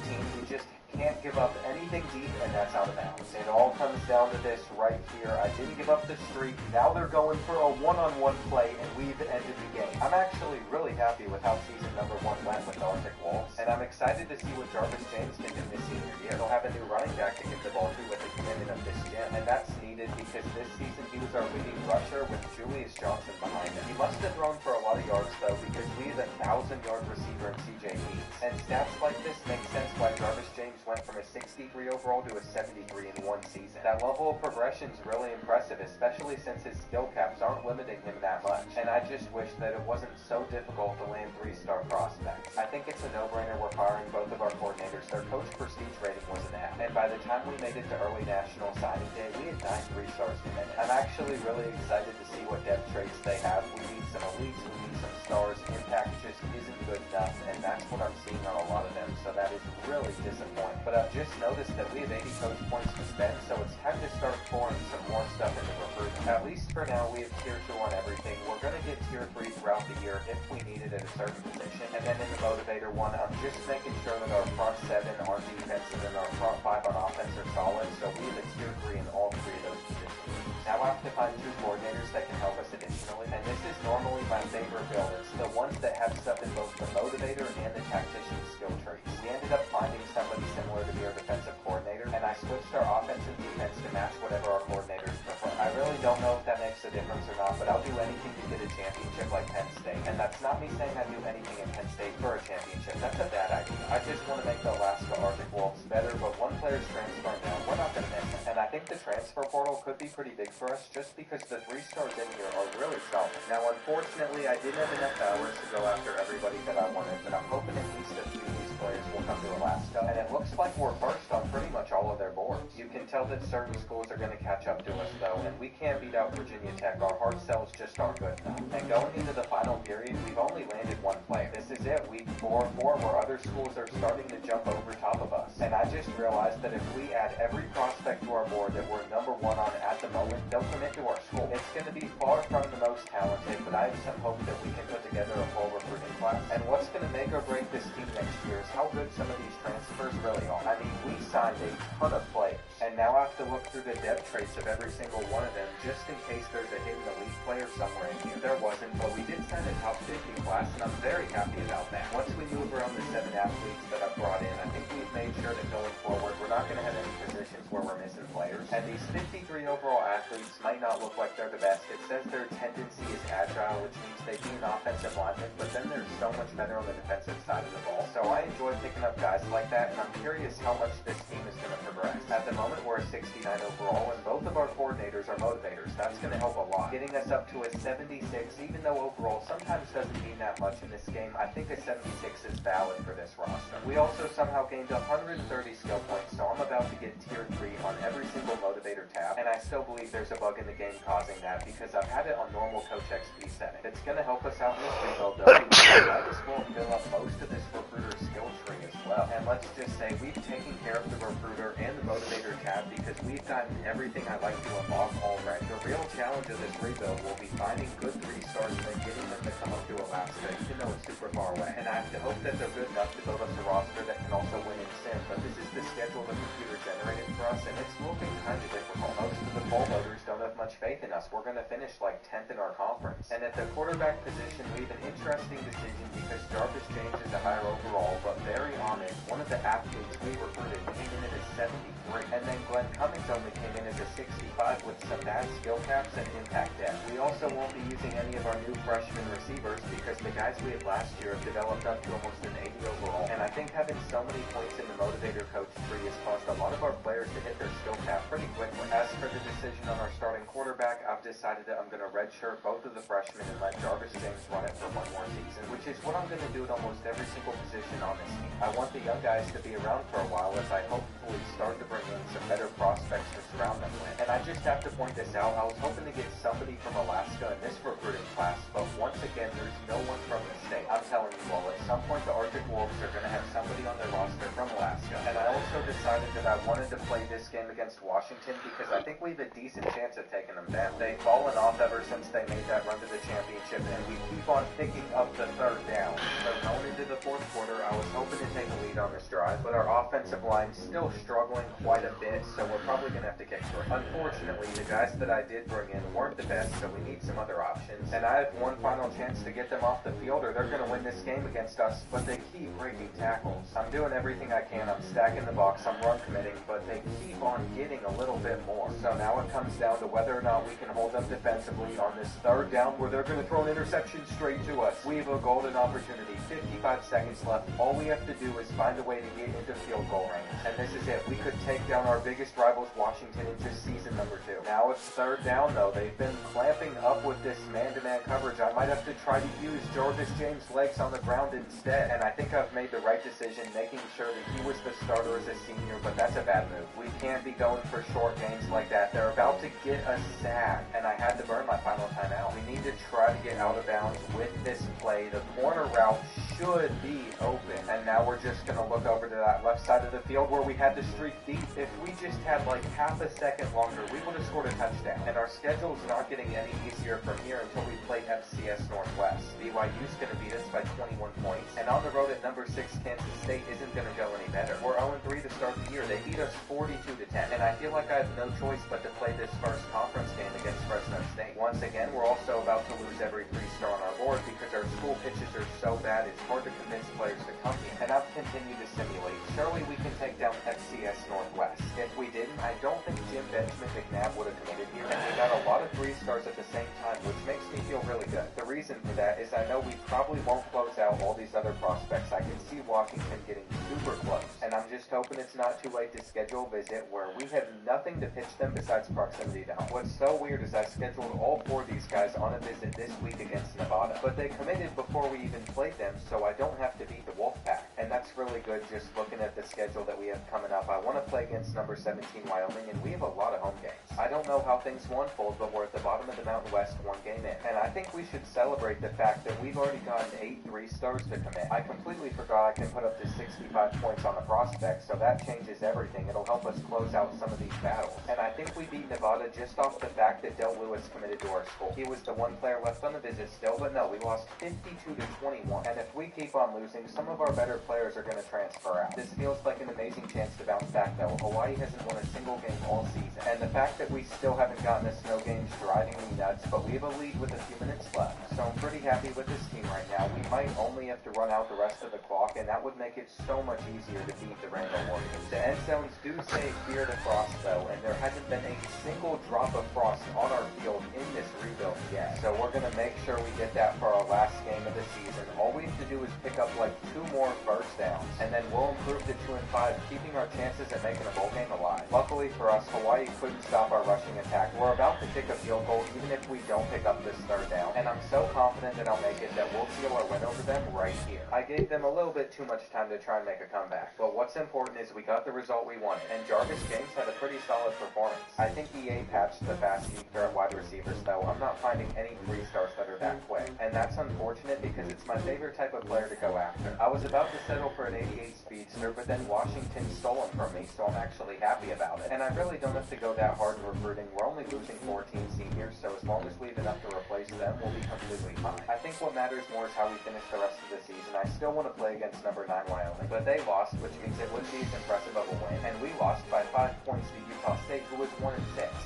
we just can't give up anything deep, and that's out of bounds. It all comes down to this right here. I didn't give up the streak. Now they're going for a one-on-one play, and we've ended the game. I'm actually really happy with how season number 1 went with the Arctic Wolves, and I'm excited to see what Jarvis James can do this senior year. He'll have a new running back to get the ball to with the commitment of this gym, and that's needed because this season he was our leading rusher with Julius Johnson behind him. He must have thrown for a lot of yards, though, because we have a 1,000-yard receiver in CJ Heath. And stats like this make sense why Jarvis James went from a 63 overall to a 73 in 1 season. That level of progression is really impressive, especially since his skill caps aren't limiting him that much. And I just wish that it wasn't so difficult to land 3-star prospects. I think it's a no-brainer we're firing both of our coordinators. Their coach prestige rating was an F, and by the time we made it to early national signing day, we had 9 3-stars committed. I'm actually really excited to see what depth traits they have. We need some elites, we need some stars. Impact just isn't good enough, and that's what I'm seeing on a lot of them, so that is really disappointing. But I've just noticed that we have 80 coach points to spend, so it's time to start pouring some more stuff into recruiting. At least for now, we have tier 2 on everything. We're going to get tier 3 throughout the year if we need it at a certain position. And then in the motivator 1, I'm just making sure that our front 7 on defense and then our front 5 on offense are solid, so we have a tier 3 in all 3 of those positions. Now I have to find 2 coordinators that can help us additionally, and this is normally my favorite build. It's the ones that have stuff in both the motivator and the tactician skill trees. We ended up finding somebody similar to be our defensive coordinator, and I switched our offense and defense to match whatever our coordinators prefer. I really don't know if that makes a difference or not, but I'll do anything to get a championship like Penn State. And that's not me saying I'd do anything at Penn State for a championship. That's a bad idea. I just want to make the Alaska Arctic Wolves better, but one player's transferring now. We're not going to miss him. And I think the transfer portal could be pretty big for us just because the 3-stars in here are really solid. Now, unfortunately, I didn't have enough hours to go after everybody that I wanted, but I'm hoping at least a few of these players will come to Alaska. And it looks like we're first on pretty much all of their boards. You can tell that certain schools are going to catch up to us, though, and we can't beat out Virginia Tech. Our hard sells just aren't good enough. And going into the final period, we've only landed 1 player. This is it, week 4 where other schools are starting to jump over top of us. And I just realized that if we add every prospect to our board that we're number 1 on at the moment, they'll commit to our school. It's going to be far from the most talented, but I have some hope that we can put together a full recruiting class. And what's going to make or break this team next year is how good some of these transfers really are. I mean, we signed a ton of players, and now I have to look through the depth traits of every single one of them, just in case there's a hidden elite player somewhere in here. There wasn't, but we did sign a top 50 class, and I'm very happy about that. Once we move around the 7 athletes that I've brought in, I think we've made sure that going forward, we're not going to have any positions where we're missing players. And these 53 overall athletes might not look like they're the best. It says their tendency is agile, which means they be an offensive lineman, but then they're so much better on the defensive side of the ball. So I enjoy picking up guys like that, and I'm curious how much this team is going to progress. At the moment, we're a 69 overall, and both of our coordinators are motivators. That's going to help a lot. Getting us up to a 76, even though overall sometimes doesn't mean that much in this game, I think a 76 is valid for this roster. We also somehow gained 130 skill points, so I'm about to get tier 3 on every single motivator tab, and I still believe there's a bug in the game causing that because I've had it on normal Coach XP setting. It's going to help us out in this rebuild though, because I just won't fill up most of this recruiter skill tree as well. And let's just say we've taken care of the recruiter and the motivator tab because we've gotten everything I'd like to unlock already. The real challenge of this rebuild will be finding good 3-stars and then getting them to come up to Alaska, even though it's super far away. And I have to hope that they're good enough to build us a roster that can also win in Sim, but this is the schedule the computer generated for us, and it's looking kind of difficult. Most of the poll voters don't have much faith in us. We're going to finish like 10th in our conference. And at the quarterback position, we have an interesting decision because Jarvis James is a higher overall, but very honest, one of the athletes we recruited came in at a 73, and then Glenn Cummings only came in as a 65 with some bad skill caps and impact depth. We also won't be using any of our new freshman receivers because the guys we had last year have developed up to almost an 80 overall, and I think having so many points in the motivator coach tree has caused a lot of our players to hit their skill cap pretty quickly. As for the decision on our starting quarterback, I've decided that I'm going to redshirt both of the freshmen and let Jarvis James run it for one more season, which is what I'm going to do at almost every single position on this team. I want the young guys to be around for a while as I hopefully start to bring in some better prospects to surround them with. And I just have to point this out, I was hoping to get somebody from Alaska in this recruiting class, but once again, there's no one from the state. I'm telling you all, at some point the Arctic Wolves are going to have somebody on their roster from Alaska. And I also decided that I wanted to play this game against Washington because I think we have a decent chance of taking them down. They've fallen off ever since they made that run to the championship, and we keep on picking up the 3rd down. So going into the 4th quarter, I was hoping to take a lead on this drive, but our offensive line's still struggling quite a bit, so we're probably going to have to kick through. Unfortunately, the guys that I did bring in weren't the best, so we need some other options. And I have one final chance to get them off the field, or they're going to win this game against us, but they keep breaking tackles. I'm doing everything I can. I'm stacking the box. I'm run committing, but they keep on getting a little bit more. So now it comes down to whether or not we can hold them defensively on this 3rd down where they're going to throw an interception straight to us. We have a golden opportunity. 55 seconds left. All we have to do is find a way to get into field goal range. And this is it. We could take down our biggest rivals, Washington, in just season number 2. Now it's 3rd down, though. They've been clamping up with this man-to-man coverage. I might have to try to use Jarvis James' legs on the ground instead. And I think I've made the right decision, making sure that he was the starter as a senior, but that's a bad move. We can't be going for short gains like that. They're about to get a sack, and I had to burn my final timeout. We need to try to get out of bounds with this play. The corner route should be open, and now we're just going to look over to that left side of the field where we had the streak beat. If we just had like half a second longer, we would have scored a touchdown. And our schedule's not getting any easier from here until we play FCS Northwest. BYU's going to beat us by 21 points, and on the road at number 6 Kansas State isn't going to go any better. We're 0-3 to start the year. They beat us 42-10, and I feel like I have no choice but to play this first conference game against Fresno State. Once again, we're also about to lose every 3-star on our board because our school pitches are so bad it's hard to convince players to come here. And I've continued to simulate. Surely we can take down FCS Northwest. If we didn't, I don't think Jim Benjamin McNabb would have committed here, and we got a lot of 3-stars at the same time, which makes me feel really good. The reason for that is I know we probably won't close out all these other prospects. I can see Washington getting super close, and I'm just hoping it's not too late to schedule a visit where we have nothing to pitch them besides proximity to home. What's so weird is I scheduled all 4 of these guys on a visit this week against Nevada, but they committed before we even played them, so I don't have to beat the Wolfpack, and that's really good just looking at the schedule that we have coming up. I want to play against number 17 Wyoming, and we have a lot of home games. I don't know how things will unfold, but we're at the bottom of the Mountain West 1 game in, and I think we should celebrate the fact that we've already gotten 8 3-stars to commit. I completely forgot I can put up to 65 points on a prospect, so that changes everything. It'll help us close out some of these battles. And I think we beat Nevada just off the fact that Del Lewis committed to our school. He was the one player left on the visit still, but no, we lost 52-21. And if we keep on losing, some of our better players are going to transfer out. This feels like an amazing chance to bounce back, though. Hawaii hasn't won a single game all season. And the fact that we still haven't gotten a snow game is driving me nuts, but we have a lead with a few minutes left. So I'm pretty happy with this team right now. We might only have to run out the rest of the clock, and that would make it so much easier to beat the Rainbow Warriors. The end zones do say fear the frost, though, and there hasn't been a single drop of frost on our field in this rebuild yet. So we're going to make sure we get that for our last game of the season. All we have to do is pick up like 2 more first downs, and then we'll improve to 2-5, keeping our chances at making a bowl game alive. Luckily for us, Hawaii couldn't stop our rushing attack. We're about to kick a field goal even if we don't pick up this third down, and I'm so confident that I'll make it that we'll seal our win over them right here. I gave them a little bit too much time to try and make a comeback, but what's important is we got the result we wanted, and Jarvis James had a pretty solid performance. I think EA patched the fast feature at wide receivers, though. I'm not finding any 3-stars that are that quick, and that's unfortunate because it's my favorite type of player to go after. I was about to settle for an 88 speedster, but then Washington stole him from me, so I'm actually happy about it. And I really don't have to go that hard in recruiting. We're only losing 14 seniors, so as long as we have enough to replace them, we'll be completely fine. I think what matters more is how we finish the rest of the season. I still want to play against number 9 Wyoming, but they lost, which means it wouldn't be as impressive of a win, and we lost by 5 points to Utah State, who was 1-6.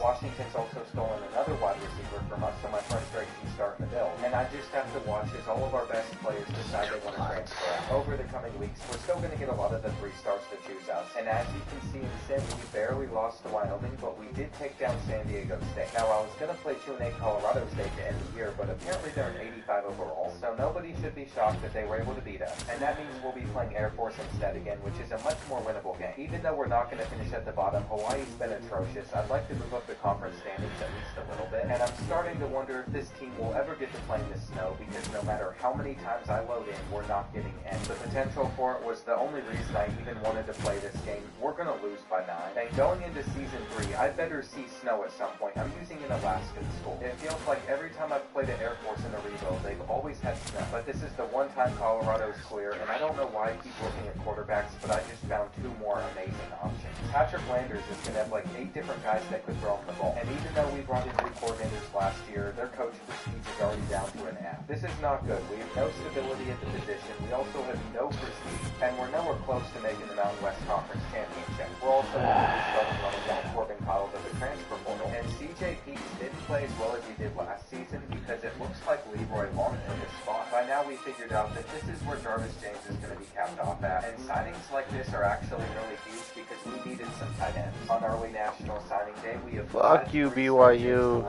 Washington's also stolen another wide receiver from us, so my frustration's starting to build. And I just have to watch as all of our best players decide they want to transfer out. Over the coming weeks, we're still going to get a lot of the 3-stars to choose us, and as you can see in Sim, we barely lost to Wyoming, but we did take down San Diego State. Now, I was going to play 2-8 Colorado State to end the year, but apparently they're an 85 overall, so nobody should be shocked that they were able to beat us. And that means we'll be playing Air Force instead again, which is a much more winnable game. Even though we're not going to finish at the bottom, Hawaii's been atrocious. I'd like to move up the conference standings at least a little bit, and I'm starting to wonder if this team will ever get to play in the snow, because no matter how many times I load in, we're not getting in. The potential for it was the only reason I even wanted to play this game. We're going to lose by 9, and going into Season 3, I better see snow at some point. I'm using an Alaskan school. It feels like every time I've played an Air Force in a rebuild, they've always had snow, but this is the one time Colorado's clear, and I don't know why I keep looking at quarterbacks, but I just found 2 more amazing options. Patrick Landers is going to have like 8 different guys that could throw him the ball, and even though we brought in new coordinators last year, their coach prestige is already down to an F. This is not good. We have no stability at the position. We also have no prestige, and we're nowhere close to making the Mountain West Conference Championship. We're also starting running down Corbin Cottle to the transfer portal, and CJ Peets didn't play as well as he did last season because it looks like Leroy Long took his spot. By now we figured out that this is where Jarvis James is going to be capped off at, and signings like this are actually really huge because we needed some tight ends. On early national signing day, we have Fuck you, BYU.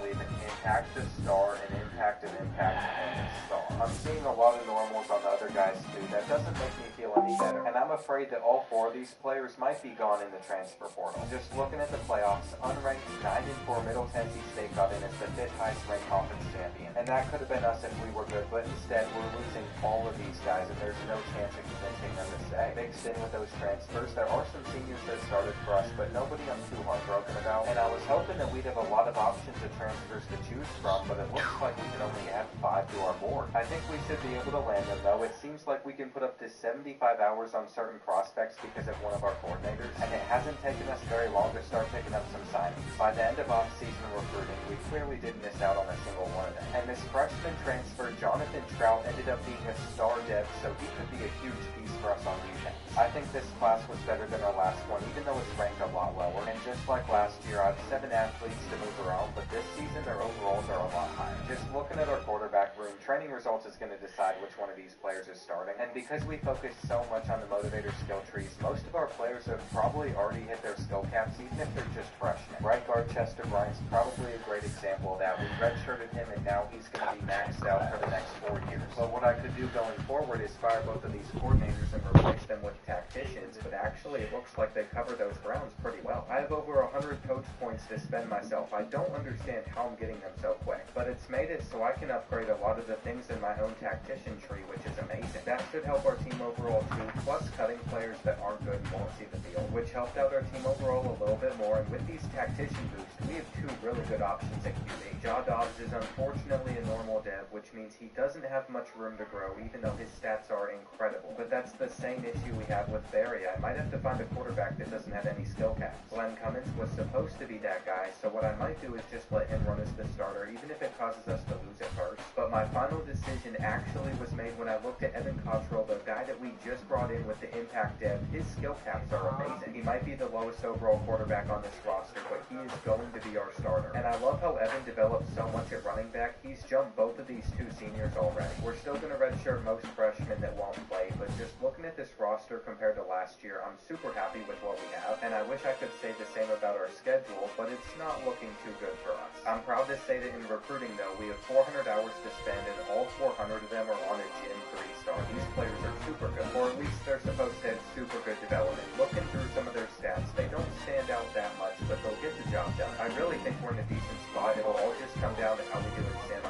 We have an impact a star, an impact, and a star. I'm seeing a lot of normals on the other guys too. That doesn't make me feel any better, and I'm afraid that all 4 of these players might be gone in the transfer portal. Just looking at the playoffs, unranked 9-4 Middle Tennessee State got in as the 5th highest ranked conference champion, and that could have been us if we were good, but instead we're losing all of these guys, and there's no chance of convincing them to stay. Mixed in with those transfers, there are some seniors that started for us, but nobody I'm too heartbroken about, and I was hoping that we'd have a lot of options of transfers to choose from, but it looks like we can only add 5 to our board. I think we should be able to land them, though. It seems like we can put up to 75 hours on certain prospects because of one of our coordinators, and it hasn't taken us very long to start picking up some signings. By the end of off-season recruiting, we clearly did miss out on a single one of them, and this freshman transfer, Jonathan Trout, ended up being a star dev, so he could be a huge piece for us on defense. I think this class was better than our last one, even though it's ranked a lot lower, and just like last year, I have 7 athletes to move around, but this season their overalls are a lot higher. Just looking at our quarterback room, training results is going to decide which one of these players is starting, and because we focus so much on the motivator skill trees, most of our players have probably already hit their skill caps, even if they're just freshmen. Right guard Chester Bryant's probably a great example of that. We redshirted him, and now he's going to be maxed out for the next 4 years. But what I could do going forward is fire both of these coordinators and replace them with tacticians, but actually it looks like they cover those grounds pretty well. I have over 100 coach points to spend myself. I don't understand how I'm getting them so quick, but it's made it so I can upgrade a lot of the things in my own tactician tree, which is amazing. That should help our team overall too, plus cutting players that aren't good and won't see the field, which helped out our team overall a little bit more, and with these tactician boosts, we have 2 really good options at QB. Ja Dobbs is unfortunately a normal dev, which means he doesn't have much room to grow, even though his stats are incredible. But that's the same issue we have with Barry. I might have to find a quarterback that doesn't have any skill caps. Glenn Cummins was supposed to be that guy, so what I might do is just let him run as the starter, even if it causes us to lose at first. But my final decision actually was made when I looked at Evan Cottrell, the guy that we just brought in with the impact dev. His skill caps are amazing. He might be the lowest overall quarterback on this roster, but he is going to be our starter. And I love how Evan developed so much at running back. He's jumped both of these two seniors already. We're still going to redshirt most freshmen that won't play, but just looking at this roster compared to last year, I'm super happy with what we have, and I wish I could say the same about our schedule, but it's not looking too good for us. I'm proud to say that in recruiting, though, we have 400 hours to spend, and all 400 of them are on a Gen 3 star. These players are super good, or at least they're supposed to have super good development. Looking through some of their stats, they don't stand out that much, but they'll get the job done. I really think we're in a decent spot. It'll all just come down to how we do in San